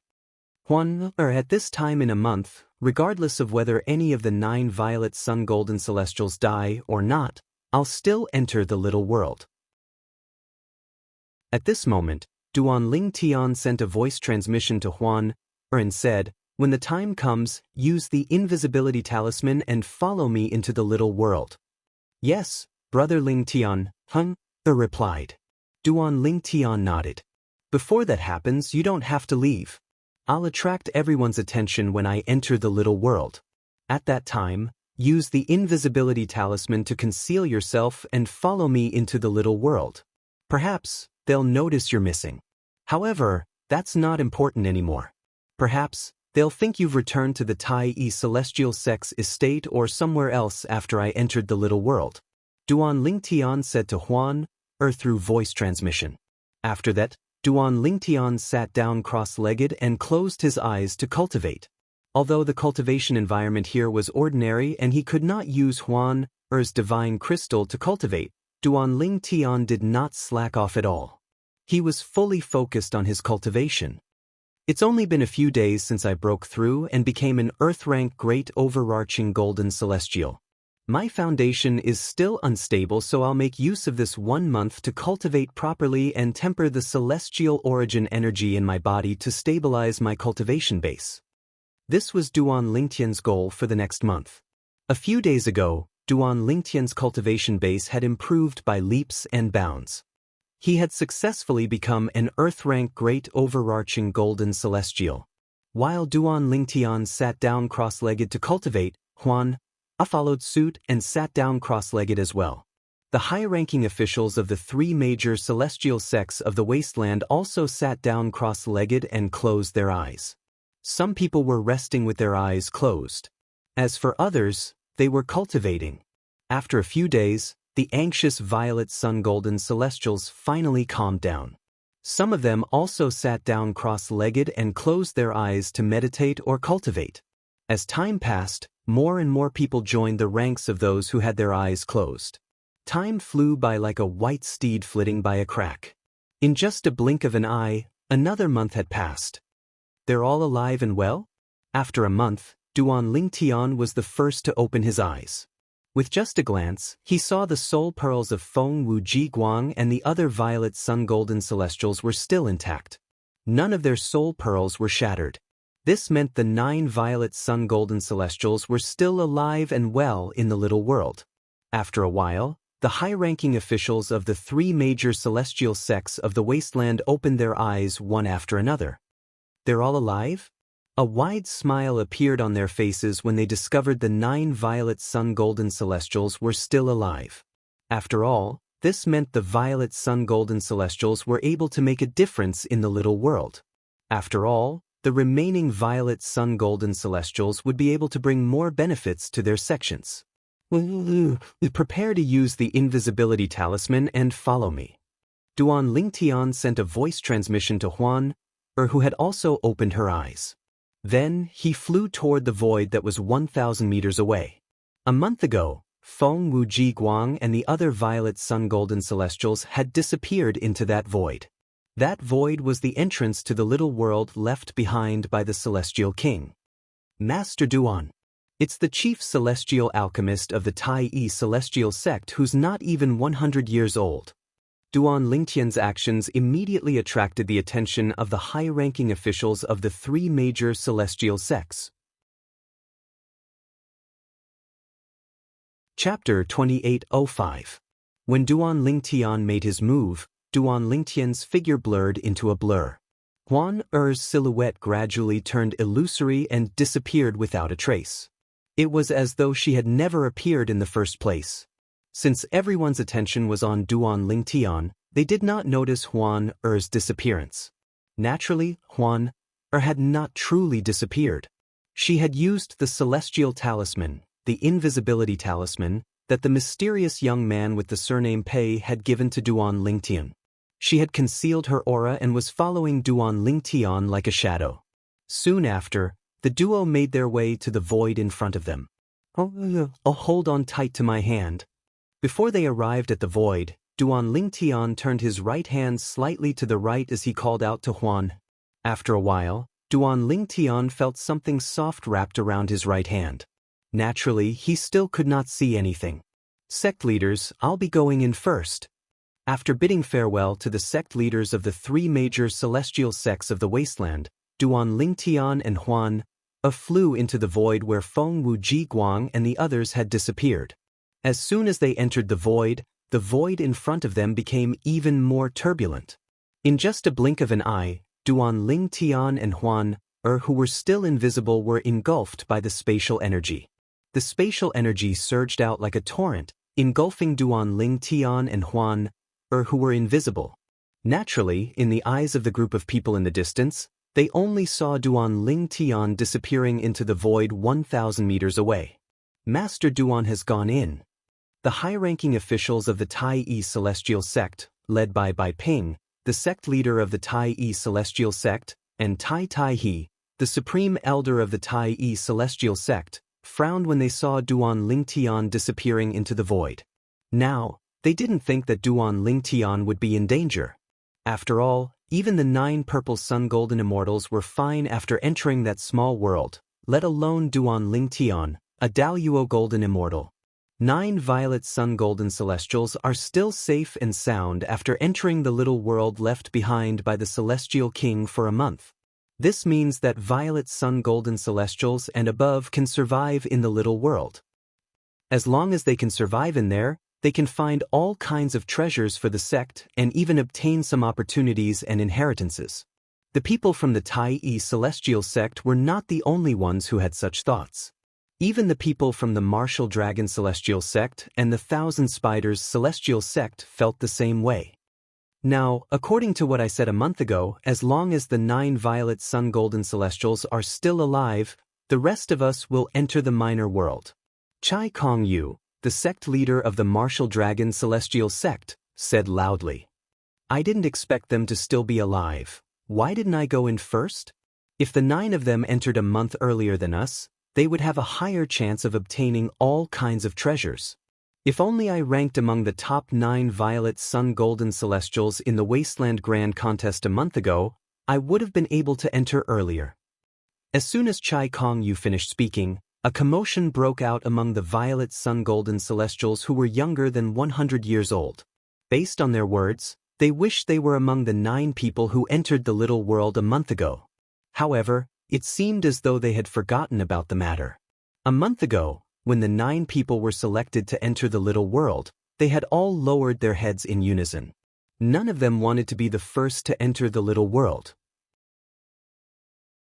At this time in a month, regardless of whether any of the 9 violet sun golden celestials die or not, I'll still enter the little world. At this moment, Duan Ling Tian sent a voice transmission to Huan and said, "When the time comes, use the invisibility talisman and follow me into the little world." "Yes, Brother Ling Tian," replied. Duan Lingtian nodded. Before that happens, you don't have to leave. I'll attract everyone's attention when I enter the little world. At that time, use the invisibility talisman to conceal yourself and follow me into the little world. Perhaps they'll notice you're missing. However, that's not important anymore. Perhaps they'll think you've returned to the Tai Celestial Sex estate or somewhere else after I entered the little world. Duan Lingtian said to Huan, through voice transmission. After that, Duan Lingtian sat down cross-legged and closed his eyes to cultivate. Although the cultivation environment here was ordinary and he could not use Huan's divine crystal to cultivate, Duan Lingtian did not slack off at all. He was fully focused on his cultivation. It's only been a few days since I broke through and became an Earth-rank Great Overarching Golden Celestial. My foundation is still unstable, so I'll make use of this 1 month to cultivate properly and temper the celestial origin energy in my body to stabilize my cultivation base. This was Duan Lingtian's goal for the next month. A few days ago, Duan Lingtian's cultivation base had improved by leaps and bounds. He had successfully become an Earth-rank Great Overarching Golden Celestial. While Duan Lingtian sat down cross-legged to cultivate, Huan followed suit and sat down cross-legged as well. The high-ranking officials of the 3 major celestial sects of the wasteland also sat down cross-legged and closed their eyes. Some people were resting with their eyes closed. As for others, they were cultivating. After a few days, the anxious violet sun golden celestials finally calmed down. Some of them also sat down cross-legged and closed their eyes to meditate or cultivate. As time passed, more and more people joined the ranks of those who had their eyes closed. Time flew by like a white steed flitting by a crack. In just a blink of an eye, another month had passed. They're all alive and well? After a month, Duan Lingtian was the first to open his eyes. With just a glance, he saw the soul pearls of Feng Wuji Guang and the other violet sun golden celestials were still intact. None of their soul pearls were shattered. This meant the 9 violet sun golden celestials were still alive and well in the little world. After a while, the high-ranking officials of the 3 major celestial sects of the wasteland opened their eyes one after another. They're all alive? A wide smile appeared on their faces when they discovered the 9 violet sun golden celestials were still alive. After all, this meant the violet sun golden celestials were able to make a difference in the little world. After all, the remaining violet sun golden celestials would be able to bring more benefits to their sections. Prepare to use the invisibility talisman and follow me. Duan Lingtian sent a voice transmission to Huan, who had also opened her eyes. Then he flew toward the void that was 1,000 meters away. A month ago, Feng Wuji Guang and the other violet sun golden celestials had disappeared into that void. That void was the entrance to the little world left behind by the Celestial King. Master Duan. It's the chief celestial alchemist of the Tai Celestial sect who's not even 100 years old. Duan Lingtian's actions immediately attracted the attention of the high-ranking officials of the 3 major celestial sects. Chapter 2805. When Duan Lingtian made his move, Duan Lingtian's figure blurred into a blur. Huan Er's silhouette gradually turned illusory and disappeared without a trace. It was as though she had never appeared in the first place. Since everyone's attention was on Duan Lingtian, they did not notice Huan Er's disappearance. Naturally, Huan Er had not truly disappeared. She had used the celestial talisman, the invisibility talisman, that the mysterious young man with the surname Pei had given to Duan Lingtian. She had concealed her aura and was following Duan Lingtian like a shadow. Soon after, the duo made their way to the void in front of them. Hold on tight to my hand. Before they arrived at the void, Duan Lingtian turned his right hand slightly to the right as he called out to Huan. After a while, Duan Lingtian felt something soft wrapped around his right hand. Naturally, he still could not see anything. Sect leaders, I'll be going in first. After bidding farewell to the sect leaders of the 3 major celestial sects of the wasteland, Duan Lingtian and Huan flew into the void where Feng Wuji Guang and the others had disappeared. As soon as they entered the void, the void in front of them became even more turbulent. In just a blink of an eye, Duan Ling Tian and Huan who were still invisible were engulfed by the spatial energy. The spatial energy surged out like a torrent, engulfing Duan Ling Tian and Huan who were invisible. Naturally, in the eyes of the group of people in the distance, they only saw Duan Ling Tian disappearing into the void 1,000 meters away. Master Duan has gone in. The high-ranking officials of the Tai-yi celestial sect, led by Bai Ping, the sect leader of the Tai-yi celestial sect, and Tai Tai-he, the supreme elder of the Tai-yi celestial sect, frowned when they saw Duan Ling Tian disappearing into the void. Now, they didn't think that Duan Ling Tian would be in danger. After all, even the 9 purple sun golden immortals were fine after entering that small world, let alone Duan Ling Tian, a Daoyuo golden immortal. 9 violet sun golden celestials are still safe and sound after entering the little world left behind by the celestial king for a month. This means that violet sun golden celestials and above can survive in the little world. As long as they can survive in there, they can find all kinds of treasures for the sect and even obtain some opportunities and inheritances. The people from the Tai-yi celestial sect were not the only ones who had such thoughts. Even the people from the Martial Dragon Celestial Sect and the Thousand Spiders Celestial Sect felt the same way. Now, according to what I said a month ago, as long as the 9 Violet Sun Golden Celestials are still alive, the rest of us will enter the minor world. Chai Kong Yu, the sect leader of the Martial Dragon Celestial Sect, said loudly. I didn't expect them to still be alive. Why didn't I go in first? If the 9 of them entered a month earlier than us, they would have a higher chance of obtaining all kinds of treasures. If only I ranked among the top 9 Violet Sun Golden Celestials in the Wasteland Grand Contest a month ago, I would have been able to enter earlier. As soon as Chai Kong Yu finished speaking, a commotion broke out among the Violet Sun Golden Celestials who were younger than 100 years old. Based on their words, they wished they were among the 9 people who entered the little world a month ago. However, it seemed as though they had forgotten about the matter. A month ago, when the 9 people were selected to enter the little world, they had all lowered their heads in unison. None of them wanted to be the first to enter the little world.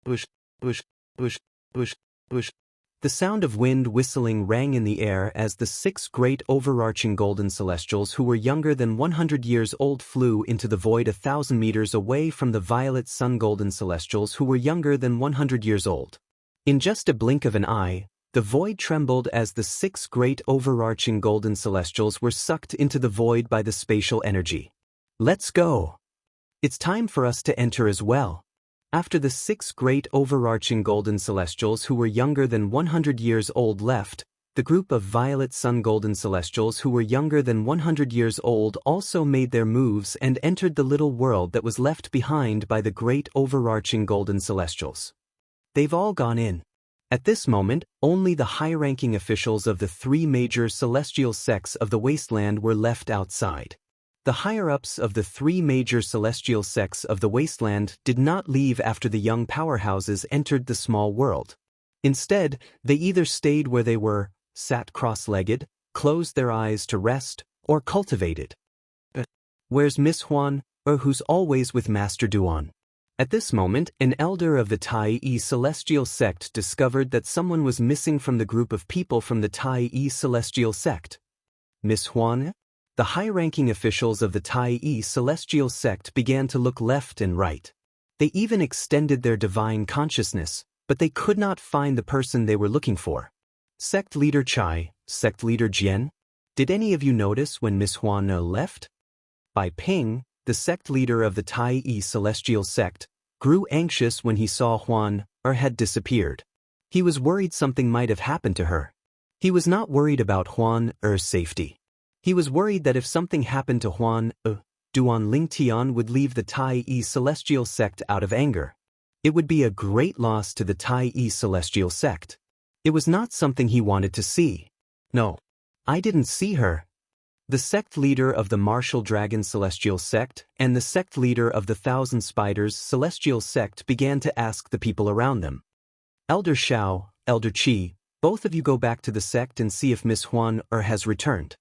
Bush, bush, bush, bush, bush. The sound of wind whistling rang in the air as the 6 great overarching golden celestials who were younger than 100 years old flew into the void 1,000 meters away from the violet sun golden celestials who were younger than 100 years old. In just a blink of an eye, the void trembled as the 6 great overarching golden celestials were sucked into the void by the spatial energy. Let's go! It's time for us to enter as well. After the 6 great overarching golden celestials who were younger than 100 years old left, the group of violet sun golden celestials who were younger than 100 years old also made their moves and entered the little world that was left behind by the great overarching golden celestials. They've all gone in. At this moment, only the high-ranking officials of the 3 major celestial sects of the wasteland were left outside. The higher-ups of the 3 major celestial sects of the wasteland did not leave after the young powerhouses entered the small world. Instead, they either stayed where they were, sat cross-legged, closed their eyes to rest, or cultivated. Where's Miss Huan, who's always with Master Duan? At this moment, an elder of the Tai-yi celestial sect discovered that someone was missing from the group of people from the Tai-yi celestial sect. Miss Huan? The high-ranking officials of the Tai-yi celestial sect began to look left and right. They even extended their divine consciousness, but they could not find the person they were looking for. Sect leader Chai, sect leader Jian? Did any of you notice when Miss Huan left? Bai Ping, the sect leader of the Tai-yi celestial sect, grew anxious when he saw Huan had disappeared. He was worried something might have happened to her. He was not worried about Huan's safety. He was worried that if something happened to Huan, Duan Ling Tian would leave the Tai-yi celestial sect out of anger. It would be a great loss to the Tai-yi celestial sect. It was not something he wanted to see. No, I didn't see her. The sect leader of the Martial Dragon Celestial Sect and the sect leader of the Thousand Spiders Celestial Sect began to ask the people around them. Elder Xiao, Elder Qi, both of you go back to the sect and see if Miss Huan has returned.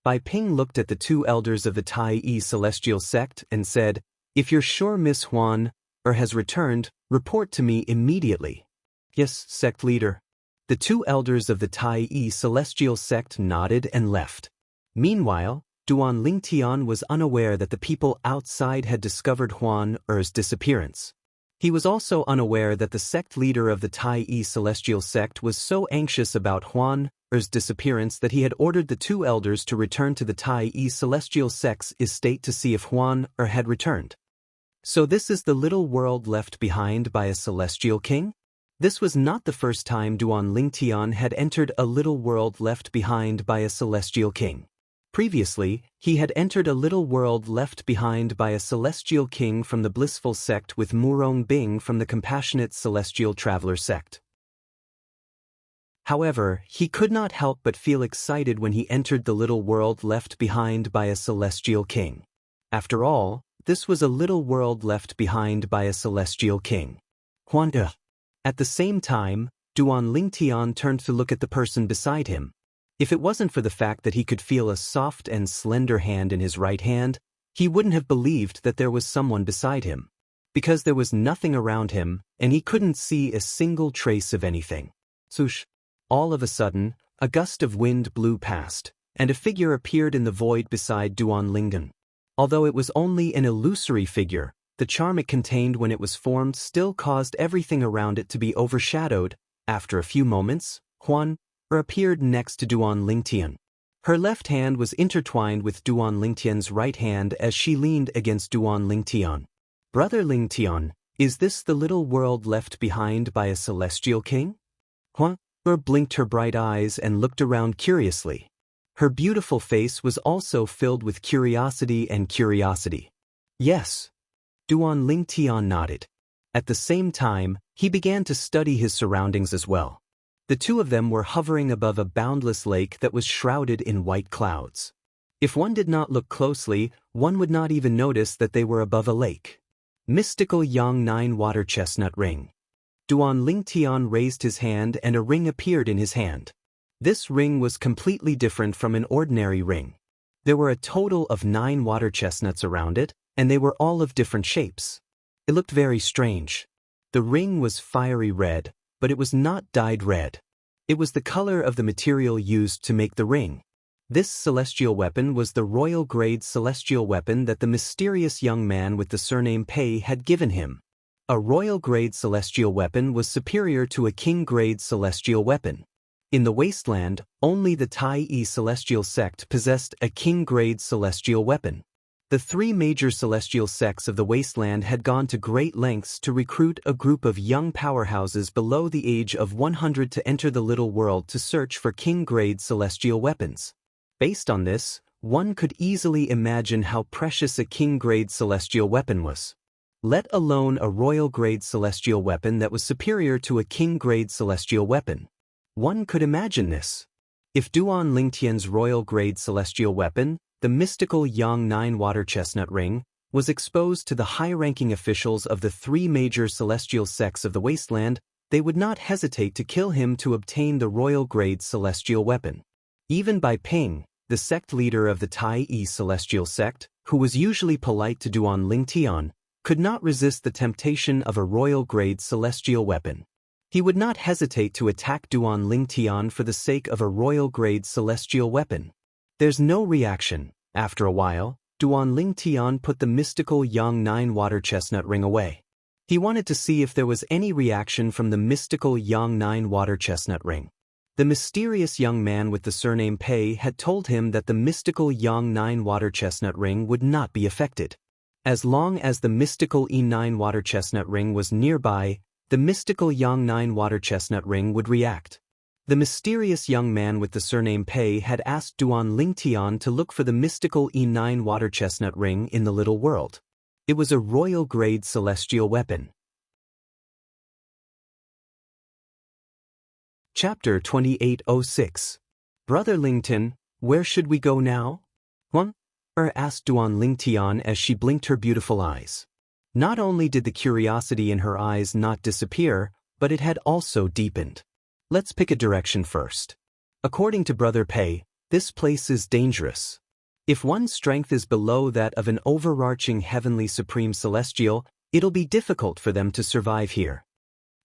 Bai Ping looked at the two elders of the Tai celestial sect and said, "If you're sure Miss Huan has returned, report to me immediately." "Yes, sect leader." The two elders of the Tai celestial sect nodded and left. Meanwhile, Duan Lingtian was unaware that the people outside had discovered Huan Er's disappearance. He was also unaware that the sect leader of the Tai celestial sect was so anxious about Huan Er's disappearance that he had ordered the two elders to return to the Tai celestial sect's estate to see if Huan had returned. So this is the little world left behind by a celestial king? This was not the first time Duan Lingtian had entered a little world left behind by a celestial king. Previously, he had entered a little world left behind by a celestial king from the blissful sect with Murong Bing from the compassionate celestial traveler sect. However, he could not help but feel excited when he entered the little world left behind by a celestial king. After all, this was a little world left behind by a celestial king. Huan Er. At the same time, Duan Lingtian turned to look at the person beside him. If it wasn't for the fact that he could feel a soft and slender hand in his right hand, he wouldn't have believed that there was someone beside him. Because there was nothing around him, and he couldn't see a single trace of anything. Swoosh! All of a sudden, a gust of wind blew past, and a figure appeared in the void beside Duan Lingtian. Although it was only an illusory figure, the charm it contained when it was formed still caused everything around it to be overshadowed. After a few moments, Huan appeared next to Duan Lingtian. Her left hand was intertwined with Duan Lingtian's right hand as she leaned against Duan Lingtian. "Brother Lingtian, is this the little world left behind by a celestial king?" Huan blinked her bright eyes and looked around curiously. Her beautiful face was also filled with curiosity and curiosity. "Yes." Duan Lingtian nodded. At the same time, he began to study his surroundings as well. The two of them were hovering above a boundless lake that was shrouded in white clouds. If one did not look closely, one would not even notice that they were above a lake. Mystical Yang 9 Water Chestnut Ring. Duan Lingtian raised his hand and a ring appeared in his hand. This ring was completely different from an ordinary ring. There were a total of 9 water chestnuts around it, and they were all of different shapes. It looked very strange. The ring was fiery red, but it was not dyed red. It was the color of the material used to make the ring. This celestial weapon was the royal grade celestial weapon that the mysterious young man with the surname Pei had given him. A royal grade celestial weapon was superior to a king grade celestial weapon. In the wasteland, only the Tai celestial sect possessed a king grade celestial weapon. The three major celestial sects of the wasteland had gone to great lengths to recruit a group of young powerhouses below the age of 100 to enter the little world to search for king-grade celestial weapons. Based on this, one could easily imagine how precious a king-grade celestial weapon was. Let alone a royal-grade celestial weapon that was superior to a king-grade celestial weapon. One could imagine this. If Duan Lingtian's royal-grade celestial weapon, the mystical Yang 9 Water Chestnut Ring, was exposed to the high-ranking officials of the three major celestial sects of the wasteland, they would not hesitate to kill him to obtain the royal-grade celestial weapon. Even Bai Ping, the sect leader of the Tai celestial sect, who was usually polite to Duan Lingtian, could not resist the temptation of a royal-grade celestial weapon. He would not hesitate to attack Duan Lingtian for the sake of a royal-grade celestial weapon. There's no reaction. After a while, Duan Lingtian put the mystical Yang 9 Water Chestnut Ring away. He wanted to see if there was any reaction from the mystical Yang 9 Water Chestnut Ring. The mysterious young man with the surname Pei had told him that the mystical Yang 9 Water Chestnut Ring would not be affected. As long as the mystical E9 Water Chestnut Ring was nearby, the mystical Yang 9 Water Chestnut Ring would react. The mysterious young man with the surname Pei had asked Duan Lingtian to look for the mystical E9 Water Chestnut Ring in the little world. It was a royal-grade celestial weapon. Chapter 2806. Brother Lingtian, where should we go now? Huan asked Duan Lingtian as she blinked her beautiful eyes. Not only did the curiosity in her eyes not disappear, but it had also deepened. Let's pick a direction first. According to Brother Pei, This place is dangerous. If one's strength is below that of an overarching heavenly supreme celestial, it'll be difficult for them to survive here.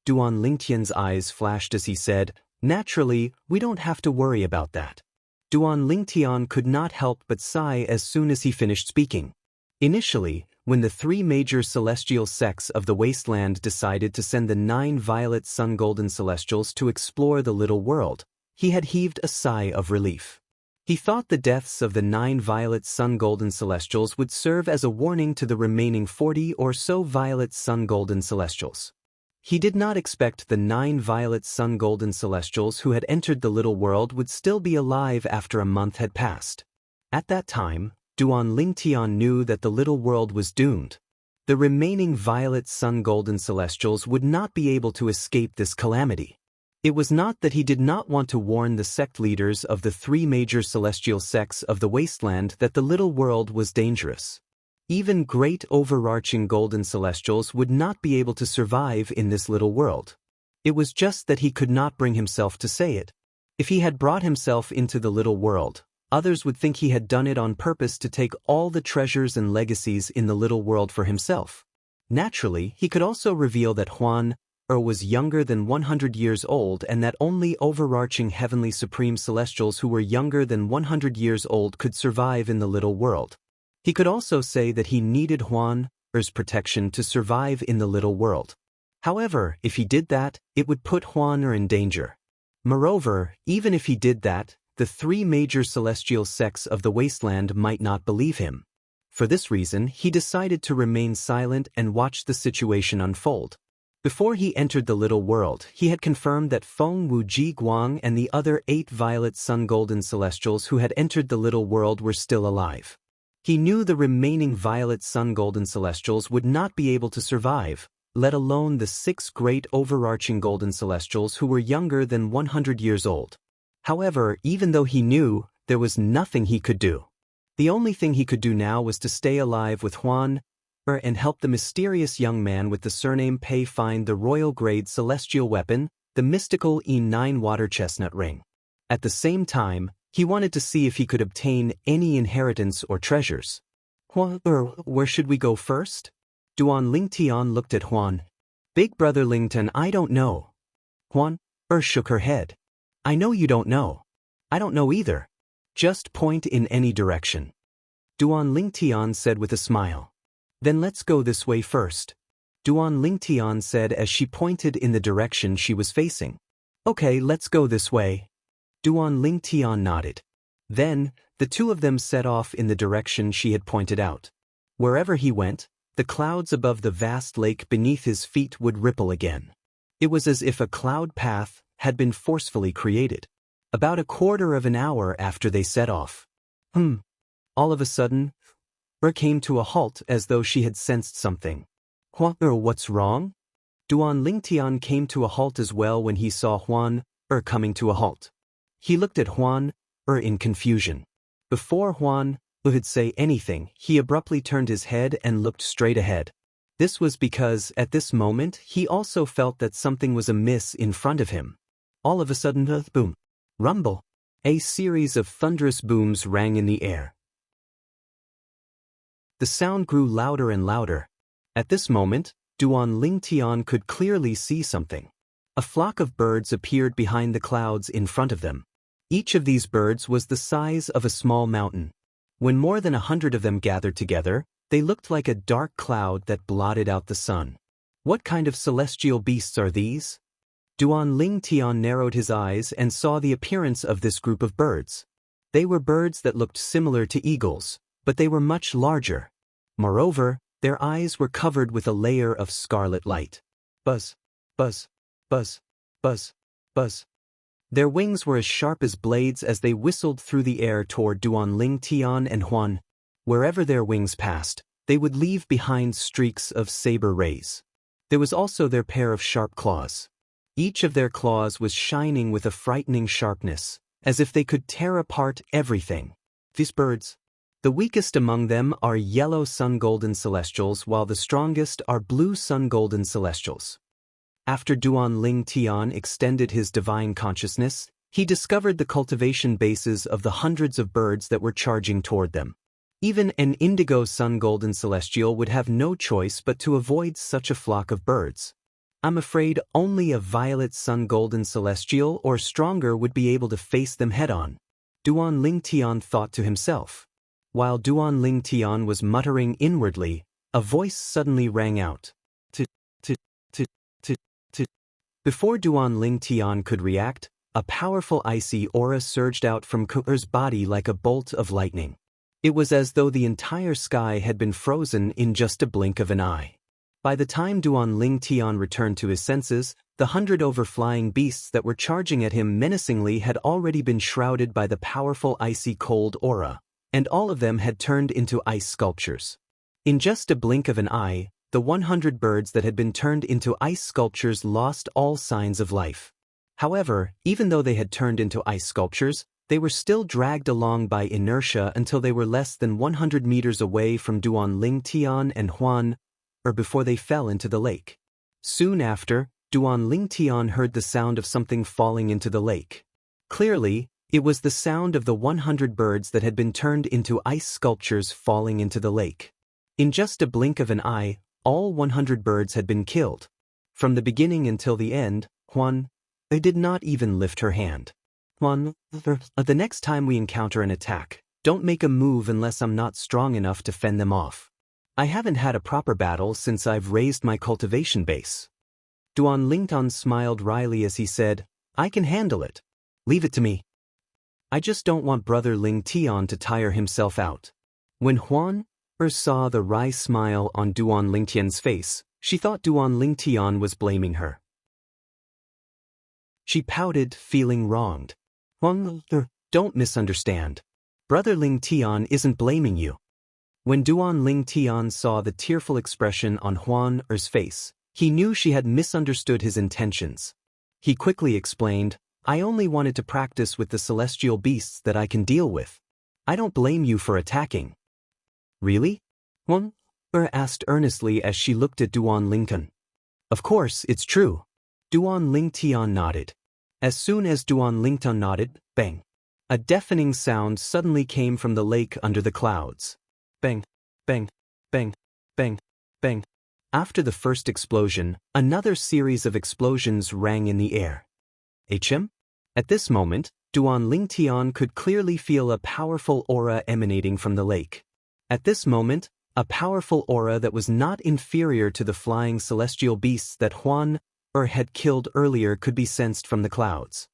Duan Lingtian's eyes flashed as he said, "Naturally, we don't have to worry about that." Duan Lingtian could not help but sigh as soon as he finished speaking. Initially, when the three major celestial sects of the wasteland decided to send the 9 violet sun-golden celestials to explore the little world, he had heaved a sigh of relief. He thought the deaths of the 9 violet sun-golden celestials would serve as a warning to the remaining 40 or so violet sun-golden celestials. He did not expect the 9 violet sun-golden celestials who had entered the little world would still be alive after a month had passed. At that time, Duan Lingtian knew that the little world was doomed. The remaining violet sun-golden celestials would not be able to escape this calamity. It was not that he did not want to warn the sect leaders of the 3 major celestial sects of the wasteland that the little world was dangerous. Even great overarching golden celestials would not be able to survive in this little world. It was just that he could not bring himself to say it. If he had brought himself into the little world, others would think he had done it on purpose to take all the treasures and legacies in the little world for himself. Naturally, he could also reveal that Huan was younger than 100 years old and that only overarching heavenly supreme celestials who were younger than 100 years old could survive in the little world. He could also say that he needed Huan's protection to survive in the little world. However, if he did that, it would put Huan in danger. Moreover, even if he did that, the 3 major celestial sects of the wasteland might not believe him. For this reason, he decided to remain silent and watch the situation unfold. Before he entered the little world, he had confirmed that Feng Wuji Guang and the other 8 violet sun-golden celestials who had entered the little world were still alive. He knew the remaining violet sun-golden celestials would not be able to survive, let alone the 6 great overarching golden celestials who were younger than 100 years old. However, even though he knew, there was nothing he could do. The only thing he could do now was to stay alive with Huan and help the mysterious young man with the surname Pei find the royal-grade celestial weapon, the mystical E9 water chestnut ring. At the same time, he wanted to see if he could obtain any inheritance or treasures. Where should we go first? Duan Lingtian looked at Huan. Big brother Lingtian, I don't know. Huan shook her head. I know you don't know. I don't know either. Just point in any direction. Duan Lingtian said with a smile. Then let's go this way first. Duan Lingtian said as she pointed in the direction she was facing. Okay, let's go this way. Duan Lingtian nodded. Then, the two of them set off in the direction she had pointed out. Wherever he went, the clouds above the vast lake beneath his feet would ripple again. It was as if a cloud path had been forcefully created. About a quarter of an hour after they set off. All of a sudden, came to a halt as though she had sensed something. What's wrong? Duan Lingtian came to a halt as well when he saw Huan coming to a halt. He looked at Huan in confusion. Before Huan could say anything, he abruptly turned his head and looked straight ahead. This was because, at this moment, he also felt that something was amiss in front of him. All of a sudden, boom, rumble. A series of thunderous booms rang in the air. The sound grew louder and louder. At this moment, Duan Lingtian could clearly see something. A flock of birds appeared behind the clouds in front of them. Each of these birds was the size of a small mountain. When more than 100 of them gathered together, they looked like a dark cloud that blotted out the sun. What kind of celestial beasts are these? Duan Lingtian narrowed his eyes and saw the appearance of this group of birds. They were birds that looked similar to eagles, but they were much larger. Moreover, their eyes were covered with a layer of scarlet light. Buzz, buzz, buzz, buzz, buzz. Their wings were as sharp as blades as they whistled through the air toward Duan Lingtian and Huan. Wherever their wings passed, they would leave behind streaks of saber rays. There was also their pair of sharp claws. Each of their claws was shining with a frightening sharpness, as if they could tear apart everything. These birds, the weakest among them are yellow sun-golden celestials, while the strongest are blue sun-golden celestials. After Duan Lingtian extended his divine consciousness, He discovered the cultivation bases of the hundreds of birds that were charging toward them. Even an indigo sun golden celestial would have no choice but to avoid such a flock of birds. I'm afraid only a violet sun golden celestial or stronger would be able to face them head-on, Duan Ling Tian thought to himself. While Duan Ling Tian was muttering inwardly, a voice suddenly rang out. Before Duan Ling Tian could react, a powerful icy aura surged out from Ku'er's body like a bolt of lightning. It was as though the entire sky had been frozen in just a blink of an eye. By the time Duan Ling Tian returned to his senses, the 100 overflying beasts that were charging at him menacingly had already been shrouded by the powerful icy cold aura, and all of them had turned into ice sculptures. In just a blink of an eye, the 100 birds that had been turned into ice sculptures lost all signs of life. However, even though they had turned into ice sculptures, they were still dragged along by inertia until they were less than 100 meters away from Duan Ling Tian and Huan, or before they fell into the lake. Soon after, Duan Ling Tian heard the sound of something falling into the lake. Clearly, it was the sound of the 100 birds that had been turned into ice sculptures falling into the lake. In just a blink of an eye, all 100 birds had been killed. From the beginning until the end, Huan did not even lift her hand. Huan, the next time we encounter an attack, don't make a move unless I'm not strong enough to fend them off. I haven't had a proper battle since I've raised my cultivation base. Duan Lingtan smiled wryly as he said, I can handle it. Leave it to me. I just don't want Brother Ling Tian to tire himself out. When Huan saw the wry smile on Duan Lingtian's face, she thought Duan Lingtian was blaming her. She pouted, feeling wronged. Huan, don't misunderstand. Brother Ling Tian isn't blaming you. When Duan Ling Tian saw the tearful expression on Huan's face, he knew she had misunderstood his intentions. He quickly explained, I only wanted to practice with the celestial beasts that I can deal with. I don't blame you for attacking. Really? Huan asked earnestly as she looked at Duan Lingtan. Of course, it's true. Duan Ling Tian nodded. As soon as Duan Lingtan nodded, bang. A deafening sound suddenly came from the lake under the clouds. Bang, bang, bang, bang, bang. After the first explosion, another series of explosions rang in the air. HM? At this moment, Duan Ling Tian could clearly feel a powerful aura emanating from the lake. At this moment, a powerful aura that was not inferior to the flying celestial beasts that Huan had killed earlier could be sensed from the clouds.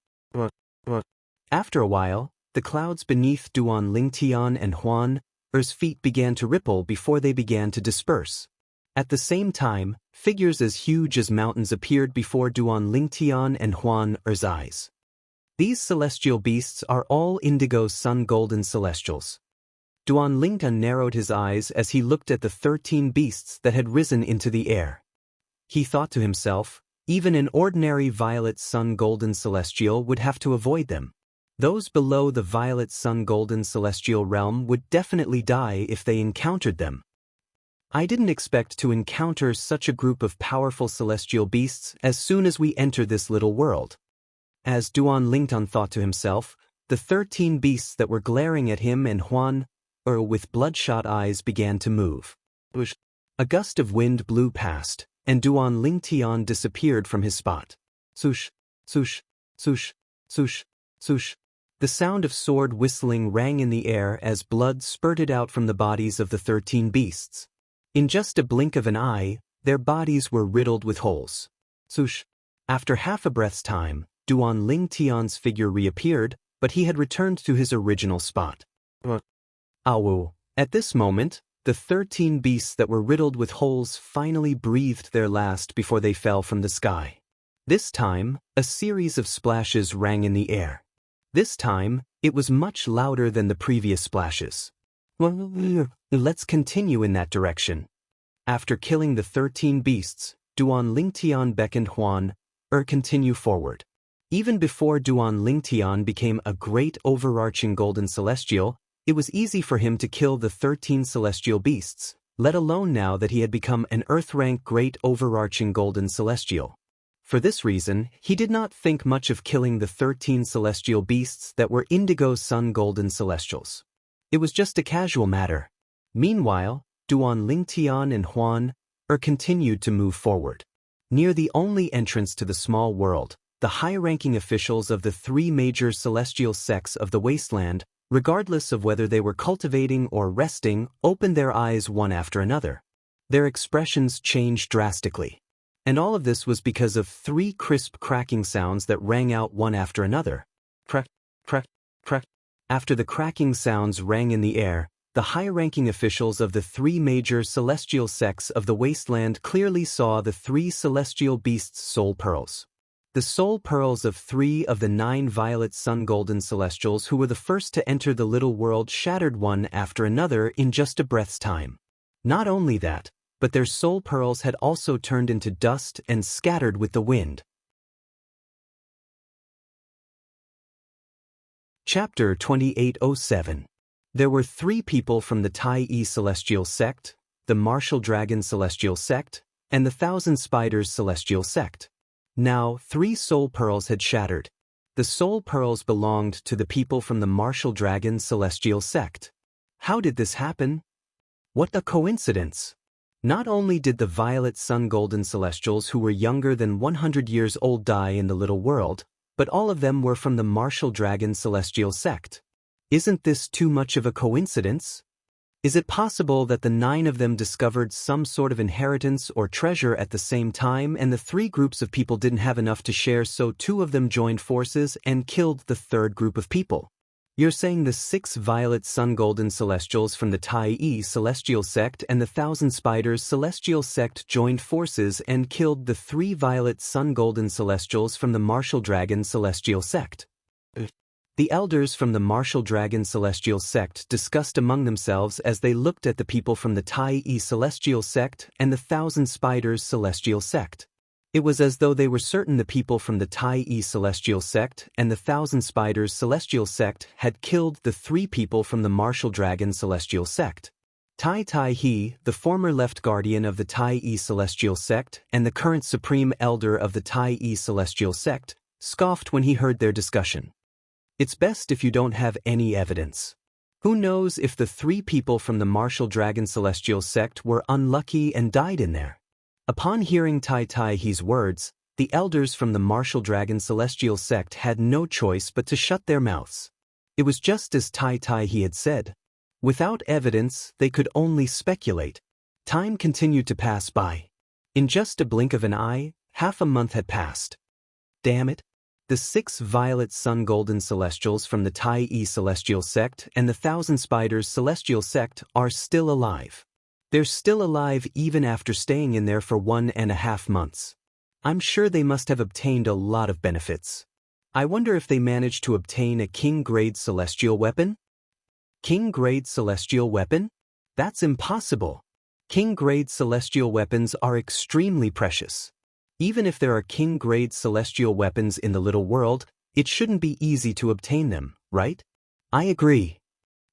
After a while, the clouds beneath Duan Ling Tian and Huan's feet began to ripple before they began to disperse. At the same time, figures as huge as mountains appeared before Duan Ling Tian and Huan's eyes. These celestial beasts are all indigo sun golden celestials. Duan Lingtan narrowed his eyes as he looked at the 13 beasts that had risen into the air. He thought to himself, even an ordinary violet sun golden celestial would have to avoid them. Those below the violet sun golden celestial realm would definitely die if they encountered them. I didn't expect to encounter such a group of powerful celestial beasts as soon as we enter this little world. As Duan Lingtan thought to himself, the 13 beasts that were glaring at him and Huan with bloodshot eyes began to move. A gust of wind blew past, and Duan Ling Tian disappeared from his spot. Swoosh, swoosh, swoosh, swoosh, swoosh. The sound of sword whistling rang in the air as blood spurted out from the bodies of the 13 beasts. In just a blink of an eye, their bodies were riddled with holes. Swoosh. After half a breath's time, Duan Ling Tian's figure reappeared, but he had returned to his original spot. Awu. At this moment, the 13 beasts that were riddled with holes finally breathed their last before they fell from the sky. This time, a series of splashes rang in the air. This time, it was much louder than the previous splashes. Let's continue in that direction. After killing the 13 beasts, Duan Ling Tian beckoned Huan continue forward. Even before Duan Ling Tian became a great overarching golden celestial, it was easy for him to kill the 13 celestial beasts, let alone now that he had become an Earth-rank great overarching golden celestial. For this reason, he did not think much of killing the 13 celestial beasts that were indigo sun golden celestials. It was just a casual matter. Meanwhile, Duan Lingtian and Huan continued to move forward. Near the only entrance to the small world, the high-ranking officials of the three major celestial sects of the wasteland, regardless of whether they were cultivating or resting, opened their eyes one after another. Their expressions changed drastically. And all of this was because of three crisp cracking sounds that rang out one after another. Crack, crack, crack. After the cracking sounds rang in the air, the high-ranking officials of the three major celestial sects of the wasteland clearly saw the three celestial beasts' soul pearls. The soul pearls of 3 of the 9 violet sun golden celestials who were the first to enter the little world shattered one after another in just a breath's time. Not only that, but their soul pearls had also turned into dust and scattered with the wind. Chapter 2807. There were 3 people from the Tai-E Celestial Sect, the Martial Dragon Celestial Sect, and the Thousand Spiders Celestial Sect. Now, 3 soul pearls had shattered. The soul pearls belonged to the people from the Martial Dragon Celestial Sect. How did this happen? What a coincidence! Not only did the Violet Sun Golden Celestials who were younger than 100 years old die in the little world, but all of them were from the Martial Dragon Celestial Sect. Isn't this too much of a coincidence? Is it possible that the 9 of them discovered some sort of inheritance or treasure at the same time and the 3 groups of people didn't have enough to share, so 2 of them joined forces and killed the 3rd group of people? You're saying the 6 Violet Sun Golden Celestials from the Tai-E Celestial Sect and the Thousand Spiders Celestial Sect joined forces and killed the 3 Violet Sun Golden Celestials from the Martial Dragon Celestial Sect. The elders from the Martial Dragon Celestial Sect discussed among themselves as they looked at the people from the Tai-E Celestial Sect and the Thousand Spiders Celestial Sect. It was as though they were certain the people from the Tai-E Celestial Sect and the Thousand Spiders Celestial Sect had killed the 3 people from the Martial Dragon Celestial Sect. Tai-He, the former left guardian of the Tai-E Celestial Sect and the current supreme elder of the Tai-E Celestial Sect, scoffed when he heard their discussion. It's best if you don't have any evidence. Who knows if the 3 people from the Martial Dragon Celestial Sect were unlucky and died in there? Upon hearing Tai-He's words, the elders from the Martial Dragon Celestial Sect had no choice but to shut their mouths. It was just as Tai-He had said. Without evidence, they could only speculate. Time continued to pass by. In just a blink of an eye, half a month had passed. Damn it! The 6 Violet Sun Golden Celestials from the Tai-E Celestial Sect and the Thousand Spiders Celestial Sect are still alive. They're still alive even after staying in there for 1.5 months. I'm sure they must have obtained a lot of benefits. I wonder if they managed to obtain a King-grade celestial weapon? King-grade celestial weapon? That's impossible. King-grade celestial weapons are extremely precious. Even if there are King-grade celestial weapons in the little world, it shouldn't be easy to obtain them, right? I agree.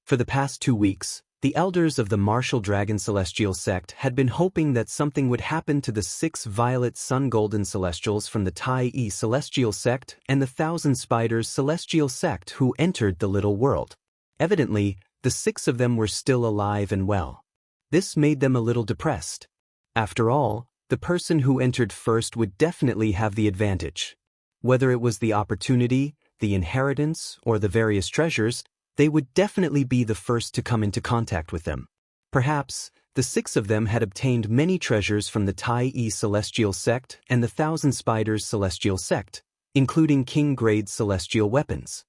For the past 2 weeks, the elders of the Martial Dragon Celestial Sect had been hoping that something would happen to the 6 Violet Sun Golden Celestials from the Tai-E Celestial Sect and the Thousand Spiders Celestial Sect who entered the little world. Evidently, the 6 of them were still alive and well. This made them a little depressed. After all, the person who entered first would definitely have the advantage. Whether it was the opportunity, the inheritance, or the various treasures, they would definitely be the first to come into contact with them. Perhaps, the 6 of them had obtained many treasures from the Tai-E Celestial Sect and the Thousand Spiders Celestial Sect, including King-grade celestial weapons.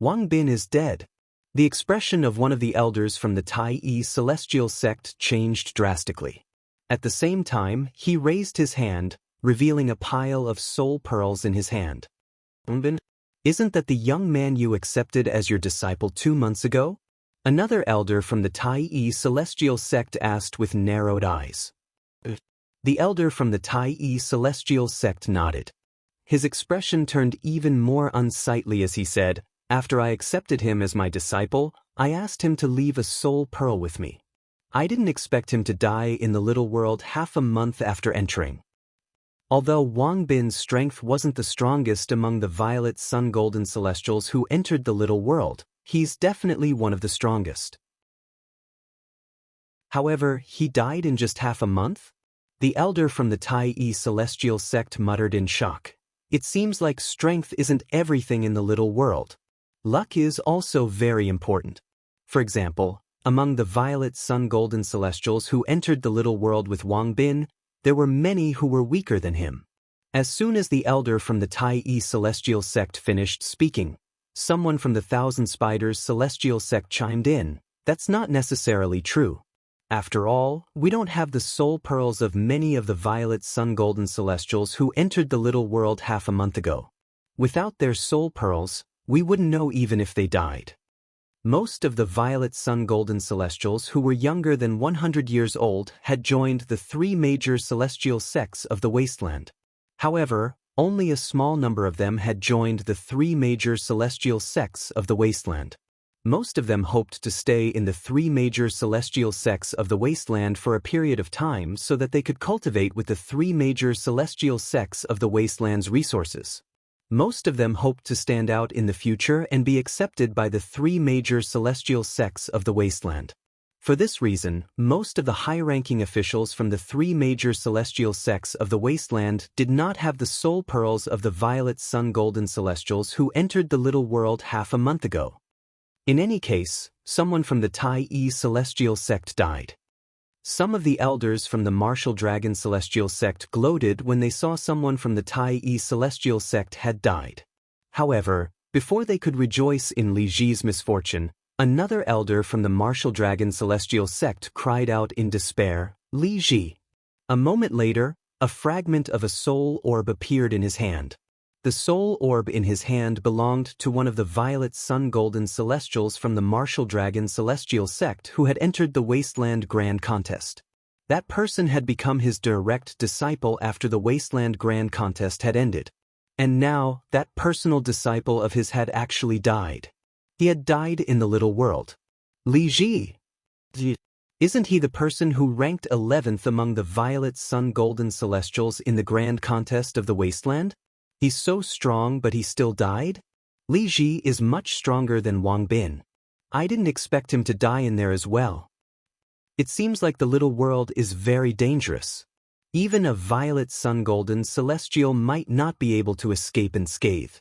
Wang Bin is dead. The expression of one of the elders from the Tai-E Celestial Sect changed drastically. At the same time, he raised his hand, revealing a pile of soul pearls in his hand. Bin? Isn't that the young man you accepted as your disciple 2 months ago? Another elder from the Tai-E Celestial Sect asked with narrowed eyes. The elder from the Tai-E Celestial Sect nodded. His expression turned even more unsightly as he said, "After I accepted him as my disciple, I asked him to leave a soul pearl with me. I didn't expect him to die in the little world half a month after entering." Although Wang Bin's strength wasn't the strongest among the Violet Sun Golden Celestials who entered the little world, he's definitely one of the strongest. However, he died in just half a month? The elder from the Tai Celestial sect muttered in shock. It seems like strength isn't everything in the little world. Luck is also very important. For example, among the Violet Sun Golden Celestials who entered the little world with Wang Bin, there were many who were weaker than him. As soon as the elder from the Tai Celestial sect finished speaking, someone from the Thousand Spiders Celestial sect chimed in. That's not necessarily true. After all, we don't have the soul pearls of many of the Violet Sun Golden Celestials who entered the little world half a month ago. Without their soul pearls, we wouldn't know even if they died. Most of the Violet Sun Golden Celestials who were younger than 100 years old had joined the three major celestial sects of the wasteland. However, only a small number of them had joined the three major celestial sects of the wasteland. Most of them hoped to stay in the three major celestial sects of the wasteland for a period of time so that they could cultivate with the three major celestial sects of the wasteland's resources. Most of them hoped to stand out in the future and be accepted by the three major celestial sects of the wasteland. For this reason, most of the high-ranking officials from the three major celestial sects of the wasteland did not have the soul pearls of the Violet Sun Golden Celestials who entered the little world half a month ago. In any case, someone from the Tai Celestial sect died. Some of the elders from the Martial Dragon Celestial sect gloated when they saw someone from the Tai Celestial sect had died. However, before they could rejoice in Li Ji's misfortune, another elder from the Martial Dragon Celestial sect cried out in despair, "Li Ji!" A moment later, a fragment of a soul orb appeared in his hand. The soul orb in his hand belonged to one of the Violet Sun Golden Celestials from the Martial Dragon Celestial sect who had entered the Wasteland Grand Contest. That person had become his direct disciple after the Wasteland Grand Contest had ended. And now, that personal disciple of his had actually died. He had died in the little world. Li Ji! Isn't he the person who ranked 11th among the Violet Sun Golden Celestials in the Grand Contest of the Wasteland? He's so strong but he still died? Li Ji is much stronger than Wang Bin. I didn't expect him to die in there as well. It seems like the little world is very dangerous. Even a Violet Sun Golden Celestial might not be able to escape unscathed.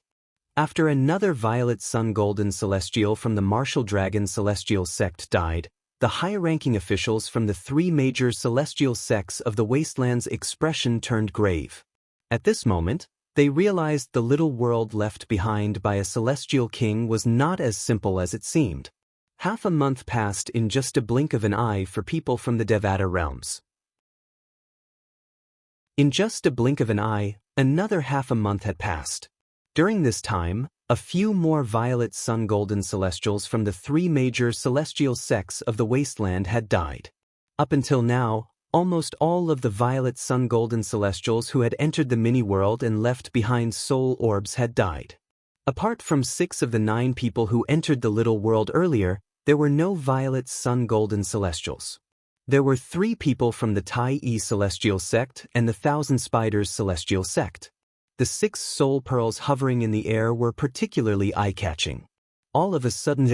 After another Violet Sun Golden Celestial from the Martial Dragon Celestial sect died, the high-ranking officials from the three major celestial sects of the Wasteland's expression turned grave. At this moment, they realized the little world left behind by a celestial king was not as simple as it seemed. Half a month passed in just a blink of an eye for people from the Devata realms. In just a blink of an eye, another half a month had passed. During this time, a few more Violet Sun Golden Celestials from the three major celestial sects of the Wasteland had died. Up until now, almost all of the Violet Sun Golden Celestials who had entered the mini-world and left behind soul orbs had died. Apart from 6 of the 9 people who entered the little world earlier, there were no Violet Sun Golden Celestials. There were 3 people from the Tai Celestial sect and the Thousand Spiders Celestial sect. The 6 soul pearls hovering in the air were particularly eye-catching. All of a sudden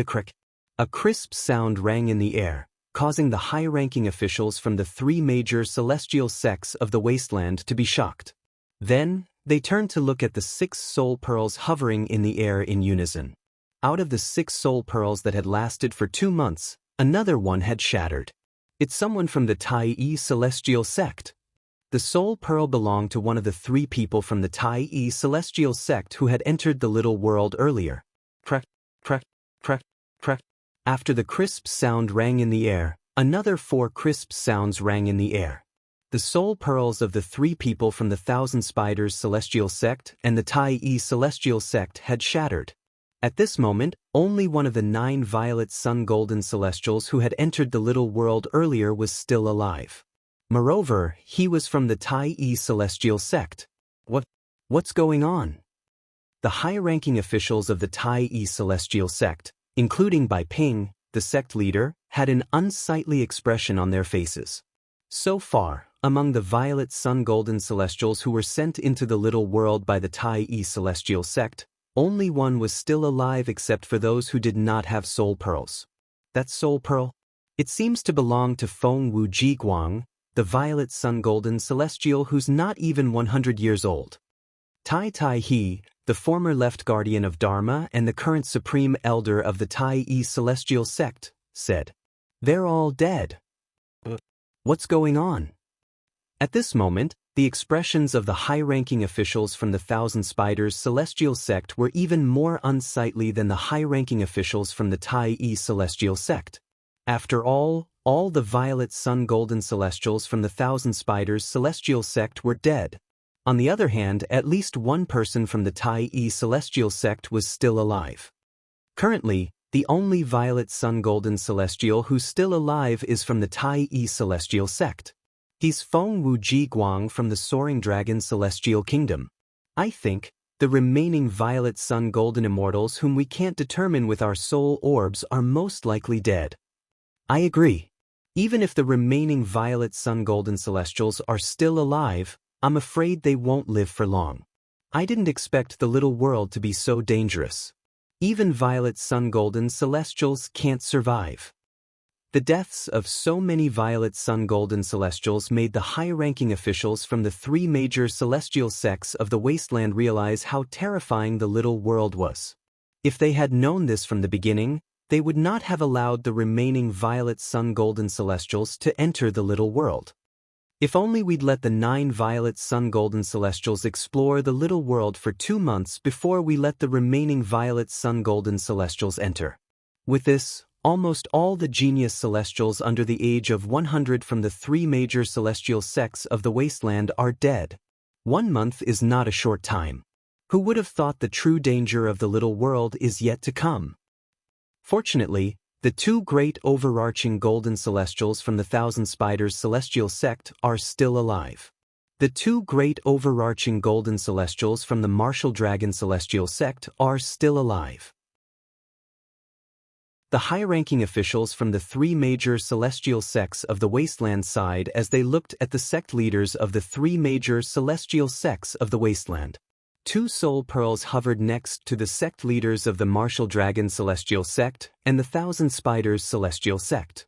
a crisp sound rang in the air, causing the high-ranking officials from the 3 major celestial sects of the wasteland to be shocked. Then, they turned to look at the 6 soul pearls hovering in the air in unison. Out of the 6 soul pearls that had lasted for 2 months, another one had shattered. It's someone from the Tai Celestial sect. The soul pearl belonged to one of the 3 people from the Tai Celestial sect who had entered the little world earlier. Crack, crack, crack, crack. After the crisp sound rang in the air, another 4 crisp sounds rang in the air. The soul pearls of the 3 people from the Thousand Spiders Celestial sect and the Tai Celestial sect had shattered. At this moment, only one of the 9 Violet Sun Golden Celestials who had entered the little world earlier was still alive. Moreover, he was from the Tai Celestial sect. What's going on? The high-ranking officials of the Tai Celestial sect, including Bai Ping, the sect leader, had an unsightly expression on their faces. So far, Among the violet sun golden celestials who were sent into the little world by the Tai celestial sect, only one was still alive except for those who did not have soul pearls. That soul pearl? It seems to belong to Feng Wu Jiguang, the violet sun golden celestial who's not even 100 years old. Tai He, the former left guardian of Dharma and the current supreme elder of the Tai celestial sect, said, "They're all dead. What's going on?" At this moment, the expressions of the high-ranking officials from the Thousand Spiders celestial sect were even more unsightly than the high-ranking officials from the Tai celestial sect. After all the violet sun golden celestials from the Thousand Spiders celestial sect were dead. On the other hand, at least one person from the Tai celestial sect was still alive. Currently, the only violet sun golden celestial who's still alive is from the Tai celestial sect. He's Feng Wu Jiguang from the Soaring Dragon Celestial Kingdom. I think the remaining violet sun golden immortals whom we can't determine with our soul orbs are most likely dead. I agree. Even if the remaining violet sun golden celestials are still alive, I'm afraid they won't live for long. I didn't expect the little world to be so dangerous. Even violet sun golden celestials can't survive. The deaths of so many violet sun golden celestials made the high-ranking officials from the three major celestial sects of the wasteland realize how terrifying the little world was. If they had known this from the beginning, they would not have allowed the remaining violet sun golden celestials to enter the little world. If only we'd let the 9 violet sun golden celestials explore the little world for 2 months before we let the remaining violet sun golden celestials enter. With this, almost all the genius celestials under the age of 100 from the 3 major celestial sects of the wasteland are dead. 1 month is not a short time. Who would have thought the true danger of the little world is yet to come? Fortunately, the 2 great overarching golden celestials from the Thousand Spiders celestial sect are still alive. The 2 great overarching golden celestials from the Martial Dragon celestial sect are still alive. The high-ranking officials from the 3 major celestial sects of the wasteland sighed as they looked at the sect leaders of the 3 major celestial sects of the wasteland. 2 soul pearls hovered next to the sect leaders of the Martial Dragon celestial sect and the Thousand Spiders celestial sect.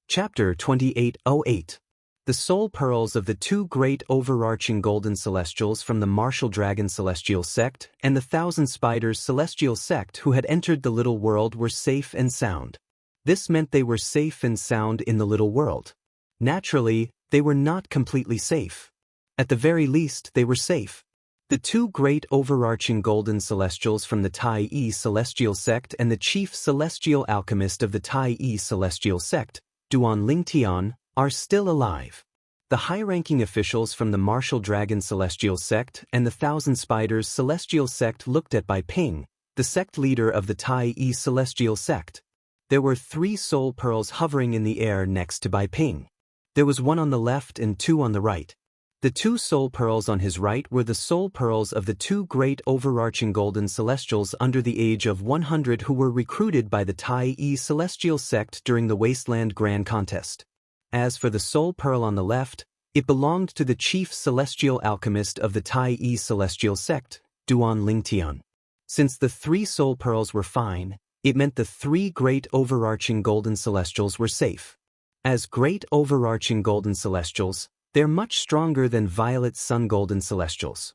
Chapter 2808. The soul pearls of the 2 great overarching golden celestials from the Martial Dragon celestial sect and the Thousand Spiders celestial sect who had entered the little world were safe and sound. This meant they were safe and sound in the little world. Naturally, they were not completely safe. At the very least, they were safe. The 2 great overarching golden celestials from the Tai celestial sect and the chief celestial alchemist of the Tai celestial sect, Duan Lingtian, are still alive. The high-ranking officials from the Martial Dragon celestial sect and the Thousand Spiders celestial sect looked at Bai Ping, the sect leader of the Tai celestial sect. There were 3 soul pearls hovering in the air next to Bai Ping. There was 1 on the left and 2 on the right. The 2 soul pearls on his right were the soul pearls of the 2 great overarching golden celestials under the age of 100 who were recruited by the Tai celestial sect during the Wasteland Grand Contest. As for the soul pearl on the left, it belonged to the chief celestial alchemist of the Tai celestial sect, Duan Lingtian. Since the 3 soul pearls were fine, it meant the 3 great overarching golden celestials were safe. As great overarching golden celestials, they're much stronger than violet sun golden celestials.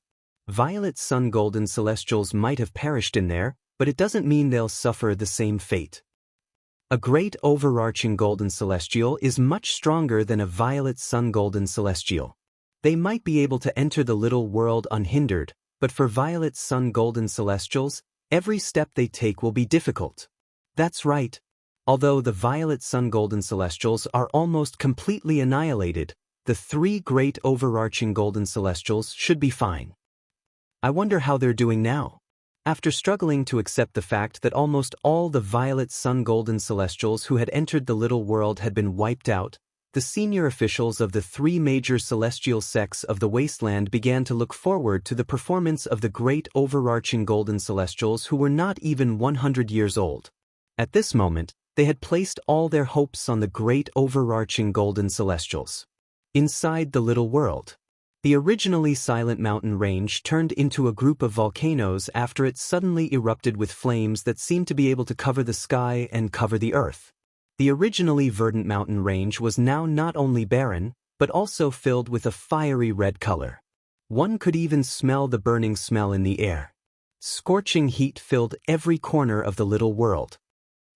Violet sun golden celestials might have perished in there, but it doesn't mean they'll suffer the same fate. A great overarching golden celestial is much stronger than a violet sun golden celestial. They might be able to enter the little world unhindered, but for violet sun golden celestials, every step they take will be difficult. That's right. Although the violet sun golden celestials are almost completely annihilated, the 3 great overarching golden celestials should be fine. I wonder how they're doing now. After struggling to accept the fact that almost all the violet sun golden celestials who had entered the little world had been wiped out, the senior officials of the 3 major celestial sects of the wasteland began to look forward to the performance of the great overarching golden celestials who were not even 100 years old. At this moment, They had placed all their hopes on the great overarching golden celestials. Inside the little world, the originally silent mountain range turned into a group of volcanoes after it suddenly erupted with flames that seemed to be able to cover the sky and cover the earth. The originally verdant mountain range was now not only barren, but also filled with a fiery red color. One could even smell the burning smell in the air. Scorching heat filled every corner of the little world.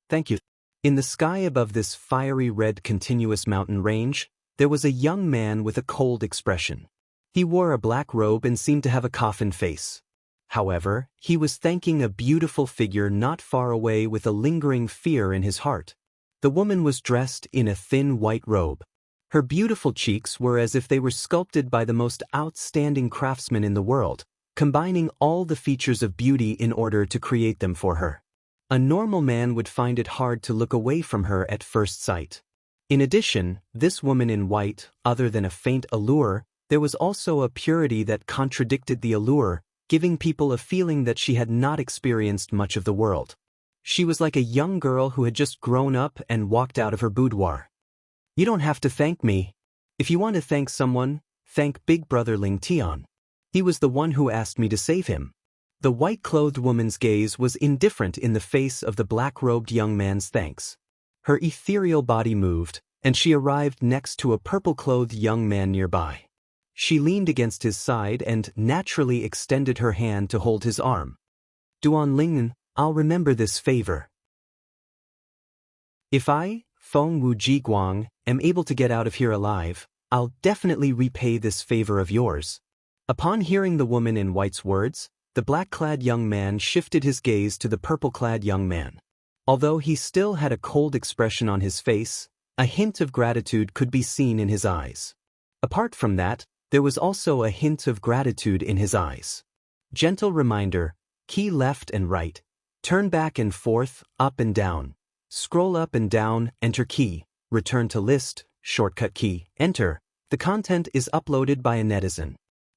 Thank you. In the sky above this fiery red continuous mountain range, there was a young man with a cold expression. He wore a black robe and seemed to have a coffin face. However, he was thanking a beautiful figure not far away with a lingering fear in his heart. The woman was dressed in a thin white robe. Her beautiful cheeks were as if they were sculpted by the most outstanding craftsman in the world, combining all the features of beauty in order to create them for her. A normal man would find it hard to look away from her at first sight. In addition, this woman in white, other than a faint allure, there was also a purity that contradicted the allure, giving people a feeling that she had not experienced much of the world. She was like a young girl who had just grown up and walked out of her boudoir. You don't have to thank me. If you want to thank someone, thank Big Brother Ling Tian. He was the one who asked me to save him. The white-clothed woman's gaze was indifferent in the face of the black-robed young man's thanks. Her ethereal body moved, and she arrived next to a purple-clothed young man nearby. She leaned against his side and naturally extended her hand to hold his arm. Duan Lingnan, I'll remember this favor. If I, Feng Wu Jiguang, am able to get out of here alive, I'll definitely repay this favor of yours. Upon hearing the woman in white's words, the black-clad young man shifted his gaze to the purple-clad young man. Although he still had a cold expression on his face, a hint of gratitude could be seen in his eyes. Apart from that, there was also a hint of gratitude in his eyes. Gentle reminder, key left and right, turn back and forth, up and down, scroll up and down, enter key, return to list, shortcut key, enter. The content is uploaded by a netizen.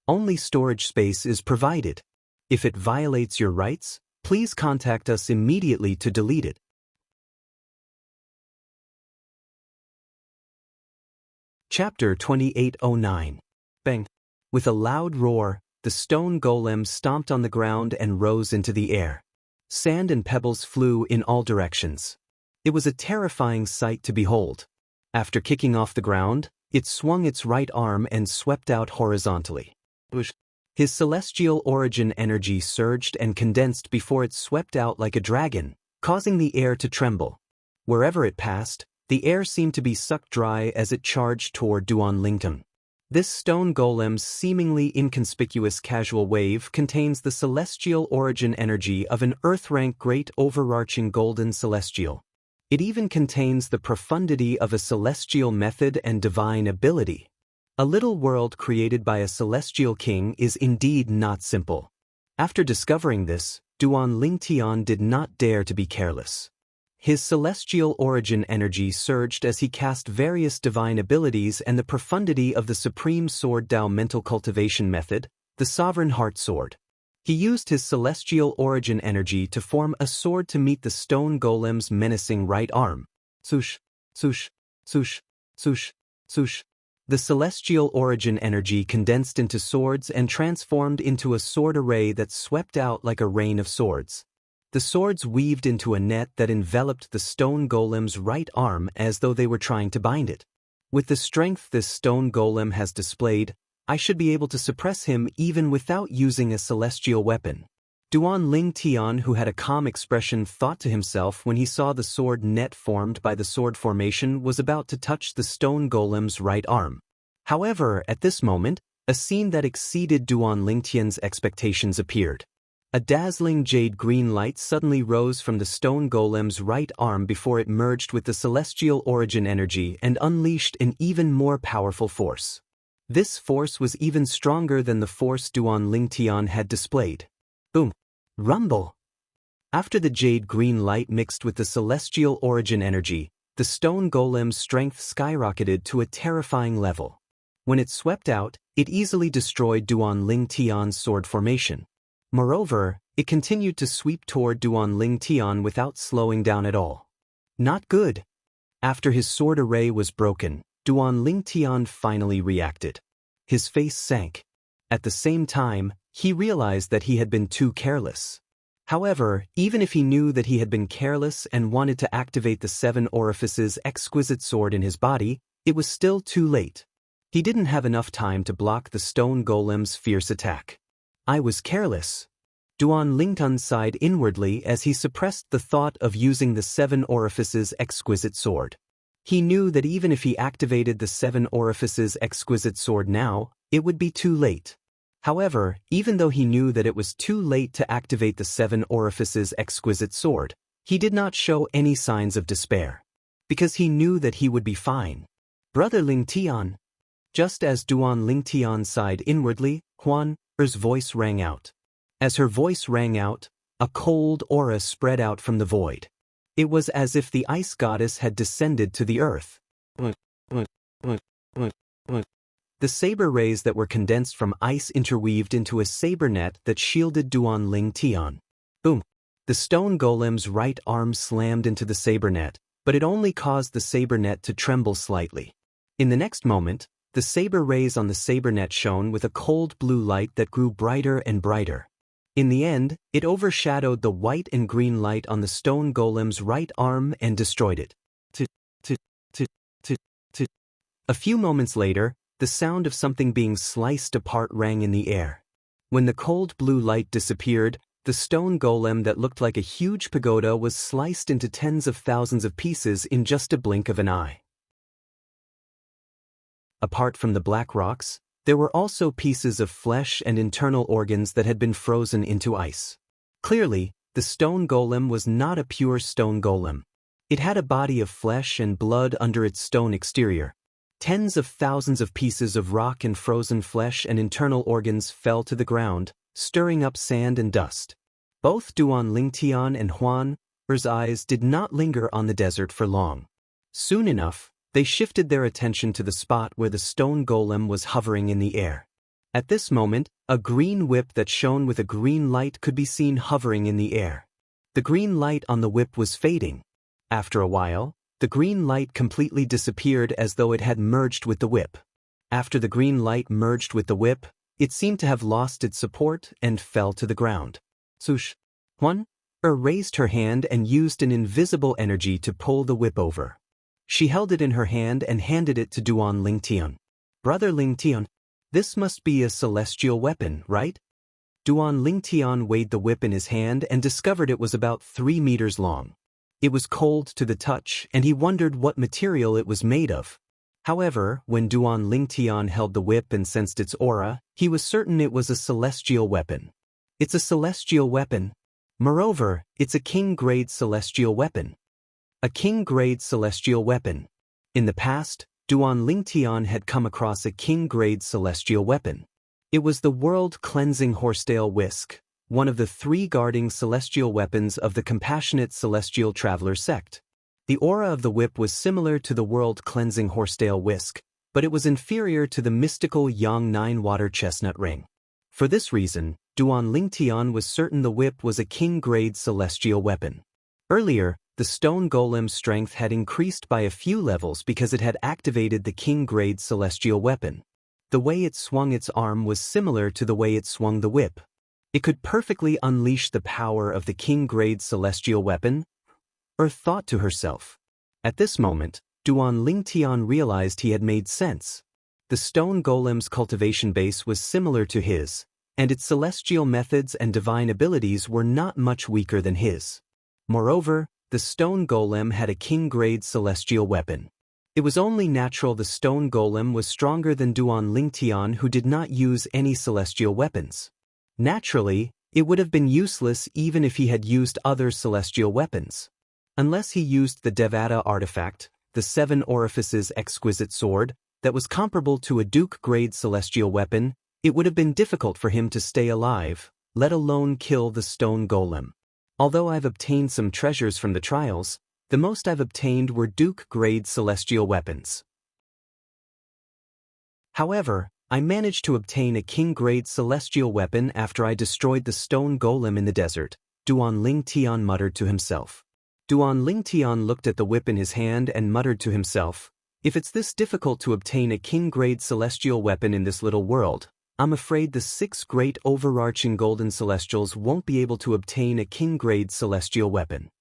Only storage space is provided. If it violates your rights, please contact us immediately to delete it. Chapter 2809. Bang! With a loud roar, the stone golem stomped on the ground and rose into the air. Sand and pebbles flew in all directions. It was a terrifying sight to behold. After kicking off the ground, it swung its right arm and swept out horizontally. His celestial origin energy surged and condensed before it swept out like a dragon, causing the air to tremble. Wherever it passed, the air seemed to be sucked dry as it charged toward Duan Lingtan. This stone golem's seemingly inconspicuous casual wave contains the celestial origin energy of an Earth-rank great overarching golden celestial. It even contains the profundity of a celestial method and divine ability. A little world created by a celestial king is indeed not simple. After discovering this, Duan Lingtian did not dare to be careless. His celestial origin energy surged as he cast various divine abilities and the profundity of the Supreme Sword Dao mental cultivation method, the Sovereign Heart Sword. He used his celestial origin energy to form a sword to meet the stone golem's menacing right arm. Swoosh, swoosh, swoosh, swoosh, swoosh. The celestial origin energy condensed into swords and transformed into a sword array that swept out like a rain of swords. The swords weaved into a net that enveloped the stone golem's right arm as though they were trying to bind it. With the strength this stone golem has displayed, I should be able to suppress him even without using a celestial weapon. Duan Lingtian, who had a calm expression, thought to himself when he saw the sword net formed by the sword formation was about to touch the stone golem's right arm. However, at this moment, a scene that exceeded Duan Lingtian's expectations appeared. A dazzling jade green light suddenly rose from the stone golem's right arm before it merged with the celestial origin energy and unleashed an even more powerful force. This force was even stronger than the force Duan Lingtian had displayed. Boom! Rumble! After the jade green light mixed with the celestial origin energy, the stone golem's strength skyrocketed to a terrifying level. When it swept out, it easily destroyed Duan Lingtian's sword formation. Moreover, it continued to sweep toward Duan Lingtian without slowing down at all. Not good. After his sword array was broken, Duan Lingtian finally reacted. His face sank. At the same time, he realized that he had been too careless. However, even if he knew that he had been careless and wanted to activate the 7 orifices exquisite sword in his body, it was still too late. He didn't have enough time to block the stone golem's fierce attack. I was careless. Duan Lingtian sighed inwardly as he suppressed the thought of using the 7 orifices exquisite sword. He knew that even if he activated the 7 orifices exquisite sword now, it would be too late. However, even though he knew that it was too late to activate the 7 orifices exquisite sword, he did not show any signs of despair. Because he knew that he would be fine. Brother Lingtian. Just as Duan Lingtian sighed inwardly, Huan's voice rang out. As her voice rang out, a cold aura spread out from the void. It was as if the ice goddess had descended to the earth. The saber rays that were condensed from ice interweaved into a saber net that shielded Duan Lingtian. Boom! The stone golem's right arm slammed into the saber net, but it only caused the saber net to tremble slightly. In the next moment, the saber rays on the saber net shone with a cold blue light that grew brighter and brighter. In the end, it overshadowed the white and green light on the stone golem's right arm and destroyed it. A few moments later, the sound of something being sliced apart rang in the air. When the cold blue light disappeared, the stone golem that looked like a huge pagoda was sliced into tens of thousands of pieces in just a blink of an eye. Apart from the black rocks, there were also pieces of flesh and internal organs that had been frozen into ice. Clearly, the stone golem was not a pure stone golem. It had a body of flesh and blood under its stone exterior. Tens of thousands of pieces of rock and frozen flesh and internal organs fell to the ground, stirring up sand and dust. Both Duan Lingtian and Huan's eyes did not linger on the desert for long. Soon enough, they shifted their attention to the spot where the stone golem was hovering in the air. At this moment, a green whip that shone with a green light could be seen hovering in the air. The green light on the whip was fading. After a while, the green light completely disappeared as though it had merged with the whip. After the green light merged with the whip, it seemed to have lost its support and fell to the ground. Swoosh! Huan raised her hand and used an invisible energy to pull the whip over. She held it in her hand and handed it to Duan Lingtian. Brother Lingtian, this must be a celestial weapon, right? Duan Lingtian weighed the whip in his hand and discovered it was about 3 meters long. It was cold to the touch, and he wondered what material it was made of. However, when Duan Lingtian held the whip and sensed its aura, he was certain it was a celestial weapon. It's a celestial weapon. Moreover, it's a king-grade celestial weapon. A king-grade celestial weapon. In the past, Duan Lingtian had come across a king-grade celestial weapon. It was the world-cleansing horsetail whisk, one of the 3 guarding celestial weapons of the compassionate celestial traveler sect. The aura of the whip was similar to the world-cleansing horsetail whisk, but it was inferior to the mystical Yang 9 water chestnut ring. For this reason, Duan Lingtian was certain the whip was a king-grade celestial weapon. Earlier, the stone golem's strength had increased by a few levels because it had activated the king-grade celestial weapon. The way it swung its arm was similar to the way it swung the whip. It could perfectly unleash the power of the king-grade celestial weapon, thought to herself. At this moment, Duan Lingtian realized he had made sense. The stone golem's cultivation base was similar to his, and its celestial methods and divine abilities were not much weaker than his. Moreover, the stone golem had a king-grade celestial weapon. It was only natural the stone golem was stronger than Duan Lingtian, who did not use any celestial weapons. Naturally, it would have been useless even if he had used other celestial weapons. Unless he used the Devata artifact, the 7 orifices exquisite sword, that was comparable to a Duke-grade celestial weapon, it would have been difficult for him to stay alive, let alone kill the stone golem. Although I've obtained some treasures from the trials, the most I've obtained were Duke-grade celestial weapons. However, I managed to obtain a king-grade celestial weapon after I destroyed the stone golem in the desert, Duan Lingtian muttered to himself. Duan Lingtian looked at the whip in his hand and muttered to himself, "If it's this difficult to obtain a king-grade celestial weapon in this little world, I'm afraid the 6 great overarching golden celestials won't be able to obtain a king-grade celestial weapon."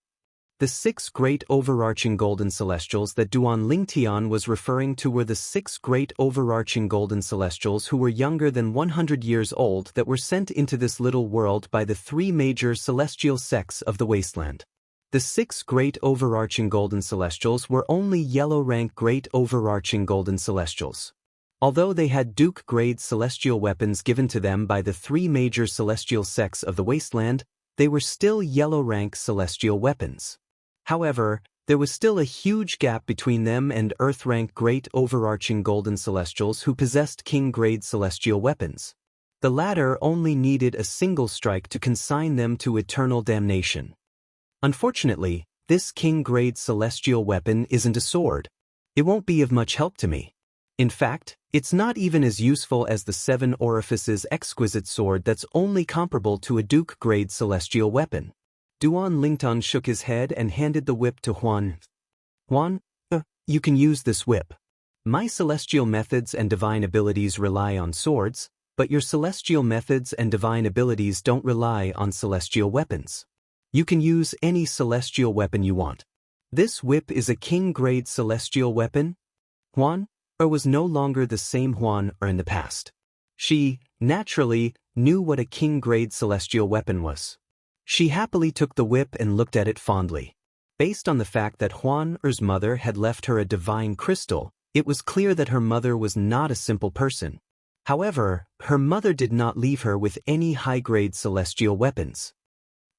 The 6 great overarching golden celestials that Duan Lingtian was referring to were the 6 great overarching golden celestials who were younger than 100 years old that were sent into this little world by the 3 major celestial sects of the wasteland. The 6 great overarching golden celestials were only yellow rank great overarching golden celestials. Although they had Duke-grade celestial weapons given to them by the 3 major celestial sects of the wasteland, they were still yellow rank celestial weapons. However, there was still a huge gap between them and Earth-rank great overarching golden celestials who possessed king-grade celestial weapons. The latter only needed a single strike to consign them to eternal damnation. Unfortunately, this king-grade celestial weapon isn't a sword. It won't be of much help to me. In fact, it's not even as useful as the 7 Orifices exquisite sword that's only comparable to a Duke-grade celestial weapon. Duan Lingtian shook his head and handed the whip to Huan. "Huan, you can use this whip. My celestial methods and divine abilities rely on swords, but your celestial methods and divine abilities don't rely on celestial weapons. You can use any celestial weapon you want. This whip is a king-grade celestial weapon." Huan was no longer the same Huan in the past. She, naturally, knew what a king-grade celestial weapon was. She happily took the whip and looked at it fondly. Based on the fact that Huan's mother had left her a divine crystal, it was clear that her mother was not a simple person. However, her mother did not leave her with any high-grade celestial weapons.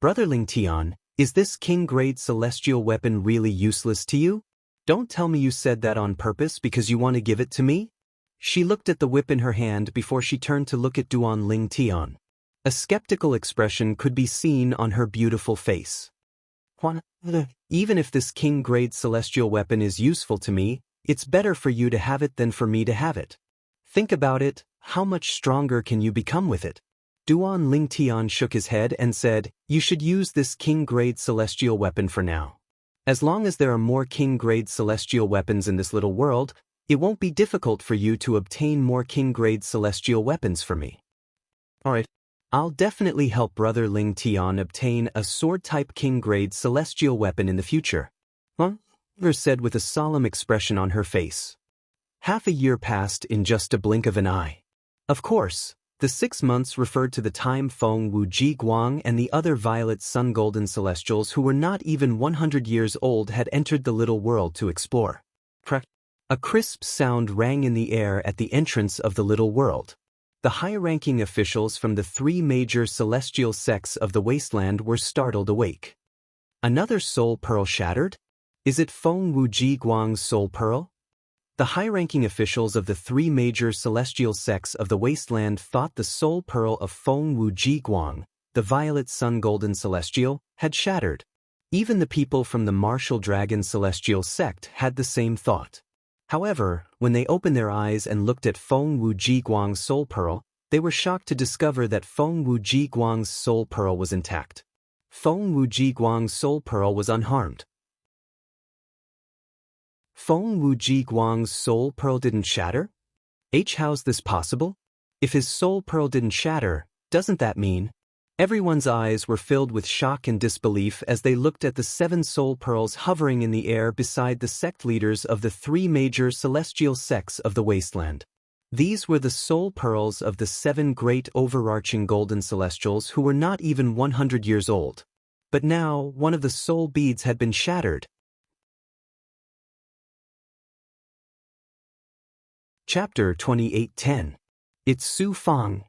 "Brother Lingtian, is this king-grade celestial weapon really useless to you? Don't tell me you said that on purpose because you want to give it to me?" She looked at the whip in her hand before she turned to look at Duan Lingtian. A skeptical expression could be seen on her beautiful face. "Huan, even if this king-grade celestial weapon is useful to me, it's better for you to have it than for me to have it. Think about it, how much stronger can you become with it?" Duan Lingtian shook his head and said, "You should use this king-grade celestial weapon for now. As long as there are more king-grade celestial weapons in this little world, it won't be difficult for you to obtain more king-grade celestial weapons for me." "Alright, I'll definitely help Brother Lingtian obtain a sword-type king-grade celestial weapon in the future," Mother said with a solemn expression on her face. Half a year passed in just a blink of an eye. Of course, the 6 months referred to the time Feng Wuji Guang and the other violet sun golden celestials who were not even 100 years old had entered the little world to explore. A crisp sound rang in the air at the entrance of the little world. The high-ranking officials from the 3 major celestial sects of the wasteland were startled awake. "Another soul pearl shattered? Is it Feng Wuji Guang's soul pearl?" The high-ranking officials of the 3 major celestial sects of the wasteland thought the soul pearl of Feng Wuji Guang, the violet sun golden celestial, had shattered. Even the people from the martial dragon celestial sect had the same thought. However, when they opened their eyes and looked at Feng Wuji Guang's soul pearl, they were shocked to discover that Feng Wuji Guang's soul pearl was intact. Feng Wuji Guang's soul pearl was unharmed. Feng Wuji Guang's soul pearl didn't shatter? How's this possible? If his soul pearl didn't shatter, doesn't that mean? Everyone's eyes were filled with shock and disbelief as they looked at the 7 soul pearls hovering in the air beside the sect leaders of the 3 major celestial sects of the wasteland. These were the soul pearls of the 7 great overarching golden celestials who were not even 100 years old. But now, one of the soul beads had been shattered. Chapter 28:10. It's Su Fang.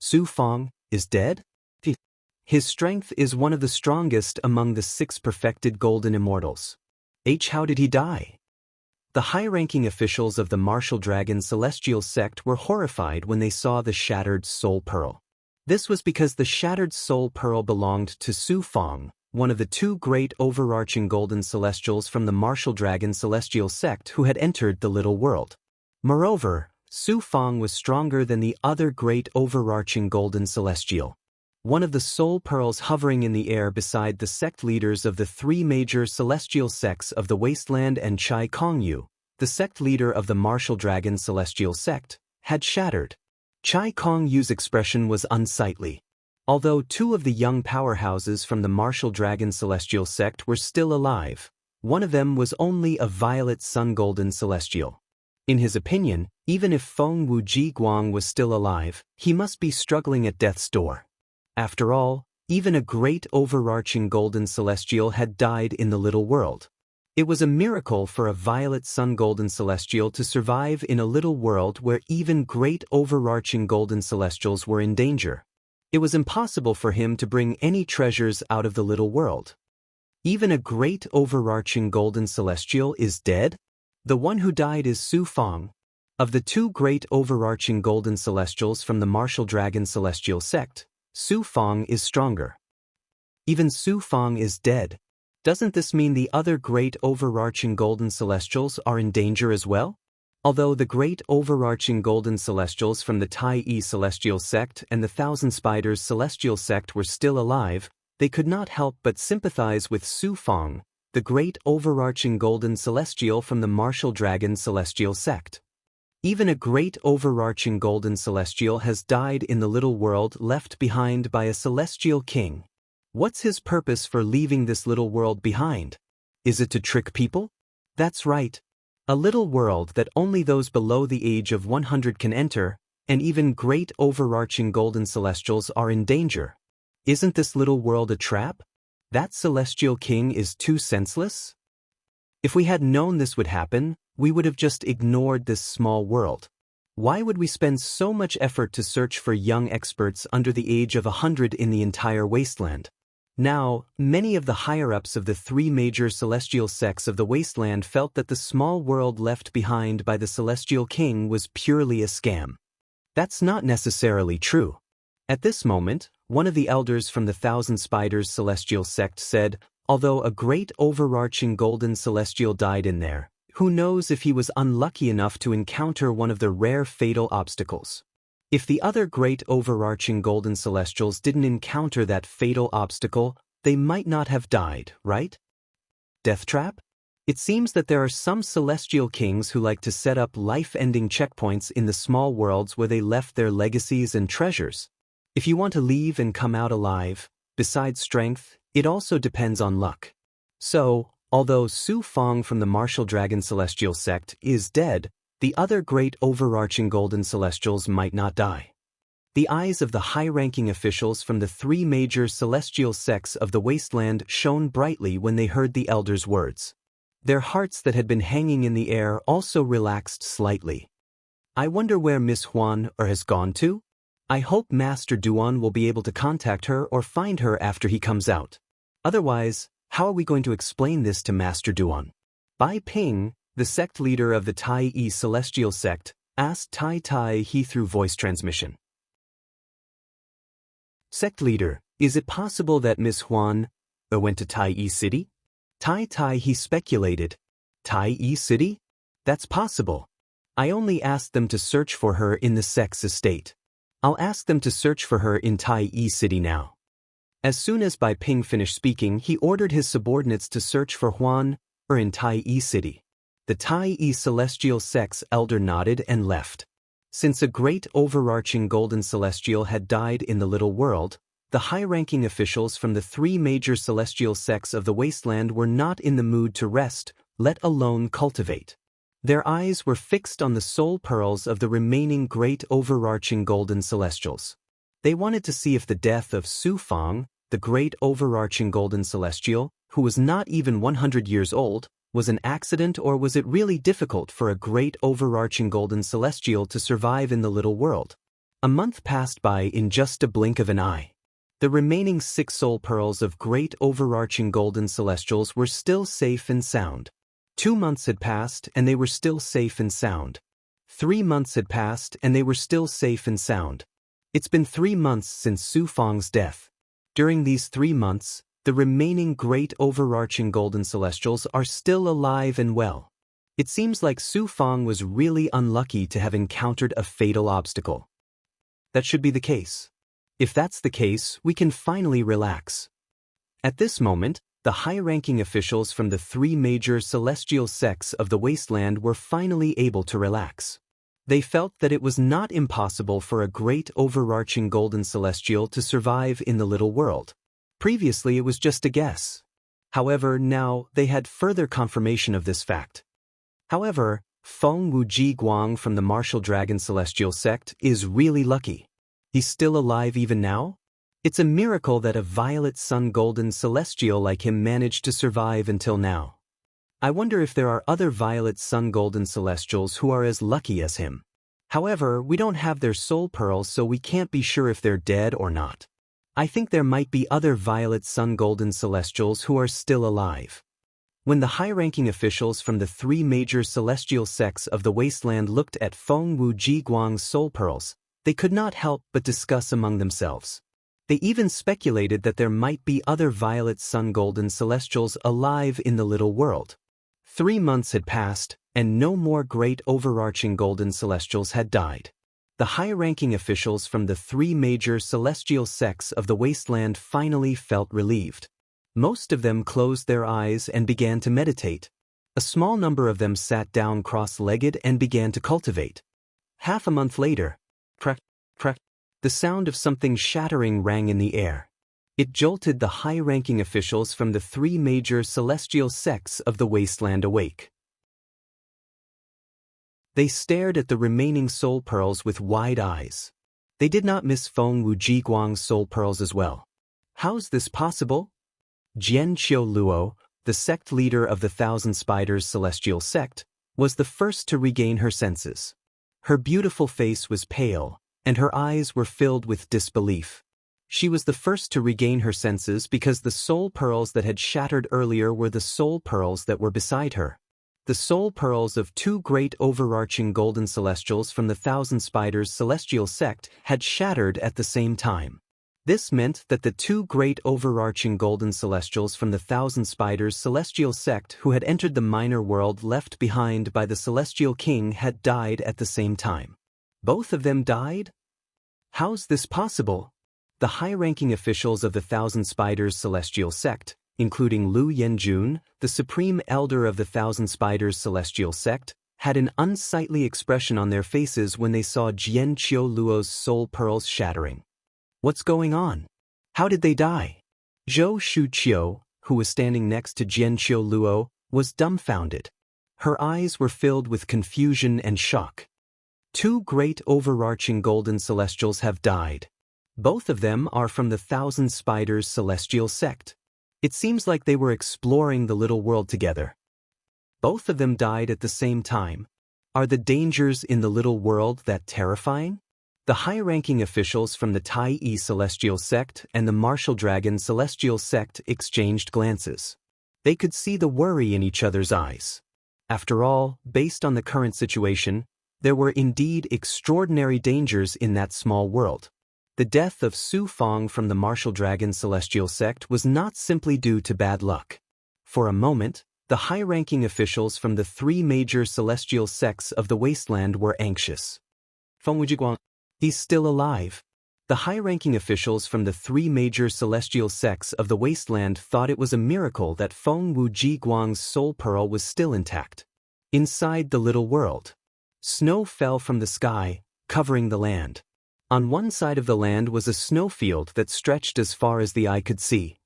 Su Fang is dead? His strength is one of the strongest among the 6 perfected golden immortals. How did he die? The high-ranking officials of the martial dragon celestial sect were horrified when they saw the shattered soul pearl. This was because the shattered soul pearl belonged to Su Fang, one of the 2 great overarching golden celestials from the martial dragon celestial sect who had entered the little world. Moreover, Su Fang was stronger than the other great overarching golden celestial. one of the soul pearls hovering in the air beside the sect leaders of the three major celestial sects of the Wasteland and Chai Kongyu, the sect leader of the Martial Dragon Celestial Sect, had shattered. Chai Kongyu's expression was unsightly. Although two of the young powerhouses from the Martial Dragon Celestial Sect were still alive, one of them was only a violet sun-golden celestial. In his opinion, even if Feng Wuji Guang was still alive, he must be struggling at death's door. After all, even a great overarching golden celestial had died in the little world. It was a miracle for a violet sun-golden celestial to survive in a little world where even great overarching golden celestials were in danger. It was impossible for him to bring any treasures out of the little world. Even a great overarching golden celestial is dead? The one who died is Su Feng. Of the two great overarching golden celestials from the Martial Dragon Celestial Sect, Su Feng is stronger. Even Su Feng is dead. Doesn't this mean the other great overarching golden celestials are in danger as well? Although the great overarching golden celestials from the Tai Yi Celestial Sect and the Thousand Spiders Celestial Sect were still alive, they could not help but sympathize with Su Feng, the great overarching golden celestial from the Martial Dragon Celestial Sect. Even a great overarching golden celestial has died in the little world left behind by a celestial king. What's his purpose for leaving this little world behind? Is it to trick people? That's right. A little world that only those below the age of 100 can enter, and even great overarching golden celestials are in danger. Isn't this little world a trap? That celestial king is too senseless? If we had known this would happen, we would have just ignored this small world. Why would we spend so much effort to search for young experts under the age of 100 in the entire wasteland? Now, many of the higher-ups of the three major celestial sects of the wasteland felt that the small world left behind by the celestial king was purely a scam. That's not necessarily true. At this moment, one of the elders from the Thousand Spiders Celestial Sect said, although a great overarching golden celestial died in there, who knows if he was unlucky enough to encounter one of the rare fatal obstacles. If the other great overarching golden celestials didn't encounter that fatal obstacle, they might not have died, right? Death trap? It seems that there are some celestial kings who like to set up life-ending checkpoints in the small worlds where they left their legacies and treasures. If you want to leave and come out alive, besides strength, it also depends on luck. So, although Su Feng from the Martial Dragon Celestial Sect is dead, the other great overarching golden celestials might not die. The eyes of the high-ranking officials from the three major celestial sects of the wasteland shone brightly when they heard the elder's words. Their hearts that had been hanging in the air also relaxed slightly. I wonder where Miss Huan has gone to? I hope Master Duan will be able to contact her or find her after he comes out. Otherwise, how are we going to explain this to Master Duan? Bai Ping, the sect leader of the Tai Yi Celestial Sect, asked Tai Tai He through voice transmission. Sect leader, is it possible that Miss Huan went to Tai Yi City? Tai Tai He speculated. Tai Yi City? That's possible. I only asked them to search for her in the sect's estate. I'll ask them to search for her in Tai Yi City now. As soon as Bai Ping finished speaking, he ordered his subordinates to search for Huan in Tai Yi City. The Tai Yi Celestial Sect's elder nodded and left. Since a great overarching golden celestial had died in the little world, the high-ranking officials from the three major celestial sects of the wasteland were not in the mood to rest, let alone cultivate. Their eyes were fixed on the soul pearls of the remaining great overarching golden celestials. They wanted to see if the death of Su Feng, the great overarching golden celestial, who was not even 100 years old, was an accident, or was it really difficult for a great overarching golden celestial to survive in the little world. A month passed by in just a blink of an eye. The remaining 6 soul pearls of great overarching golden celestials were still safe and sound. 2 months had passed and they were still safe and sound. 3 months had passed and they were still safe and sound. It's been 3 months since Su Feng's death. During these 3 months, the remaining great overarching golden celestials are still alive and well. It seems like Su Feng was really unlucky to have encountered a fatal obstacle. That should be the case. If that's the case, we can finally relax. At this moment, the high-ranking officials from the three major celestial sects of the wasteland were finally able to relax. They felt that it was not impossible for a great overarching golden celestial to survive in the little world. Previously, it was just a guess. However, now they had further confirmation of this fact. However, Feng Wuji Guang from the Martial Dragon Celestial Sect is really lucky. He's still alive even now? It's a miracle that a violet sun golden celestial like him managed to survive until now. I wonder if there are other violet sun golden celestials who are as lucky as him. However, we don't have their soul pearls, so we can't be sure if they're dead or not. I think there might be other violet sun golden celestials who are still alive. When the high-ranking officials from the three major celestial sects of the wasteland looked at Feng Wuji Guang's soul pearls, they could not help but discuss among themselves. They even speculated that there might be other violet sun golden celestials alive in the little world. 3 months had passed, and no more great overarching golden celestials had died. The high-ranking officials from the three major celestial sects of the wasteland finally felt relieved. Most of them closed their eyes and began to meditate. A small number of them sat down cross-legged and began to cultivate. Half a month later, crack, crack, the sound of something shattering rang in the air. It jolted the high-ranking officials from the three major celestial sects of the wasteland awake. They stared at the remaining soul pearls with wide eyes. They did not miss Feng Wuji Guang's soul pearls as well. How's this possible? Jian Qiu Luo, the sect leader of the Thousand Spiders Celestial Sect, was the first to regain her senses. Her beautiful face was pale, and her eyes were filled with disbelief. She was the first to regain her senses because the soul pearls that had shattered earlier were the soul pearls that were beside her. The soul pearls of two great overarching golden celestials from the Thousand Spiders Celestial Sect had shattered at the same time. This meant that the two great overarching golden celestials from the Thousand Spiders Celestial Sect who had entered the minor world left behind by the Celestial King had died at the same time. Both of them died? How's this possible? The high-ranking officials of the Thousand Spiders Celestial Sect, including Lu Yenjun, the supreme elder of the Thousand Spiders Celestial Sect, had an unsightly expression on their faces when they saw Jian Qiu Luo's soul pearls shattering. What's going on? How did they die? Zhou Shuqiu, who was standing next to Jian Qiu Luo, was dumbfounded. Her eyes were filled with confusion and shock. Two great overarching golden celestials have died. Both of them are from the Thousand Spiders Celestial Sect. It seems like they were exploring the little world together. Both of them died at the same time. Are the dangers in the little world that terrifying? The high-ranking officials from the Tai Yi Celestial Sect and the Martial Dragon Celestial Sect exchanged glances. They could see the worry in each other's eyes. After all, based on the current situation, there were indeed extraordinary dangers in that small world. The death of Su Fong from the Martial Dragon Celestial Sect was not simply due to bad luck. For a moment, the high-ranking officials from the three major celestial sects of the wasteland were anxious. Feng Wujiguang, he's still alive. The high-ranking officials from the three major celestial sects of the wasteland thought it was a miracle that Feng Wuji Guang's soul pearl was still intact. Inside the little world, snow fell from the sky, covering the land. On one side of the land was a snowfield that stretched as far as the eye could see.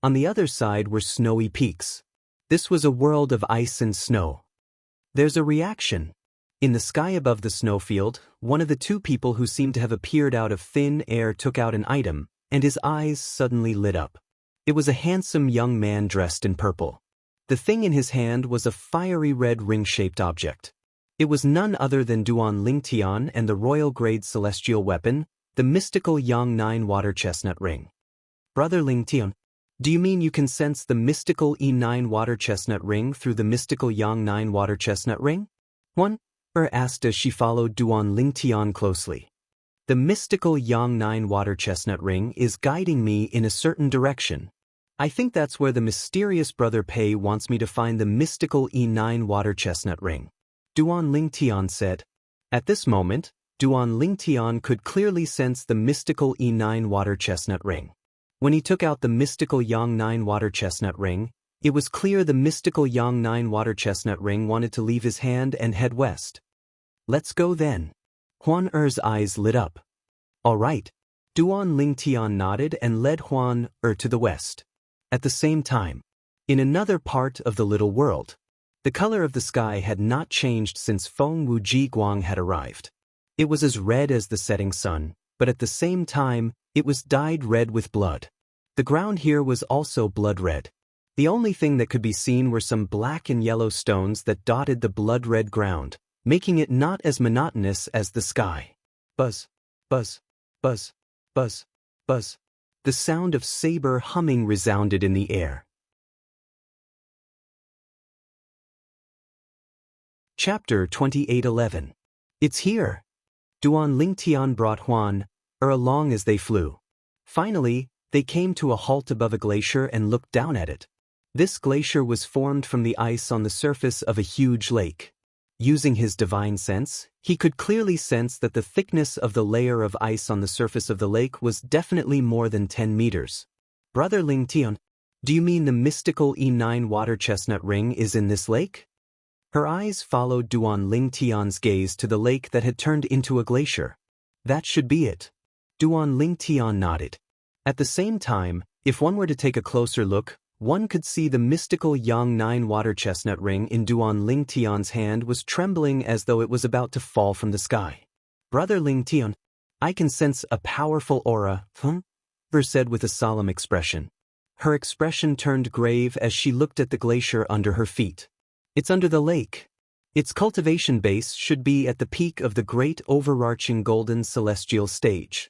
On the other side were snowy peaks. This was a world of ice and snow. There's a reaction. In the sky above the snowfield, one of the two people who seemed to have appeared out of thin air took out an item, and his eyes suddenly lit up. It was a handsome young man dressed in purple. The thing in his hand was a fiery red ring-shaped object. It was none other than Duan Lingtian and the royal-grade celestial weapon, the mystical Yang 9 water chestnut ring. Brother Lingtian, do you mean you can sense the mystical E9 water chestnut ring through the mystical Yang 9 water chestnut ring? One asked as she followed Duan Lingtian closely. The mystical Yang 9 water chestnut ring is guiding me in a certain direction. I think that's where the mysterious Brother Pei wants me to find the mystical E9 water chestnut ring. Duan Lingtian said. At this moment, Duan Lingtian could clearly sense the mystical E9 water chestnut ring. When he took out the mystical Yang 9 water chestnut ring, it was clear the mystical Yang 9 water chestnut ring wanted to leave his hand and head west. Let's go then. Huan Er's eyes lit up. All right. Duan Lingtian nodded and led Huan Er to the west. At the same time, in another part of the little world, the color of the sky had not changed since Feng Wuji Guang had arrived. It was as red as the setting sun, but at the same time, it was dyed red with blood. The ground here was also blood red. The only thing that could be seen were some black and yellow stones that dotted the blood-red ground, making it not as monotonous as the sky. Buzz, buzz, buzz, buzz, buzz. The sound of saber humming resounded in the air. Chapter 28:11. It's here. Duan Lingtian brought Huan Er along as they flew. Finally, they came to a halt above a glacier and looked down at it. This glacier was formed from the ice on the surface of a huge lake. Using his divine sense, he could clearly sense that the thickness of the layer of ice on the surface of the lake was definitely more than 10 meters. Brother Lingtian, do you mean the mystical E9 water chestnut ring is in this lake? Her eyes followed Duan Lingtian's gaze to the lake that had turned into a glacier. That should be it. Duan Lingtian nodded. At the same time, if one were to take a closer look, one could see the mystical Yang 9 water chestnut ring in Duan Lingtian's hand was trembling as though it was about to fall from the sky. Brother Lingtian, I can sense a powerful aura, Ver said with a solemn expression. Her expression turned grave as she looked at the glacier under her feet. It's under the lake. Its cultivation base should be at the peak of the great overarching golden celestial stage.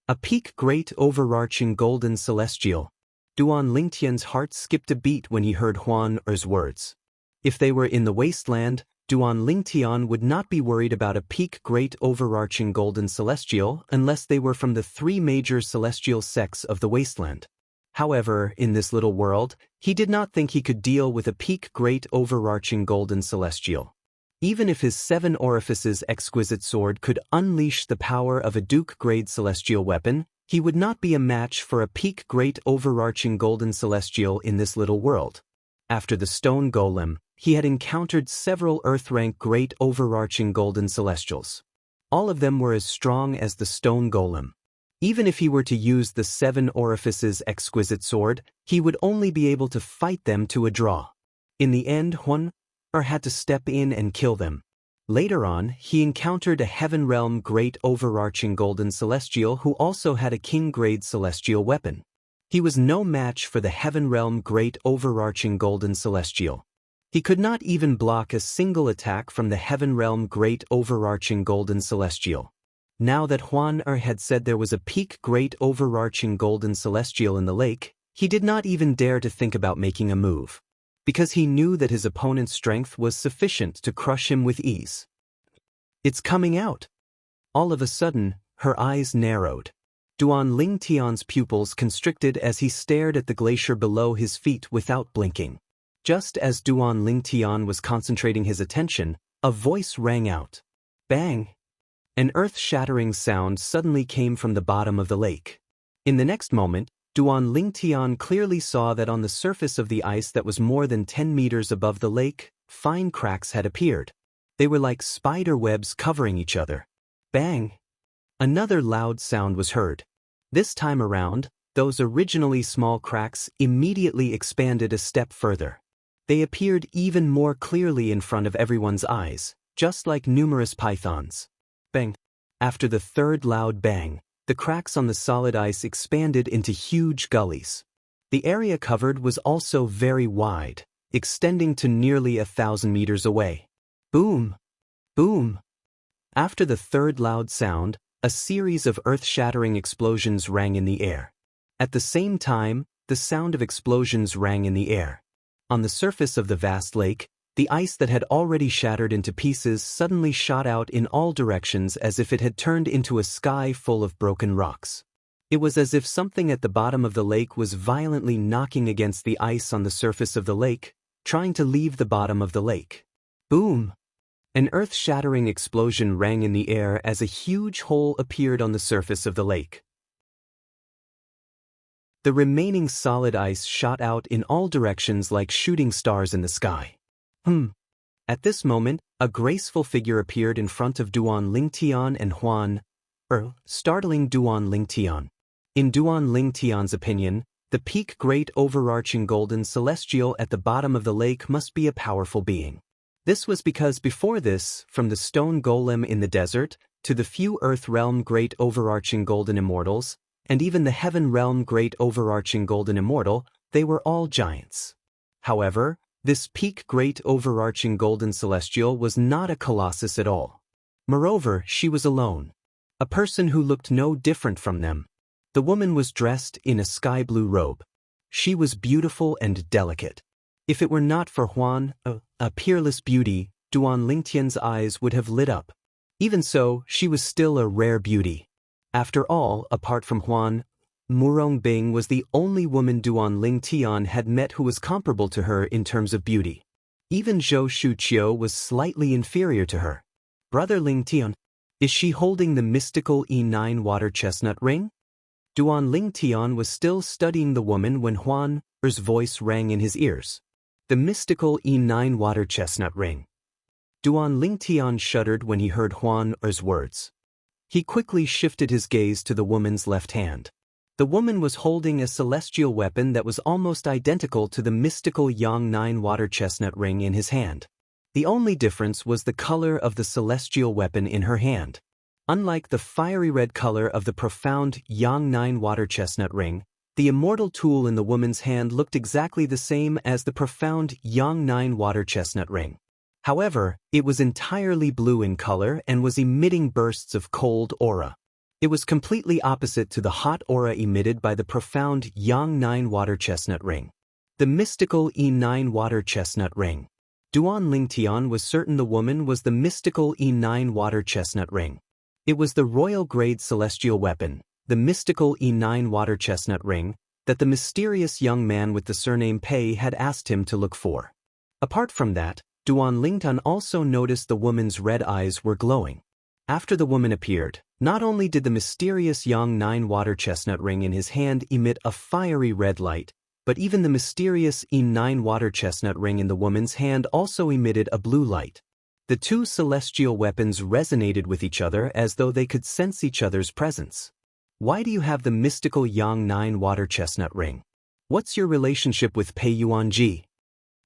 A peak great overarching golden celestial. Duan Lingtian's heart skipped a beat when he heard Huan Er's words. If they were in the wasteland, Duan Lingtian would not be worried about a peak great overarching golden celestial unless they were from the three major celestial sects of the wasteland. However, in this little world, he did not think he could deal with a peak great overarching golden celestial. Even if his 7 orifices exquisite sword could unleash the power of a Duke-grade celestial weapon, he would not be a match for a peak great overarching golden celestial in this little world. After the stone golem, he had encountered several Earth-rank great overarching golden celestials. All of them were as strong as the stone golem. Even if he were to use the 7 orifices exquisite sword, he would only be able to fight them to a draw. In the end, Huan Er had to step in and kill them. Later on, he encountered a Heaven Realm great overarching golden celestial who also had a king-grade celestial weapon. He was no match for the Heaven Realm great overarching golden celestial. He could not even block a single attack from the Heaven Realm great overarching golden celestial. Now that Huan Er had said there was a peak great overarching golden celestial in the lake, he did not even dare to think about making a move, because he knew that his opponent's strength was sufficient to crush him with ease. It's coming out. All of a sudden, her eyes narrowed. Duan Lingtian's pupils constricted as he stared at the glacier below his feet without blinking. Just as Duan Lingtian was concentrating his attention, a voice rang out. Bang! An earth-shattering sound suddenly came from the bottom of the lake. In the next moment, Duan Lingtian clearly saw that on the surface of the ice that was more than 10 meters above the lake, fine cracks had appeared. They were like spider webs covering each other. Bang! Another loud sound was heard. This time around, those originally small cracks immediately expanded a step further. They appeared even more clearly in front of everyone's eyes, just like numerous pythons. Bang! After the third loud bang, the cracks on the solid ice expanded into huge gullies. The area covered was also very wide, extending to nearly 1,000 meters away. Boom! Boom! After the third loud sound, a series of earth-shattering explosions rang in the air. At the same time, the sound of explosions rang in the air. On the surface of the vast lake, the ice that had already shattered into pieces suddenly shot out in all directions as if it had turned into a sky full of broken rocks. It was as if something at the bottom of the lake was violently knocking against the ice on the surface of the lake, trying to leave the bottom of the lake. Boom! An earth-shattering explosion rang in the air as a huge hole appeared on the surface of the lake. The remaining solid ice shot out in all directions like shooting stars in the sky. At this moment, a graceful figure appeared in front of Duan Lingtian and Huan, startling Duan Lingtian. In Duan Lingtian's opinion, the peak great overarching golden celestial at the bottom of the lake must be a powerful being. This was because before this, from the stone golem in the desert, to the few earth realm great overarching golden immortals, and even the heaven realm great overarching golden immortal, they were all giants. However, this peak great overarching golden celestial was not a colossus at all. Moreover, she was alone. A person who looked no different from them. The woman was dressed in a sky blue robe. She was beautiful and delicate. If it were not for Huan, a peerless beauty, Duan Lingtian's eyes would have lit up. Even so, she was still a rare beauty. After all, apart from Huan, Murong Bing was the only woman Duan Lingtian had met who was comparable to her in terms of beauty. Even Zhou Shuqiu was slightly inferior to her. Brother Lingtian, is she holding the mystical E9 water chestnut ring? Duan Lingtian was still studying the woman when Huan's voice rang in his ears. The mystical E9 water chestnut ring. Duan Lingtian shuddered when he heard Huan's words. He quickly shifted his gaze to the woman's left hand. The woman was holding a celestial weapon that was almost identical to the mystical Yang 9 water chestnut ring in his hand. The only difference was the color of the celestial weapon in her hand. Unlike the fiery red color of the profound Yang 9 water chestnut ring, the immortal tool in the woman's hand looked exactly the same as the profound Yang 9 water chestnut ring. However, it was entirely blue in color and was emitting bursts of cold aura. It was completely opposite to the hot aura emitted by the profound Yang 9 water chestnut ring. The mystical E9 water chestnut ring. Duan Lingtian was certain the woman was the mystical E9 water chestnut ring. It was the royal grade celestial weapon, the mystical E9 water chestnut ring, that the mysterious young man with the surname Pei had asked him to look for. Apart from that, Duan Lingtian also noticed the woman's red eyes were glowing. After the woman appeared, not only did the mysterious Yang 9 water chestnut ring in his hand emit a fiery red light, but even the mysterious E9 water chestnut ring in the woman's hand also emitted a blue light. The two celestial weapons resonated with each other as though they could sense each other's presence. Why do you have the mystical Yang 9 water chestnut ring? What's your relationship with Pei Yuanji?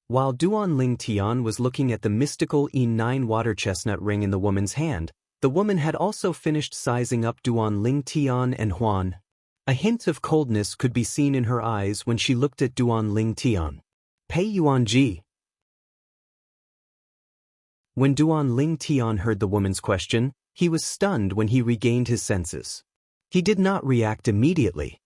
While Duan Lingtian was looking at the mystical E9 water chestnut ring in the woman's hand, the woman had also finished sizing up Duan Lingtian and Huan. A hint of coldness could be seen in her eyes when she looked at Duan Lingtian. Pei Yuanji. When Duan Lingtian heard the woman's question, he was stunned when he regained his senses. He did not react immediately.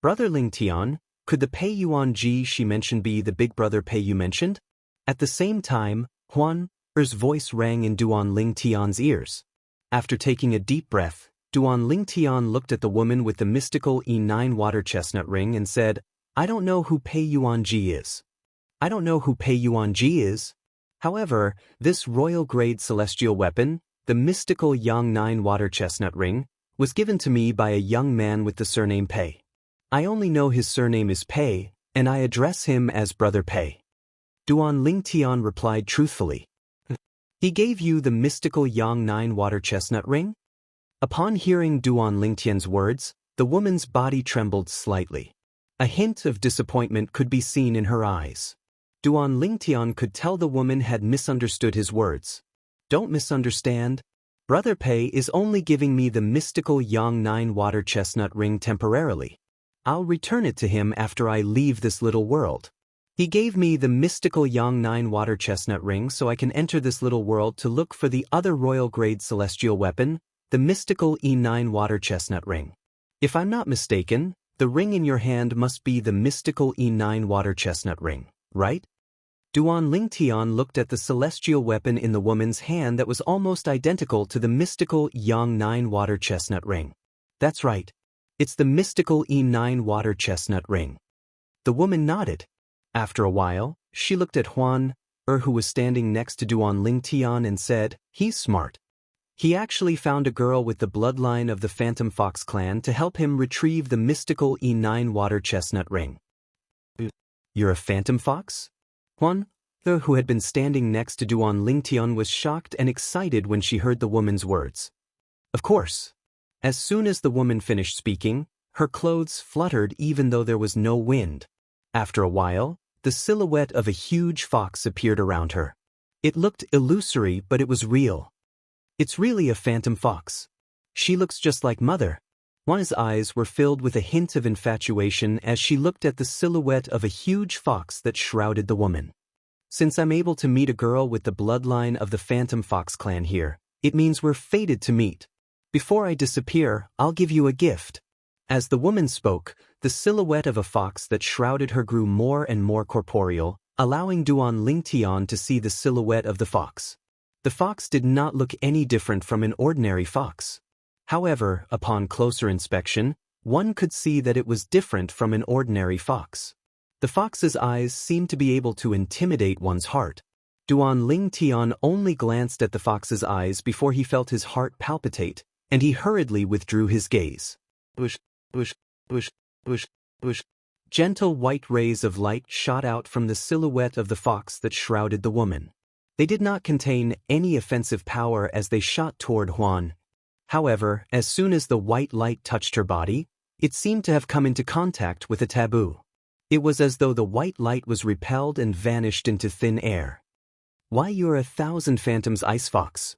Brother Lingtian, could the Pei Yuanji she mentioned be the big brother Pei you mentioned? At the same time, Huan's voice rang in Duan Lingtian's ears. After taking a deep breath, Duan Lingtian looked at the woman with the mystical E9 water chestnut ring and said, I don't know who Pei Yuanji is. I don't know who Pei Yuanji is. However, this royal-grade celestial weapon, the mystical Yang 9 water chestnut ring, was given to me by a young man with the surname Pei. I only know his surname is Pei, and I address him as Brother Pei. Duan Lingtian replied truthfully. He gave you the mystical Yang 9 water chestnut ring? Upon hearing Duan Lingtian's words, the woman's body trembled slightly. A hint of disappointment could be seen in her eyes. Duan Lingtian could tell the woman had misunderstood his words. Don't misunderstand. Brother Pei is only giving me the mystical Yang 9 water chestnut ring temporarily. I'll return it to him after I leave this little world. He gave me the mystical Yang 9 water chestnut ring so I can enter this little world to look for the other royal-grade celestial weapon, the mystical E9 water chestnut ring. If I'm not mistaken, the ring in your hand must be the mystical E9 water chestnut ring, right? Duan Lingtian looked at the celestial weapon in the woman's hand that was almost identical to the mystical Yang 9 water chestnut ring. That's right. It's the mystical E9 water chestnut ring. The woman nodded. After a while, she looked at Huan, who was standing next to Duan Ling Tian and said, "He's smart. He actually found a girl with the bloodline of the Phantom Fox clan to help him retrieve the mystical E9 water chestnut ring." "You're a Phantom Fox?" Huan, who had been standing next to Duan Ling Tian, was shocked and excited when she heard the woman's words. Of course. As soon as the woman finished speaking, her clothes fluttered even though there was no wind. After a while, the silhouette of a huge fox appeared around her. It looked illusory, but it was real. "It's really a phantom fox. She looks just like Mother." Juana's eyes were filled with a hint of infatuation as she looked at the silhouette of a huge fox that shrouded the woman. "Since I'm able to meet a girl with the bloodline of the Phantom Fox clan here, it means we're fated to meet. Before I disappear, I'll give you a gift." As the woman spoke, the silhouette of a fox that shrouded her grew more and more corporeal, allowing Duan Ling Tian to see the silhouette of the fox. The fox did not look any different from an ordinary fox. However, upon closer inspection, one could see that it was different from an ordinary fox. The fox's eyes seemed to be able to intimidate one's heart. Duan Ling Tian only glanced at the fox's eyes before he felt his heart palpitate, and he hurriedly withdrew his gaze. Bush, bush, bush, bush, bush. Gentle white rays of light shot out from the silhouette of the fox that shrouded the woman. They did not contain any offensive power as they shot toward Huan. However, as soon as the white light touched her body, it seemed to have come into contact with a taboo. It was as though the white light was repelled and vanished into thin air. "Why, you're a Thousand Phantoms Ice Fox."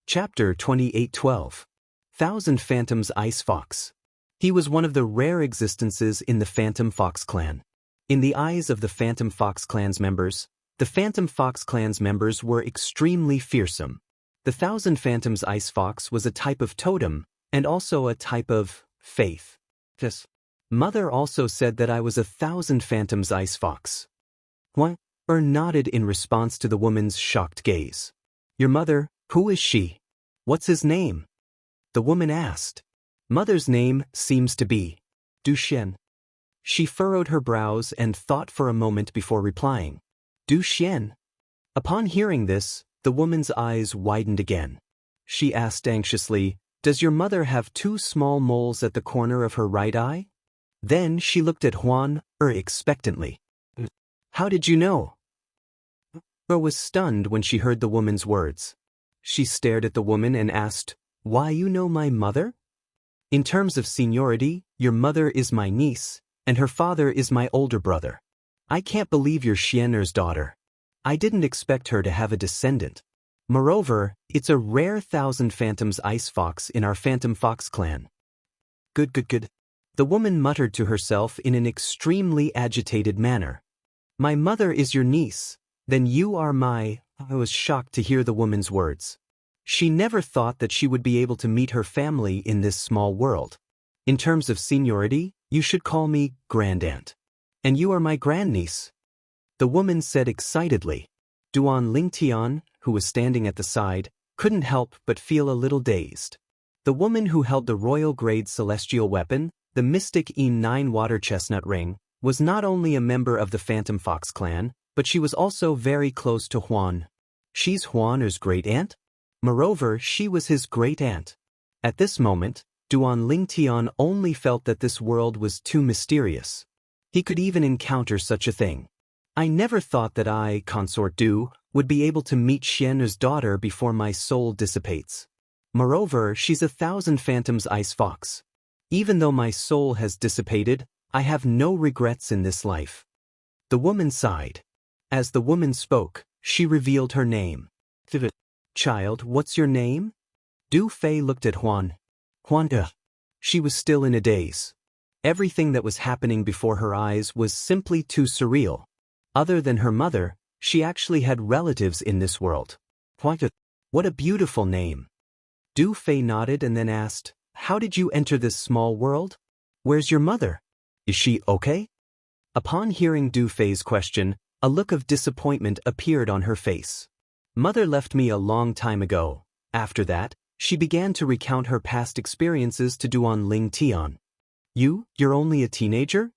Chapter 28:12. Thousand Phantoms Ice Fox. He was one of the rare existences in the Phantom Fox clan. In the eyes of the Phantom Fox clan's members, the Phantom Fox clan's members were extremely fearsome. The Thousand Phantoms Ice Fox was a type of totem, and also a type of faith. Yes. Mother also said that I was a Thousand Phantoms Ice Fox. What? Nodded in response to the woman's shocked gaze. "Your mother, who is she? What's his name?" The woman asked. "Mother's name seems to be Du Xian." She furrowed her brows and thought for a moment before replying. "Du Xian?" Upon hearing this, the woman's eyes widened again. She asked anxiously, "Does your mother have two small moles at the corner of her right eye?" Then she looked at Huan expectantly. "How did you know?" Was stunned when she heard the woman's words. She stared at the woman and asked, "Why, you know my mother?" "In terms of seniority, your mother is my niece, and her father is my older brother. I can't believe you're Xianer's daughter. I didn't expect her to have a descendant. Moreover, it's a rare Thousand Phantoms Ice Fox in our Phantom Fox clan." Good. The woman muttered to herself in an extremely agitated manner. "My mother is your niece, then you are my—" I was shocked to hear the woman's words. She never thought that she would be able to meet her family in this small world. "In terms of seniority, you should call me grandaunt. And you are my grandniece," the woman said excitedly. Duan Ling Tian, who was standing at the side, couldn't help but feel a little dazed. The woman who held the royal-grade celestial weapon, the mystic E9 water chestnut ring, was not only a member of the Phantom Fox clan, but she was also very close to Huan. She's Huaner's great-aunt? Moreover, she was his great-aunt. At this moment, Duan Ling Tian only felt that this world was too mysterious. He could even encounter such a thing. "I never thought that I, Consort Du, would be able to meet Xianer's daughter before my soul dissipates. Moreover, she's a Thousand Phantoms Ice Fox. Even though my soul has dissipated, I have no regrets in this life." The woman sighed. As the woman spoke, she revealed her name. "Child, what's your name?" Du Fei looked at Huan. She was still in a daze. Everything that was happening before her eyes was simply too surreal. Other than her mother, she actually had relatives in this world. What a beautiful name. Du Fei nodded and then asked, "How did you enter this small world? Where's your mother? Is she okay?" Upon hearing Du Fei's question, a look of disappointment appeared on her face. "Mother left me a long time ago." After that, she began to recount her past experiences to Duan Ling Tian. You're only a teenager?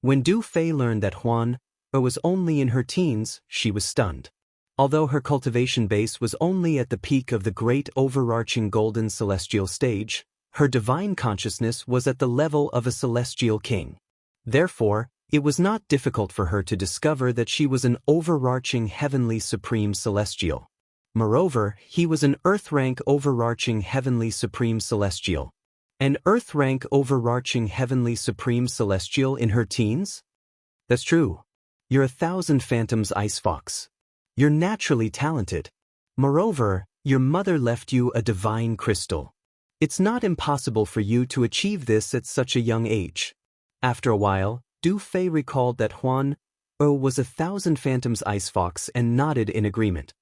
When Du Fei learned that Huan was only in her teens, she was stunned. Although her cultivation base was only at the peak of the great overarching golden celestial stage, her divine consciousness was at the level of a celestial king. Therefore, it was not difficult for her to discover that she was an overarching heavenly supreme celestial. Moreover, he was an earth-rank overarching heavenly supreme celestial. An earth-rank overarching heavenly supreme celestial in her teens? That's true. You're 1,000 phantoms ice fox. You're naturally talented. Moreover, your mother left you a divine crystal. It's not impossible for you to achieve this at such a young age. After a while, Du Fei recalled that Huan was 1,000 phantoms ice fox and nodded in agreement.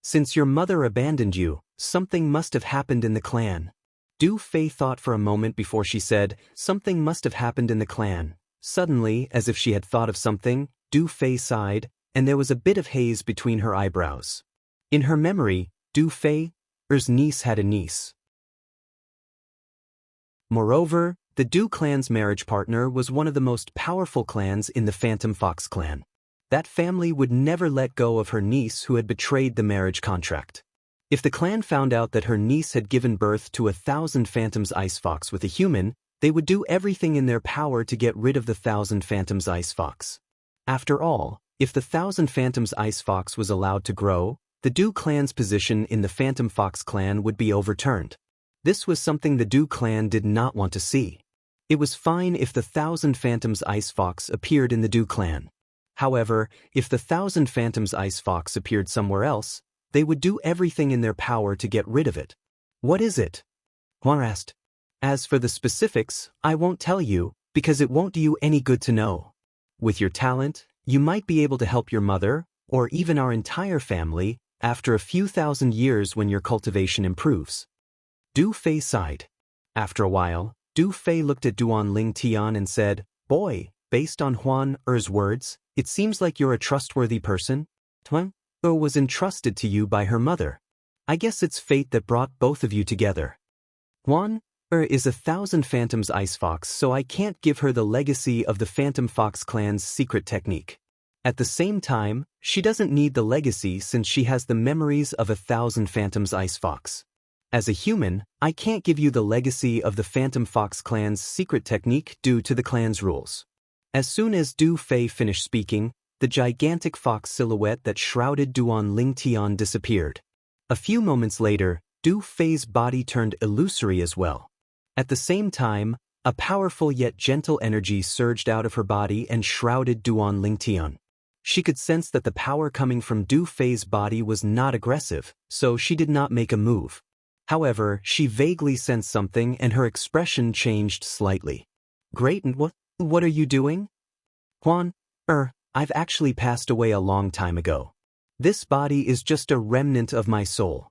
Since your mother abandoned you, something must have happened in the clan. Du Fei thought for a moment before she said, something must have happened in the clan. Suddenly, as if she had thought of something, Du Fei sighed, and there was a bit of haze between her eyebrows. In her memory, Du Fei's niece had a niece. Moreover, the Du clan's marriage partner was one of the most powerful clans in the Phantom Fox clan. That family would never let go of her niece who had betrayed the marriage contract. If the clan found out that her niece had given birth to 1,000 phantoms ice fox with a human, they would do everything in their power to get rid of the 1,000 phantoms ice fox. After all, if the 1,000 phantoms ice fox was allowed to grow, the Du clan's position in the Phantom Fox clan would be overturned. This was something the Du clan did not want to see. It was fine if the 1,000 phantoms ice fox appeared in the Du clan. However, if the 1,000 phantoms ice fox appeared somewhere else, they would do everything in their power to get rid of it. What is it? Huan asked. As for the specifics, I won't tell you, because it won't do you any good to know. With your talent, you might be able to help your mother, or even our entire family, after a few thousand years when your cultivation improves. Du Fei sighed. After a while, Du Fei looked at Duan Ling Tian and said, Boy, based on Huan Er's words, it seems like you're a trustworthy person. Huan Er was entrusted to you by her mother. I guess it's fate that brought both of you together. Huan Er is 1,000 phantoms ice fox, so I can't give her the legacy of the Phantom Fox clan's secret technique. At the same time, she doesn't need the legacy since she has the memories of 1,000 phantoms ice fox. As a human, I can't give you the legacy of the Phantom Fox clan's secret technique due to the clan's rules. As soon as Du Fei finished speaking, the gigantic fox silhouette that shrouded Duan Ling Tian disappeared. A few moments later, Du Fei's body turned illusory as well. At the same time, a powerful yet gentle energy surged out of her body and shrouded Duan Ling Tian. She could sense that the power coming from Du Fei's body was not aggressive, so she did not make a move. However, she vaguely sensed something and her expression changed slightly. Great, and what are you doing? Huan I've actually passed away a long time ago. This body is just a remnant of my soul.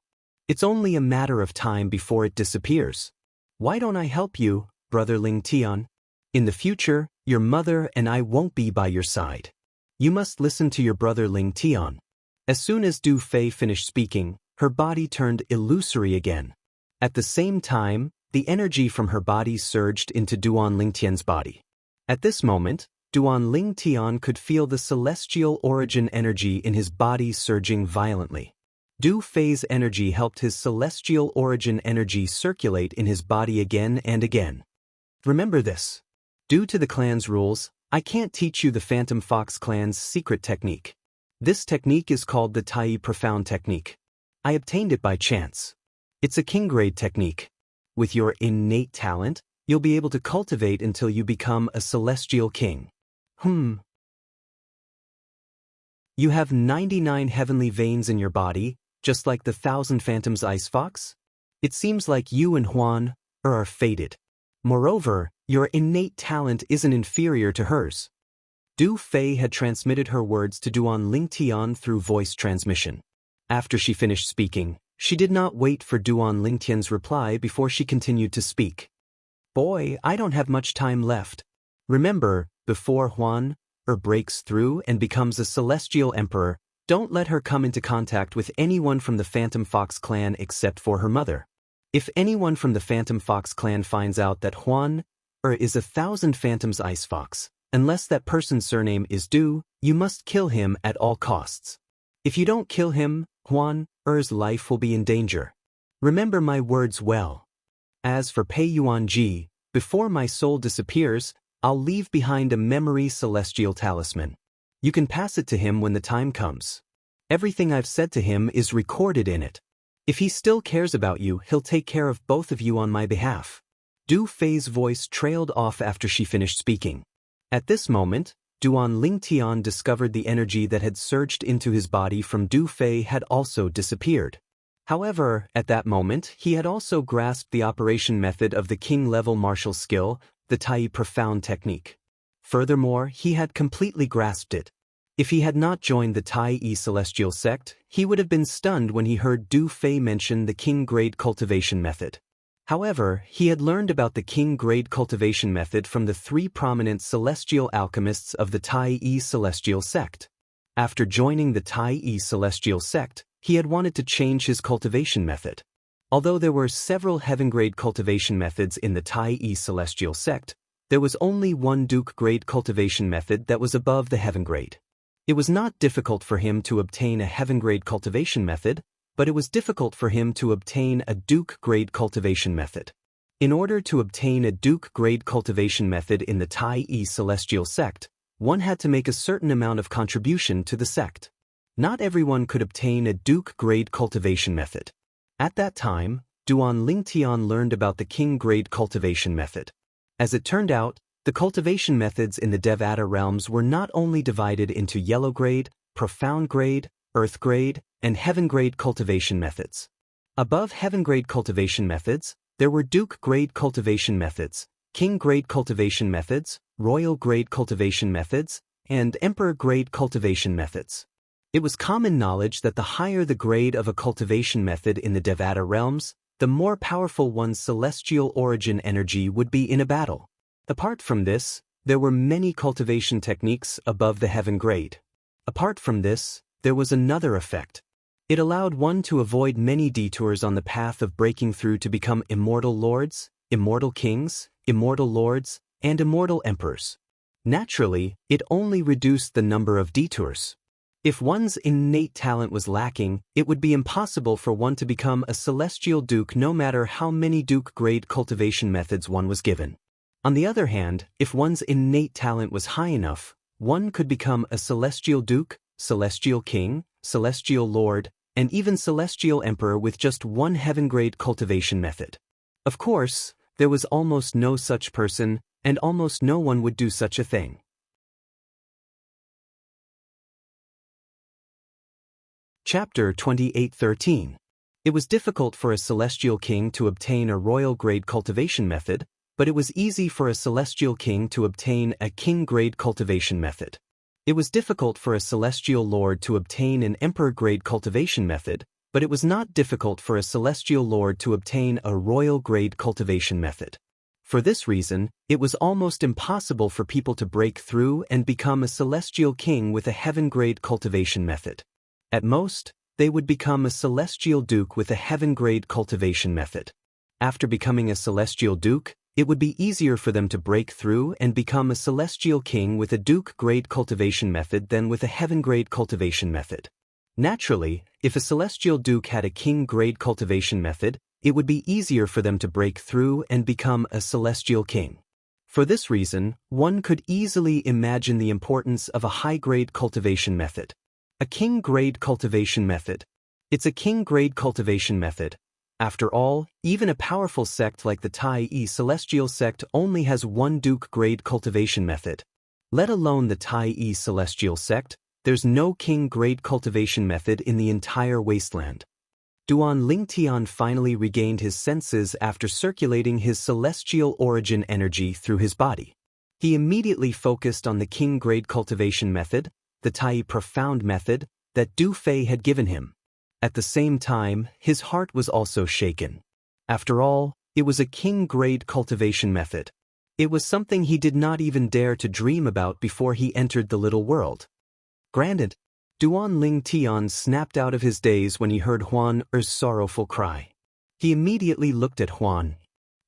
It's only a matter of time before it disappears. Why don't I help you, Brother Ling Tian? In the future, your mother and I won't be by your side. You must listen to your brother Ling Tian. As soon as Du Fei finished speaking, her body turned illusory again. At the same time, the energy from her body surged into Duan Ling Tian's body. At this moment, Duan Ling Tian could feel the celestial origin energy in his body surging violently. Du Fei's energy helped his celestial origin energy circulate in his body again and again. Remember this. Due to the clan's rules, I can't teach you the Phantom Fox clan's secret technique. This technique is called the Tai Profound technique. I obtained it by chance. It's a king-grade technique. With your innate talent, you'll be able to cultivate until you become a celestial king. You have 99 heavenly veins in your body, just like the 1,000 phantoms ice fox? It seems like you and Huan are fated. Moreover, your innate talent isn't inferior to hers. Du Fei had transmitted her words to Duan Ling Tian through voice transmission. After she finished speaking, she did not wait for Duan Ling Tian's reply before she continued to speak. Boy, I don't have much time left. Remember, before Huan breaks through and becomes a celestial emperor, don't let her come into contact with anyone from the Phantom Fox clan except for her mother. If anyone from the Phantom Fox clan finds out that Huan is 1,000 phantoms ice fox, Unless that person's surname is Du, you must kill him at all costs. If you don't kill him, Huan Er's life will be in danger. Remember my words well. As for Pei Yuan Ji, before my soul disappears, I'll leave behind a memory celestial talisman. You can pass it to him when the time comes. Everything I've said to him is recorded in it. If he still cares about you, he'll take care of both of you on my behalf. Du Fei's voice trailed off after she finished speaking. At this moment, Duan Lingtian discovered the energy that had surged into his body from Du Fei had also disappeared. However, at that moment, he had also grasped the operation method of the king-level martial skill, the Tai Profound technique. Furthermore, he had completely grasped it. If he had not joined the Tai Celestial sect, he would have been stunned when he heard Du Fei mention the king-grade cultivation method. However, he had learned about the king-grade cultivation method from the three prominent celestial alchemists of the Tai Celestial sect. After joining the Tai Celestial sect, he had wanted to change his cultivation method. Although there were several heaven-grade cultivation methods in the Tai Celestial sect, there was only one Duke-grade cultivation method that was above the heaven-grade. It was not difficult for him to obtain a heaven-grade cultivation method, but it was difficult for him to obtain a Duke-grade cultivation method. In order to obtain a Duke-grade cultivation method in the Tai Celestial sect, one had to make a certain amount of contribution to the sect. Not everyone could obtain a Duke-grade cultivation method. At that time, Duan Lingtian learned about the king-grade cultivation method. As it turned out, the cultivation methods in the Devata realms were not only divided into yellow grade, profound grade, earth grade, and heaven grade cultivation methods. Above heaven grade cultivation methods, there were Duke grade cultivation methods, king grade cultivation methods, royal grade cultivation methods, and emperor grade cultivation methods. It was common knowledge that the higher the grade of a cultivation method in the Devata realms, the more powerful one's celestial origin energy would be in a battle. Apart from this, there were many cultivation techniques above the heaven grade. Apart from this, there was another effect. It allowed one to avoid many detours on the path of breaking through to become immortal lords, immortal kings, immortal lords, and immortal emperors. Naturally, it only reduced the number of detours. If one's innate talent was lacking, it would be impossible for one to become a celestial duke no matter how many duke-grade cultivation methods one was given. On the other hand, if one's innate talent was high enough, one could become a celestial duke, celestial king, celestial lord, and even celestial emperor with just one heaven-grade cultivation method. Of course, there was almost no such person, and almost no one would do such a thing. Chapter 28:13. It was difficult for a celestial king to obtain a royal-grade cultivation method, but it was easy for a celestial king to obtain a king-grade cultivation method. It was difficult for a celestial lord to obtain an emperor-grade cultivation method, but it was not difficult for a celestial lord to obtain a royal-grade cultivation method. For this reason, it was almost impossible for people to break through and become a celestial king with a heaven-grade cultivation method. At most, they would become a celestial duke with a heaven-grade cultivation method. After becoming a celestial duke, it would be easier for them to break through and become a celestial king with a duke-grade cultivation method than with a heaven-grade cultivation method. Naturally, if a celestial duke had a king-grade cultivation method, it would be easier for them to break through and become a celestial king. For this reason, one could easily imagine the importance of a high-grade cultivation method. A king-grade cultivation method. It's a king-grade cultivation method. After all, even a powerful sect like the Tai Celestial sect only has one Duke-grade cultivation method. Let alone the Tai Celestial sect, there's no king-grade cultivation method in the entire wasteland. Duan Lingtian finally regained his senses after circulating his celestial origin energy through his body. He immediately focused on the king-grade cultivation method, the Tai Profound method, that Du Fei had given him. At the same time, his heart was also shaken. After all, it was a king-grade cultivation method. It was something he did not even dare to dream about before he entered the little world. Granted, Duan Lingtian snapped out of his daze when he heard Huan Er's sorrowful cry. He immediately looked at Huan.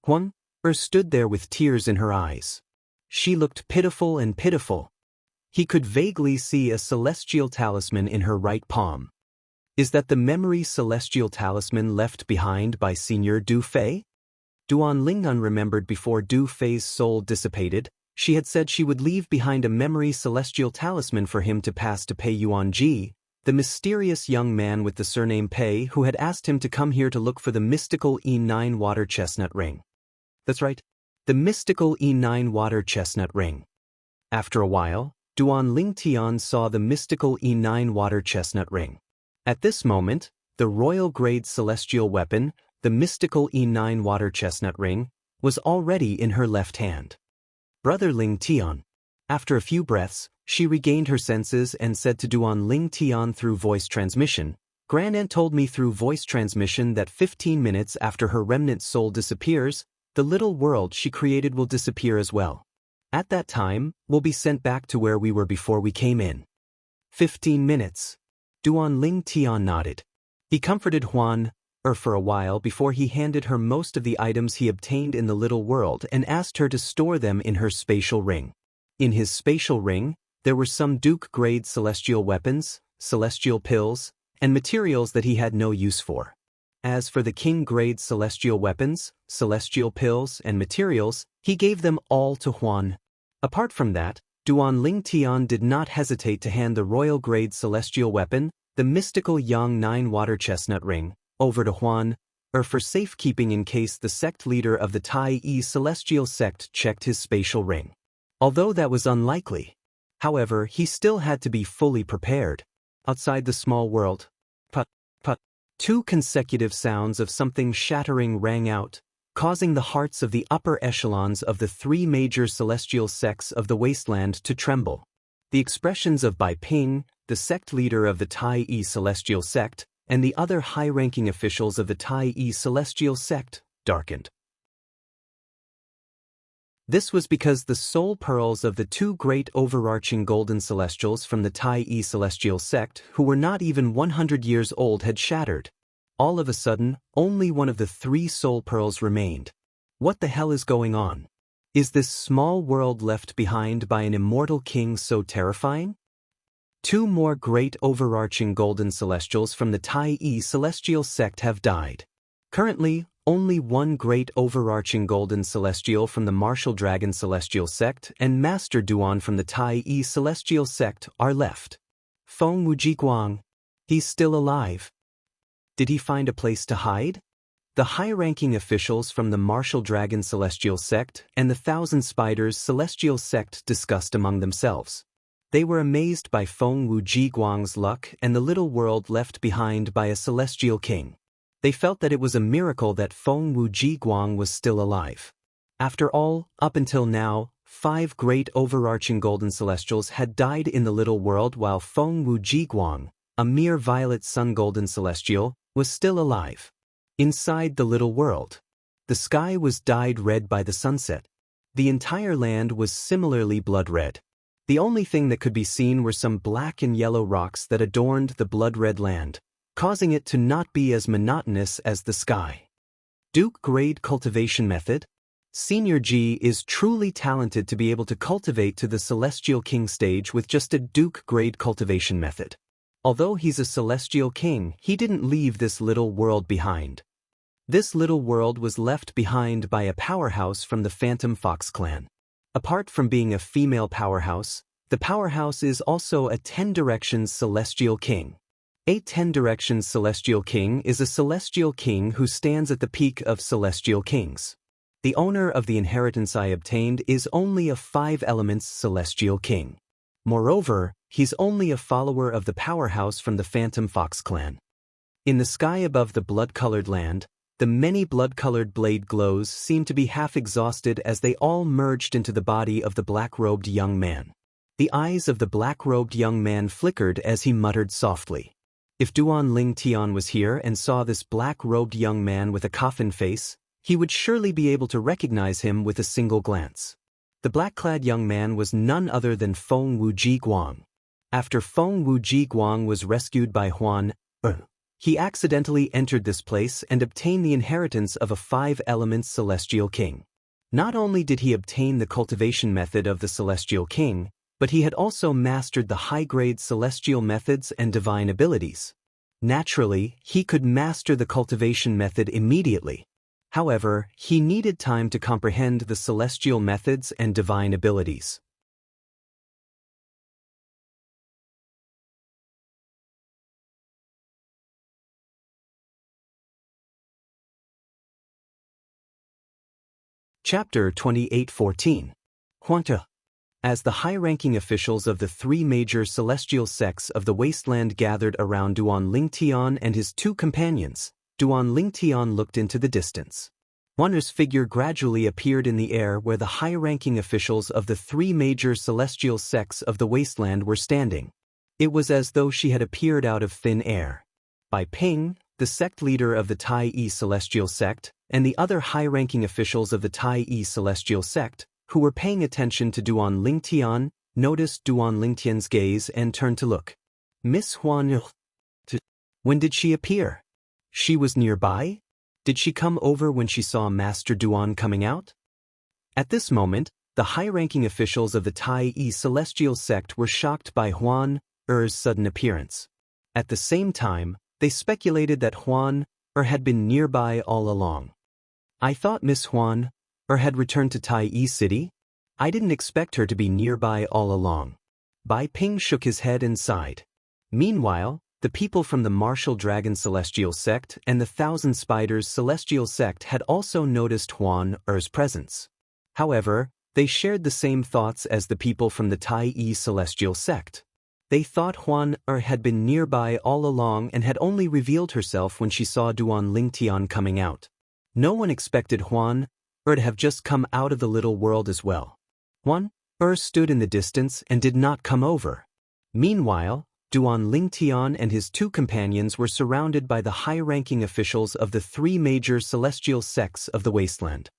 Huan Er stood there with tears in her eyes. She looked pitiful and pitiful. He could vaguely see a celestial talisman in her right palm. Is that the memory celestial talisman left behind by Senior Du Fei? Duan Lingyun remembered before Du Fei's soul dissipated, she had said she would leave behind a memory celestial talisman for him to pass to Pei Yuanji, the mysterious young man with the surname Pei who had asked him to come here to look for the mystical E9 water chestnut ring. That's right, the mystical E9 water chestnut ring. After a while, Duan Lingtian saw the mystical E9 water chestnut ring. At this moment, the royal-grade celestial weapon, the mystical E9 water chestnut ring, was already in her left hand. Brother Lingtian. After a few breaths, she regained her senses and said to Duan Lingtian through voice transmission, Grandaunt told me through voice transmission that 15 minutes after her remnant soul disappears, the little world she created will disappear as well. At that time, we'll be sent back to where we were before we came in. 15 minutes. Duan Lingtian nodded. He comforted Huan for a while before he handed her most of the items he obtained in the little world and asked her to store them in her spatial ring. In his spatial ring, there were some Duke-grade celestial weapons, celestial pills, and materials that he had no use for. As for the King-grade celestial weapons, celestial pills, and materials, he gave them all to Huan. Apart from that, Duan Lingtian did not hesitate to hand the royal-grade celestial weapon, the mystical Yang 9 water chestnut ring, over to Huan, for safekeeping in case the sect leader of the Tai Yi celestial sect checked his spatial ring. Although that was unlikely. However, he still had to be fully prepared. Outside the small world, put. 2 consecutive sounds of something shattering rang out, causing the hearts of the upper echelons of the 3 major celestial sects of the wasteland to tremble. The expressions of Bai Ping, the sect leader of the Tai Yi celestial sect, and the other high-ranking officials of the Tai Yi celestial sect darkened. This was because the soul pearls of the 2 great overarching golden celestials from the Tai Yi celestial sect, who were not even 100 years old, had shattered. All of a sudden, only one of the 3 soul pearls remained. What the hell is going on? Is this small world left behind by an immortal king so terrifying? 2 more great overarching golden celestials from the Tai Yi celestial sect have died. Currently, only 1 great overarching golden celestial from the martial dragon celestial sect and Master Duan from the Tai Yi celestial sect are left. Feng Wujiguang. He's still alive. Did he find a place to hide? The high-ranking officials from the martial dragon celestial sect and the Thousand Spiders celestial sect discussed among themselves. They were amazed by Feng Wujiguang's luck and the little world left behind by a celestial king. They felt that it was a miracle that Feng Wujiguang was still alive. After all, up until now, 5 great overarching golden celestials had died in the little world while Feng Wujiguang, a mere violet sun golden celestial, was still alive. Inside the little world, the sky was dyed red by the sunset. The entire land was similarly blood red. The only thing that could be seen were some black and yellow rocks that adorned the blood-red land, causing it to not be as monotonous as the sky. Duke-grade cultivation method? Senior G is truly talented to be able to cultivate to the Celestial King stage with just a Duke-grade cultivation method. Although he's a Celestial King, he didn't leave this little world behind. This little world was left behind by a powerhouse from the Phantom Fox clan. Apart from being a female powerhouse, the powerhouse is also a 10 Directions Celestial King. A 10 Directions Celestial King is a Celestial King who stands at the peak of Celestial Kings. The owner of the inheritance I obtained is only a 5 Elements Celestial King. Moreover, he's only a follower of the powerhouse from the Phantom Fox clan. In the sky above the blood-colored land, the many blood-colored blade glows seemed to be half exhausted as they all merged into the body of the black-robed young man. The eyes of the black-robed young man flickered as he muttered softly. If Duan Lingtian was here and saw this black-robed young man with a coffin face, he would surely be able to recognize him with a single glance. The black-clad young man was none other than Feng Wujiguang. After Feng Wujiguang was rescued by Huan, he accidentally entered this place and obtained the inheritance of a 5 Elements Celestial King. Not only did he obtain the cultivation method of the Celestial King, but he had also mastered the high-grade celestial methods and divine abilities. Naturally, he could master the cultivation method immediately. However, he needed time to comprehend the celestial methods and divine abilities. Chapter 28:14. Huanta. As the high-ranking officials of the three major celestial sects of the wasteland gathered around Duan Lingtian and his two companions, Duan Lingtian looked into the distance. Huan's figure gradually appeared in the air where the high-ranking officials of the three major celestial sects of the wasteland were standing. It was as though she had appeared out of thin air. Bai Ping, the sect leader of the Tai Yi Celestial Sect, and the other high-ranking officials of the Tai Yi Celestial Sect, who were paying attention to Duan Lingtian, noticed Duan Lingtian's gaze and turned to look. Miss Huan. When did she appear? She was nearby? Did she come over when she saw Master Duan coming out? At this moment, the high-ranking officials of the Tai Yi Celestial Sect were shocked by Huan Er's sudden appearance. At the same time, they speculated that Huan Er had been nearby all along. I thought Miss Huan Er had returned to Tai Yi City? I didn't expect her to be nearby all along. Bai Ping shook his head and sighed. Meanwhile, the people from the Martial Dragon Celestial Sect and the Thousand Spiders Celestial Sect had also noticed Huan Er's presence. However, they shared the same thoughts as the people from the Tai Yi Celestial Sect. They thought Huan Er had been nearby all along and had only revealed herself when she saw Duan Lingtian coming out. No one expected Huan Er to have just come out of the little world as well. Huan Er stood in the distance and did not come over. Meanwhile, Duan Lingtian and his two companions were surrounded by the high-ranking officials of the three major celestial sects of the wasteland.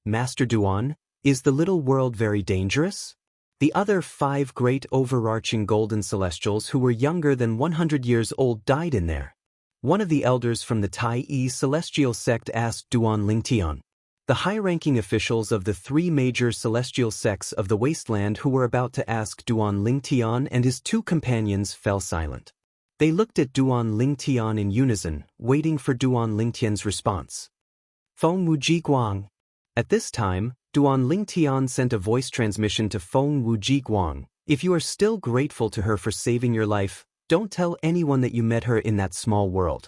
Master Duan, is the little world very dangerous? The other 5 great overarching golden celestials who were younger than 100 years old died in there. One of the elders from the Tai Yi Celestial Sect asked Duan Lingtian. The high-ranking officials of the three major celestial sects of the wasteland who were about to ask Duan Lingtian and his two companions fell silent. They looked at Duan Lingtian in unison, waiting for Duan Lingtian's response. Feng Wuji Guang. At this time, Duan Lingtian sent a voice transmission to Feng Wuji Guang. If you are still grateful to her for saving your life, don't tell anyone that you met her in that small world.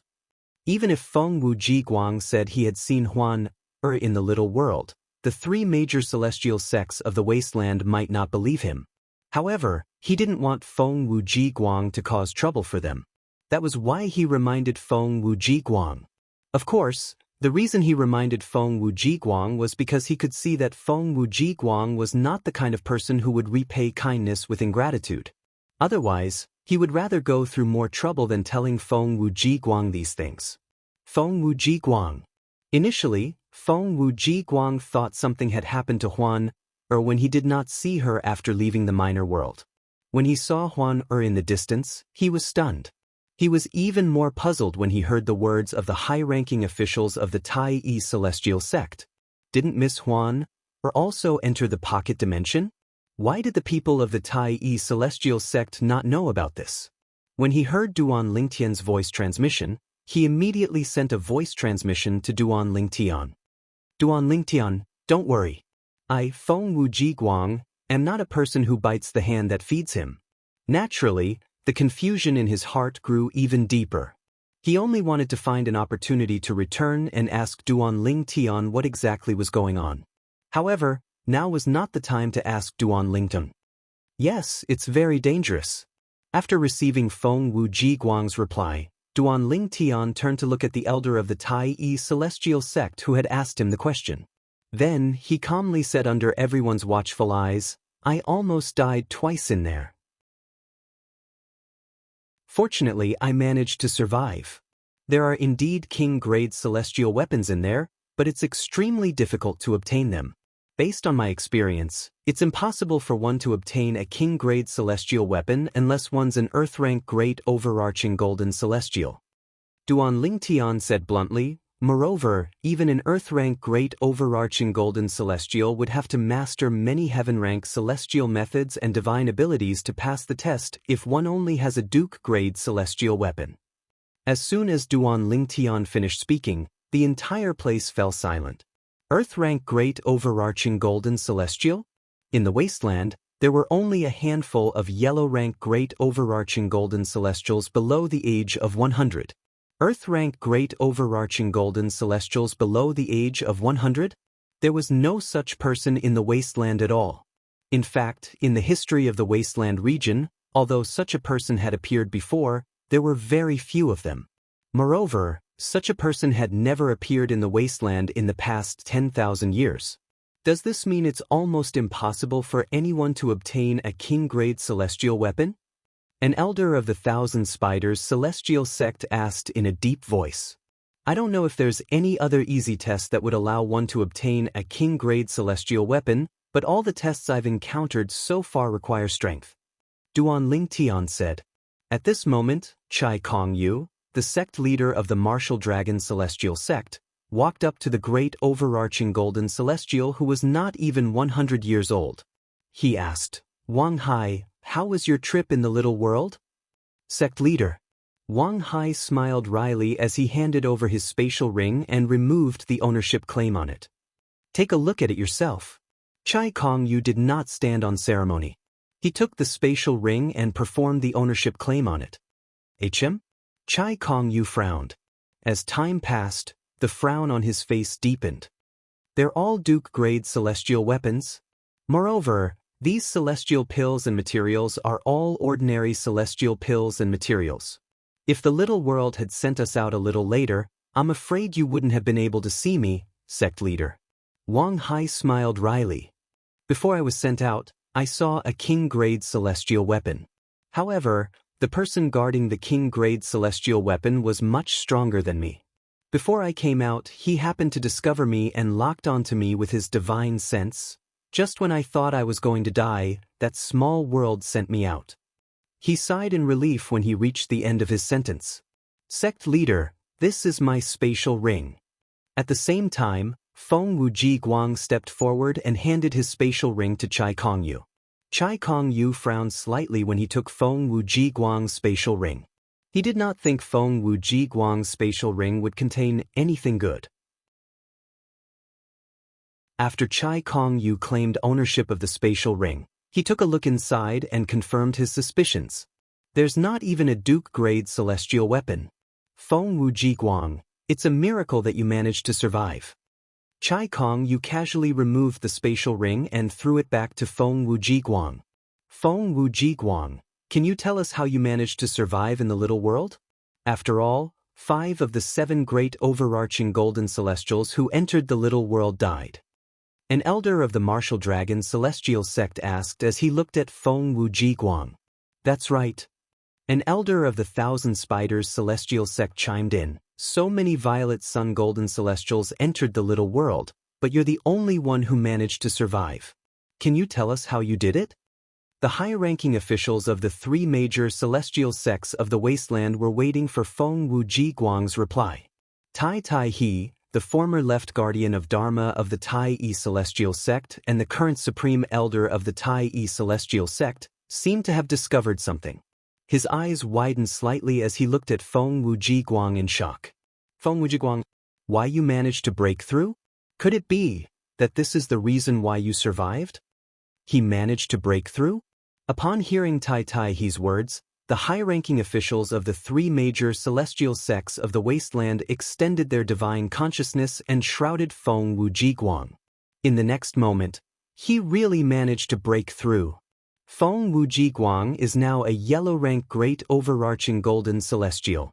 Even if Feng Wuji Guang said he had seen Huan Er in the little world, the three major celestial sects of the wasteland might not believe him. However, he didn't want Feng Wuji Guang to cause trouble for them. That was why he reminded Feng Wuji Guang. Of course, the reason he reminded Feng Wuji Guang was because he could see that Feng Wuji Guang was not the kind of person who would repay kindness with ingratitude. Otherwise, he would rather go through more trouble than telling Feng Wuji Guang these things. Feng Wuji Guang. Initially, Feng Wuji Guang thought something had happened to Huan Er when he did not see her after leaving the minor world. When he saw Huan Er in the distance, he was stunned. He was even more puzzled when he heard the words of the high-ranking officials of the Tai Yi Celestial Sect. Didn't Miss Huan Er also enter the pocket dimension? Why did the people of the Tai Yi Celestial Sect not know about this? When he heard Duan Lingtian's voice transmission, he immediately sent a voice transmission to Duan Lingtian. Duan Lingtian, don't worry. I, Feng Wuji Guang, am not a person who bites the hand that feeds him. Naturally, the confusion in his heart grew even deeper. He only wanted to find an opportunity to return and ask Duan Lingtian what exactly was going on. However, now was not the time to ask Duan Lingtian. Yes, it's very dangerous. After receiving Feng Wuji Guang's reply, Duan Lingtian turned to look at the elder of the Tai Yi Celestial Sect who had asked him the question. Then, he calmly said under everyone's watchful eyes, I almost died twice in there. Fortunately, I managed to survive. There are indeed king-grade celestial weapons in there, but it's extremely difficult to obtain them. Based on my experience, it's impossible for one to obtain a king-grade celestial weapon unless one's an Earth-rank great overarching golden celestial. Duan Lingtian said bluntly, Moreover, even an Earth-rank great overarching golden celestial would have to master many heaven-rank celestial methods and divine abilities to pass the test if one only has a Duke-grade celestial weapon. As soon as Duan Lingtian finished speaking, the entire place fell silent. Earth-rank great overarching golden celestial? In the wasteland, there were only a handful of yellow-rank great overarching golden celestials below the age of 100. Earth-rank great overarching golden celestials below the age of 100? There was no such person in the wasteland at all. In fact, in the history of the wasteland region, although such a person had appeared before, there were very few of them. Moreover, such a person had never appeared in the wasteland in the past 10,000 years. Does this mean it's almost impossible for anyone to obtain a king-grade celestial weapon? An elder of the Thousand Spiders celestial sect asked in a deep voice. I don't know if there's any other easy test that would allow one to obtain a king-grade celestial weapon, but all the tests I've encountered so far require strength. Duan Lingtian said. At this moment, Chai Kong-yu, the sect leader of the Martial Dragon Celestial Sect, walked up to the great overarching golden celestial who was not even 100 years old. He asked, Wang Hai, how was your trip in the little world? Sect leader. Wang Hai smiled wryly as he handed over his spatial ring and removed the ownership claim on it. Take a look at it yourself. Chai Kong-yu did not stand on ceremony. He took the spatial ring and performed the ownership claim on it. HM? Chai Kong-yu frowned. As time passed, the frown on his face deepened. They're all Duke-grade celestial weapons. Moreover, these celestial pills and materials are all ordinary celestial pills and materials. If the little world had sent us out a little later, I'm afraid you wouldn't have been able to see me, sect leader. Wang Hai smiled wryly. Before I was sent out, I saw a king-grade celestial weapon. However, the person guarding the king-grade celestial weapon was much stronger than me. Before I came out, he happened to discover me and locked onto me with his divine sense. Just when I thought I was going to die, that small world sent me out. He sighed in relief when he reached the end of his sentence. Sect leader, this is my spatial ring. At the same time, Feng Wuji Guang stepped forward and handed his spatial ring to Chai Kong-yu. Chai Kong-yu frowned slightly when he took Feng Wuji Guang's spatial ring. He did not think Feng Wuji Guang's spatial ring would contain anything good. After Chai Kong-yu claimed ownership of the spatial ring, he took a look inside and confirmed his suspicions. There's not even a Duke-grade celestial weapon. Feng Wuji Guang, it's a miracle that you managed to survive. Chai Kong-yu casually removed the spatial ring and threw it back to Feng Wuji Guang. Feng Wuji Guang, can you tell us how you managed to survive in the little world? After all, 5 of the 7 great overarching golden celestials who entered the little world died. An elder of the Martial Dragon Celestial Sect asked as he looked at Feng Wuji Guang. That's right. An elder of the Thousand Spiders Celestial Sect chimed in. So many Violet Sun Golden Celestials entered the little world, but you're the only one who managed to survive. Can you tell us how you did it? The high-ranking officials of the 3 major celestial sects of the wasteland were waiting for Feng Wuji Guang's reply. Tai Tai He, the former left guardian of Dharma of the Tai Yi Celestial Sect and the current supreme elder of the Tai Yi Celestial Sect, seemed to have discovered something. His eyes widened slightly as he looked at Feng Wuji Guang in shock. Feng Wuji Guang, why you managed to break through? Could it be that this is the reason why you survived? He managed to break through? Upon hearing Tai Tai He's words, the high-ranking officials of the 3 major celestial sects of the wasteland extended their divine consciousness and shrouded Feng Wuji Guang. In the next moment, he really managed to break through. Feng Wuji Guang is now a yellow-rank great overarching golden celestial.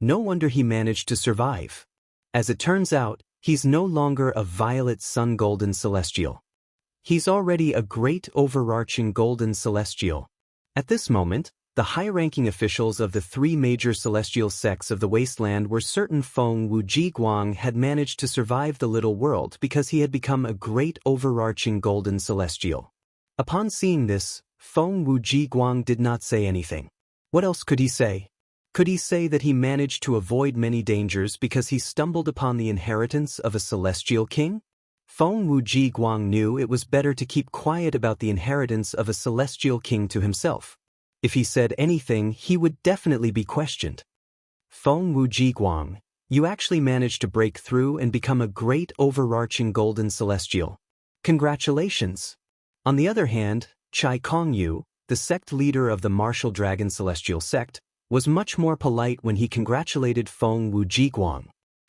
No wonder he managed to survive. As it turns out, he's no longer a Violet Sun Golden Celestial. He's already a great overarching golden celestial. At this moment, the high-ranking officials of the 3 major celestial sects of the wasteland were certain Feng Wuji Guang had managed to survive the little world because he had become a great overarching golden celestial. Upon seeing this, Feng Wuji Guang did not say anything. What else could he say? Could he say that he managed to avoid many dangers because he stumbled upon the inheritance of a celestial king? Feng Wuji Guang knew it was better to keep quiet about the inheritance of a celestial king to himself. If he said anything, he would definitely be questioned. Feng Wuji Guang, you actually managed to break through and become a great overarching golden celestial. Congratulations. On the other hand, Chai Kongyu, the sect leader of the martial dragon celestial sect, was much more polite when he congratulated Feng Wuji Guang.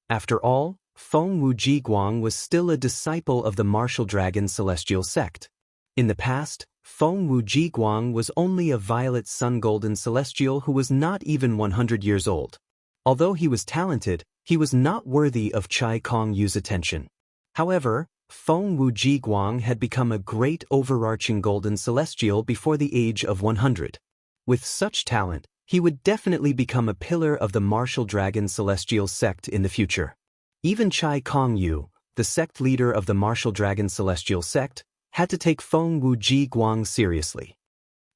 After all, Feng Wuji Guang was still a disciple of the martial dragon celestial sect. In the past, Feng Wuji Guang was only a violet sun golden celestial who was not even 100 years old. Although he was talented, he was not worthy of Chai Kongyu's attention. However, Feng Wuji Guang had become a great overarching golden celestial before the age of 100. With such talent, he would definitely become a pillar of the martial dragon celestial sect in the future. Even Chai Kongyu, the sect leader of the martial dragon celestial sect, had to take Feng Wuji Guang seriously.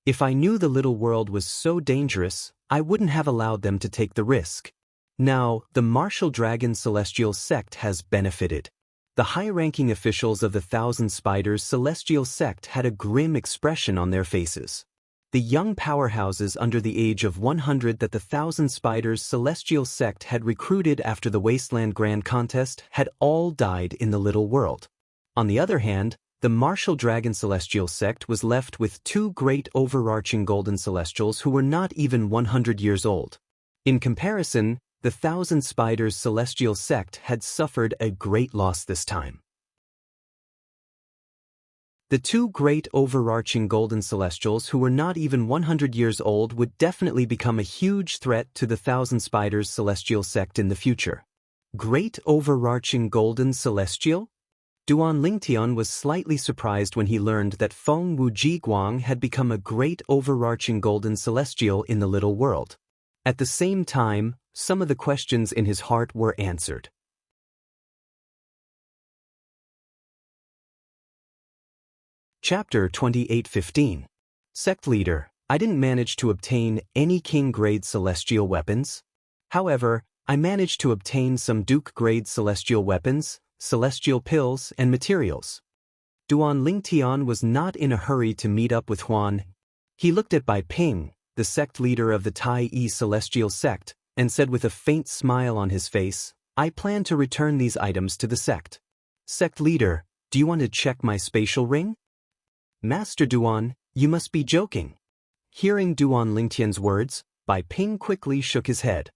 If I knew the little world was so dangerous, I wouldn't have allowed them to take the risk. Now, the martial dragon celestial sect has benefited. The high-ranking officials of the Thousand Spiders celestial sect had a grim expression on their faces. The young powerhouses under the age of 100 that the Thousand Spiders celestial sect had recruited after the Wasteland Grand Contest had all died in the little world. On the other hand, the martial dragon celestial sect was left with two great overarching golden celestials who were not even 100 years old. In comparison, the Thousand Spiders celestial sect had suffered a great loss this time. The two great overarching golden celestials who were not even 100 years old would definitely become a huge threat to the Thousand Spiders celestial sect in the future. Great overarching golden celestial? Duan Lingtian was slightly surprised when he learned that Feng Wuji Guang had become a great overarching golden celestial in the little world. At the same time, some of the questions in his heart were answered. Chapter 28:15. Sect Leader, I didn't manage to obtain any King-grade celestial weapons. However, I managed to obtain some Duke-grade celestial weapons, celestial pills, and materials. Duan Lingtian was not in a hurry to meet up with Huan. He looked at Bai Ping, the sect leader of the Tai Yi celestial sect, and said with a faint smile on his face, I plan to return these items to the sect. Sect Leader, do you want to check my spatial ring? Master Duan, you must be joking. Hearing Duan Lingtian's words, Bai Ping quickly shook his head.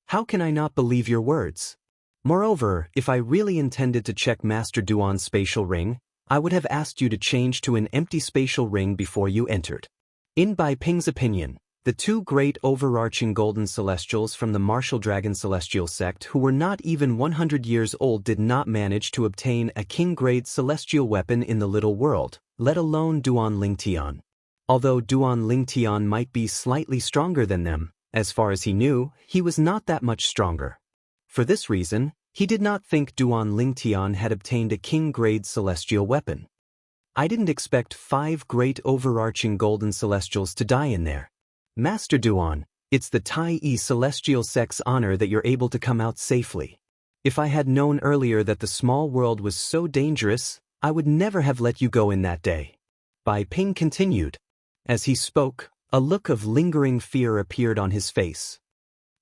How can I not believe your words? Moreover, if I really intended to check Master Duan's spatial ring, I would have asked you to change to an empty spatial ring before you entered. In Bai Ping's opinion, the two great overarching golden celestials from the martial dragon celestial sect who were not even 100 years old did not manage to obtain a king-grade celestial weapon in the little world, let alone Duan Lingtian. Although Duan Lingtian might be slightly stronger than them, as far as he knew, he was not that much stronger. For this reason, he did not think Duan Lingtian had obtained a king-grade celestial weapon. I didn't expect 5 great overarching golden celestials to die in there. Master Duan, it's the Tai Yi celestial sect's honor that you're able to come out safely. If I had known earlier that the small world was so dangerous, I would never have let you go in that day. Bai Ping continued. As he spoke, a look of lingering fear appeared on his face.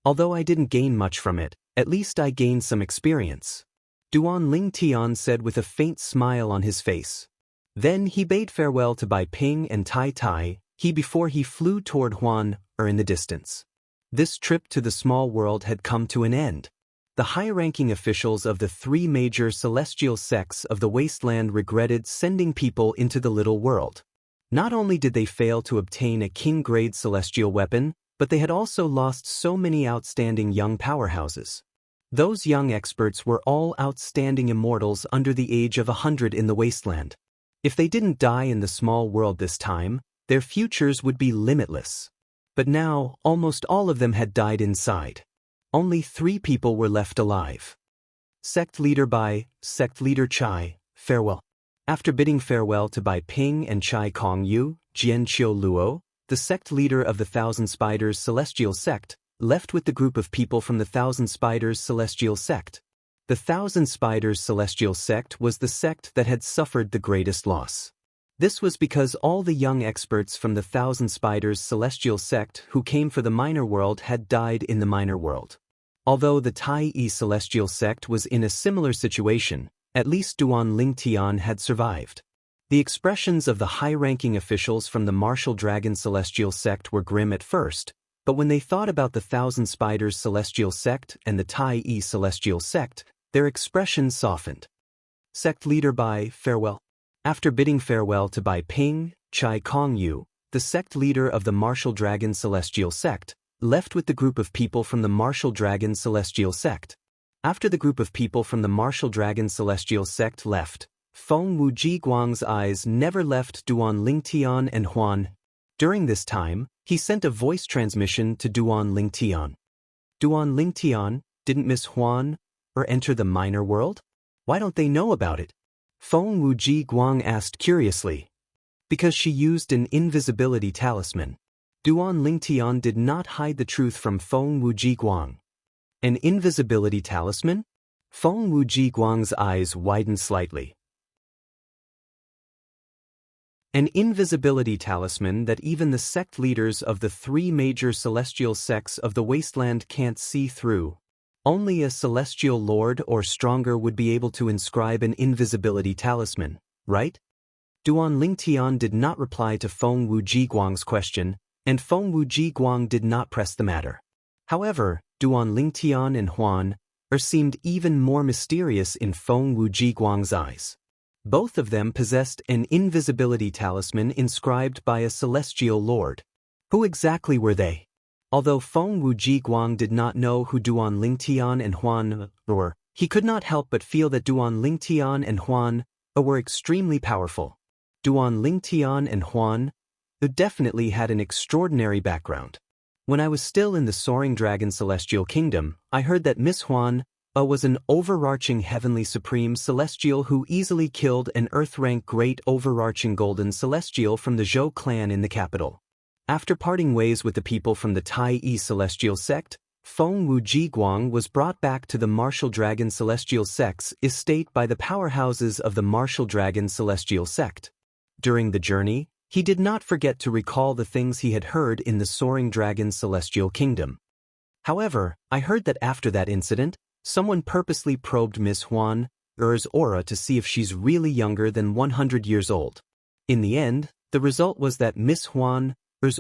Although I didn't gain much from it, at least I gained some experience. Duan Lingtian said with a faint smile on his face. Then he bade farewell to Bai Ping and Tai Tai, before he flew toward Huan, in the distance. This trip to the small world had come to an end. The high-ranking officials of the 3 major celestial sects of the wasteland regretted sending people into the little world. Not only did they fail to obtain a king-grade celestial weapon, but they had also lost so many outstanding young powerhouses. Those young experts were all outstanding immortals under the age of 100 in the wasteland. If they didn't die in the small world this time, their futures would be limitless. But now, almost all of them had died inside. Only 3 people were left alive. Sect Leader Bai, Sect Leader Chai, farewell. After bidding farewell to Bai Ping and Chai Kongyu, Jian Qiu Luo, the sect leader of the Thousand Spiders celestial sect, left with the group of people from the Thousand Spiders Celestial Sect. The Thousand Spiders Celestial Sect was the sect that had suffered the greatest loss. This was because all the young experts from the Thousand Spiders Celestial Sect who came for the minor world had died in the minor world. Although the Tai Celestial Sect was in a similar situation, at least Duan Lingtian had survived. The expressions of the high-ranking officials from the Martial Dragon Celestial Sect were grim at first, but when they thought about the Thousand Spiders Celestial Sect and the Tai Celestial Sect, their expressions softened. Sect leader Bai, farewell. After bidding farewell to Bai Ping, Chai Kong Yu, the sect leader of the Martial Dragon Celestial Sect, left with the group of people from the Martial Dragon Celestial Sect. After the group of people from the Martial Dragon Celestial Sect left, Feng Wuji Guang's eyes never left Duan Lingtian and Huan. During this time, he sent a voice transmission to Duan Lingtian. Duan Lingtian, didn't Miss Huan or enter the minor world? Why don't they know about it? Feng Wuji Guang asked curiously. Because she used an invisibility talisman. Duan Lingtian did not hide the truth from Feng Wuji Guang. An invisibility talisman? Feng Wuji Guang's eyes widened slightly. An invisibility talisman that even the sect leaders of the three major celestial sects of the wasteland can't see through. Only a celestial lord or stronger would be able to inscribe an invisibility talisman, right? Duan Lingtian did not reply to Feng Wuji Guang's question, and Feng Wuji Guang did not press the matter. However, Duan Lingtian and Huan seemed even more mysterious in Feng Wuji Guang's eyes. Both of them possessed an invisibility talisman inscribed by a celestial lord. Who exactly were they? Although Feng Wuji Guang did not know who Duan Lingtian and Huan were, he could not help but feel that Duan Lingtian and Huan were extremely powerful. Duan Lingtian and Huan definitely had an extraordinary background. When I was still in the Soaring Dragon Celestial Kingdom, I heard that Miss Huan was an overarching heavenly supreme celestial who easily killed an earth-rank great overarching golden celestial from the Zhou clan in the capital. After parting ways with the people from the Tai Celestial Sect, Feng Wuji Guang was brought back to the Martial Dragon Celestial Sect's estate by the powerhouses of the Martial Dragon Celestial Sect. During the journey, he did not forget to recall the things he had heard in the Soaring Dragon Celestial Kingdom. However, I heard that after that incident, someone purposely probed Miss Huan's aura to see if she's really younger than 100 years old. In the end, the result was that Miss Huan's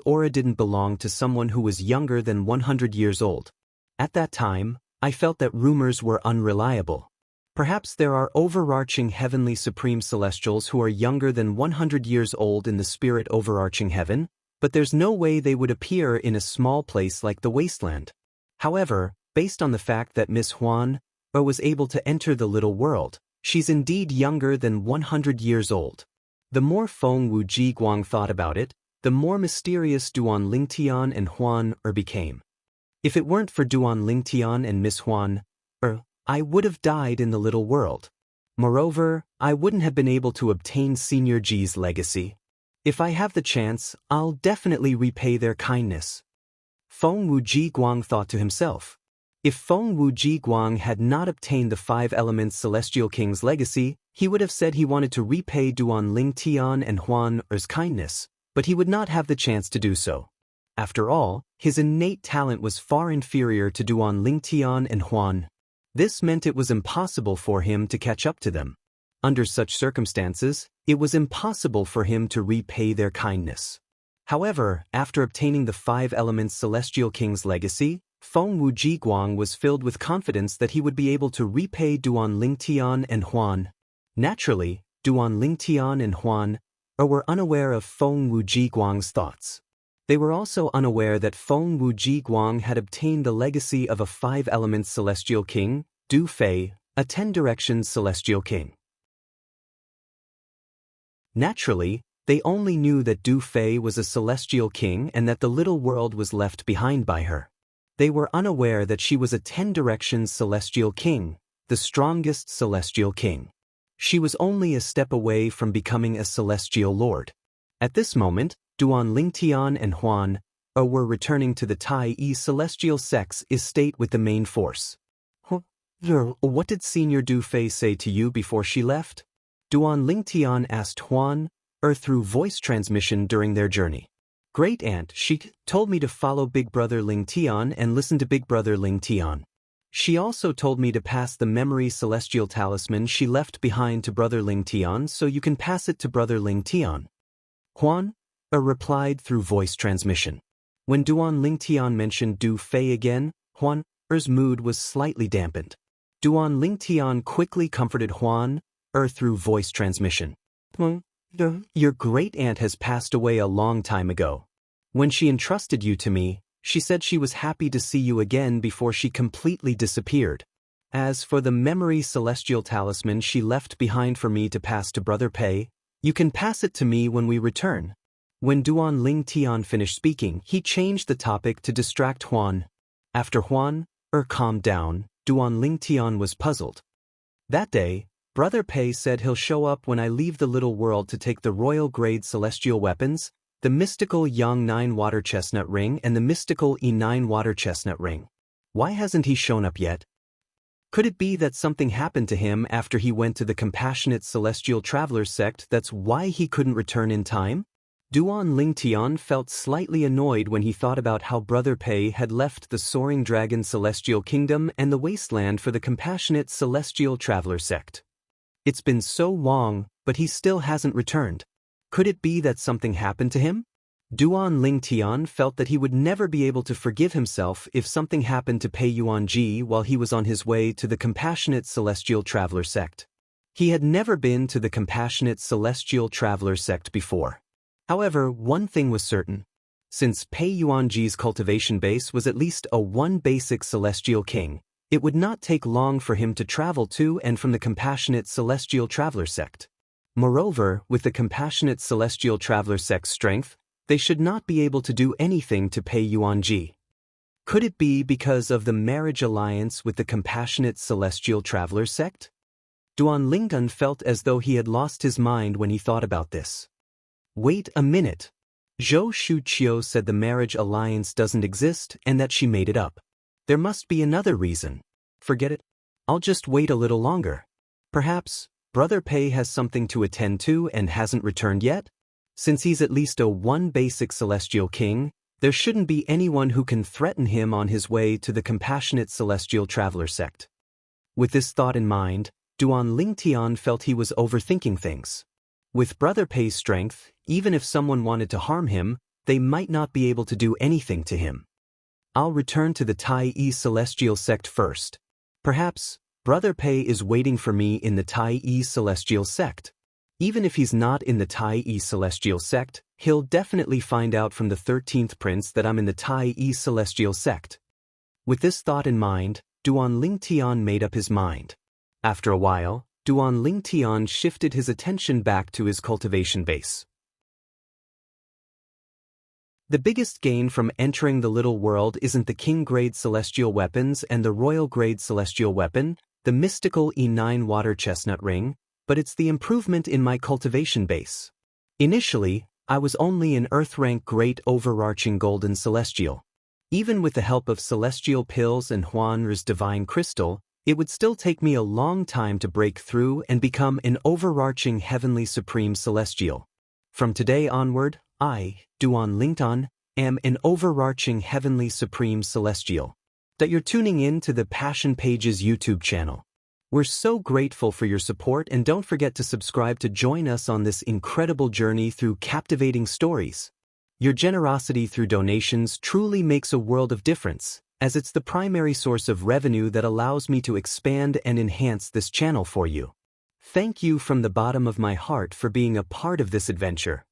aura didn't belong to someone who was younger than 100 years old. At that time, I felt that rumors were unreliable. Perhaps there are overarching heavenly supreme celestials who are younger than 100 years old in the spirit overarching heaven, but there's no way they would appear in a small place like the wasteland. However, based on the fact that Miss Huan was able to enter the little world, she's indeed younger than 100 years old. The more Feng Wuji Guang thought about it, the more mysterious Duan Lingtian and Huan became. If it weren't for Duan Lingtian and Miss Huan, I would have died in the little world. Moreover, I wouldn't have been able to obtain Senior Ji's legacy. If I have the chance, I'll definitely repay their kindness. Feng Wuji Guang thought to himself. If Feng Wuji Guang had not obtained the Five Elements Celestial King's legacy, he would have said he wanted to repay Duan Lingtian and Huan's kindness, but he would not have the chance to do so. After all, his innate talent was far inferior to Duan Lingtian and Huan. This meant it was impossible for him to catch up to them. Under such circumstances, it was impossible for him to repay their kindness. However, after obtaining the Five Elements Celestial King's legacy, Feng Wuji Guang was filled with confidence that he would be able to repay Duan Lingtian and Huan. Naturally, Duan Lingtian and Huan were unaware of Feng Wuji Guang's thoughts. They were also unaware that Feng Wuji Guang had obtained the legacy of a Five Elements Celestial King, Du Fei, a 10 Directions Celestial King. Naturally, they only knew that Du Fei was a celestial king and that the little world was left behind by her. They were unaware that she was a 10 Directions Celestial King, the strongest celestial king. She was only a step away from becoming a celestial lord. At this moment, Duan Lingtian and Huan were returning to the Tai celestial sect's estate with the main force. What did Senior Du Fei say to you before she left? Duan Lingtian asked Huan through voice transmission during their journey. Great Aunt, she told me to follow Big Brother Lingtian and listen to Big Brother Lingtian. She also told me to pass the memory celestial talisman she left behind to Brother Lingtian so you can pass it to Brother Lingtian. Huan replied through voice transmission. When Duan Lingtian mentioned Du Fei again, Huan's mood was slightly dampened. Duan Lingtian quickly comforted Huan through voice transmission. Your great aunt has passed away a long time ago. When she entrusted you to me, she said she was happy to see you again before she completely disappeared. As for the memory celestial talisman she left behind for me to pass to Brother Pei, you can pass it to me when we return. When Duan Lingtian finished speaking, he changed the topic to distract Huan. After Huan calmed down, Duan Lingtian was puzzled. That day, Brother Pei said he'll show up when I leave the little world to take the royal-grade celestial weapons, the mystical Yang 9 water chestnut ring and the mystical E9 water chestnut ring. Why hasn't he shown up yet? Could it be that something happened to him after he went to the Compassionate Celestial Traveler sect that's why he couldn't return in time? Duan Lingtian felt slightly annoyed when he thought about how Brother Pei had left the Soaring Dragon Celestial Kingdom and the Wasteland for the Compassionate Celestial Traveler sect. It's been so long, but he still hasn't returned. Could it be that something happened to him? Duan Lingtian felt that he would never be able to forgive himself if something happened to Pei Yuanji while he was on his way to the Compassionate Celestial Traveler sect. He had never been to the Compassionate Celestial Traveler sect before. However, one thing was certain. Since Pei Yuanji's cultivation base was at least a one basic celestial king, it would not take long for him to travel to and from the Compassionate Celestial Traveler sect. Moreover, with the Compassionate Celestial Traveler sect's strength, they should not be able to do anything to Pei Yuanji. Could it be because of the marriage alliance with the Compassionate Celestial Traveler sect? Duan Lingtian felt as though he had lost his mind when he thought about this. Wait a minute. Zhou Shuqiu said the marriage alliance doesn't exist and that she made it up. There must be another reason. Forget it. I'll just wait a little longer. Perhaps Brother Pei has something to attend to and hasn't returned yet? Since he's at least a one basic celestial king, there shouldn't be anyone who can threaten him on his way to the Compassionate Celestial Traveler sect. With this thought in mind, Duan Lingtian felt he was overthinking things. With Brother Pei's strength, even if someone wanted to harm him, they might not be able to do anything to him. I'll return to the Tai Celestial sect first. Perhaps Brother Pei is waiting for me in the Tai Celestial sect. Even if he's not in the Tai Celestial sect, he'll definitely find out from the 13th prince that I'm in the Tai Celestial sect. With this thought in mind, Duan Lingtian made up his mind. After a while, Duan Lingtian shifted his attention back to his cultivation base. The biggest gain from entering the little world isn't the king-grade celestial weapons and the royal-grade celestial weapon, the mystical E9 water chestnut ring, but it's the improvement in my cultivation base. Initially, I was only an earth-rank great overarching golden celestial. Even with the help of celestial pills and Huan's divine crystal, it would still take me a long time to break through and become an overarching heavenly supreme celestial. From today onward, I, Duan Lingtian, am an overarching heavenly supreme celestial. That you're tuning in to the Passion Pages YouTube channel. We're so grateful for your support and don't forget to subscribe to join us on this incredible journey through captivating stories. Your generosity through donations truly makes a world of difference, as it's the primary source of revenue that allows me to expand and enhance this channel for you. Thank you from the bottom of my heart for being a part of this adventure.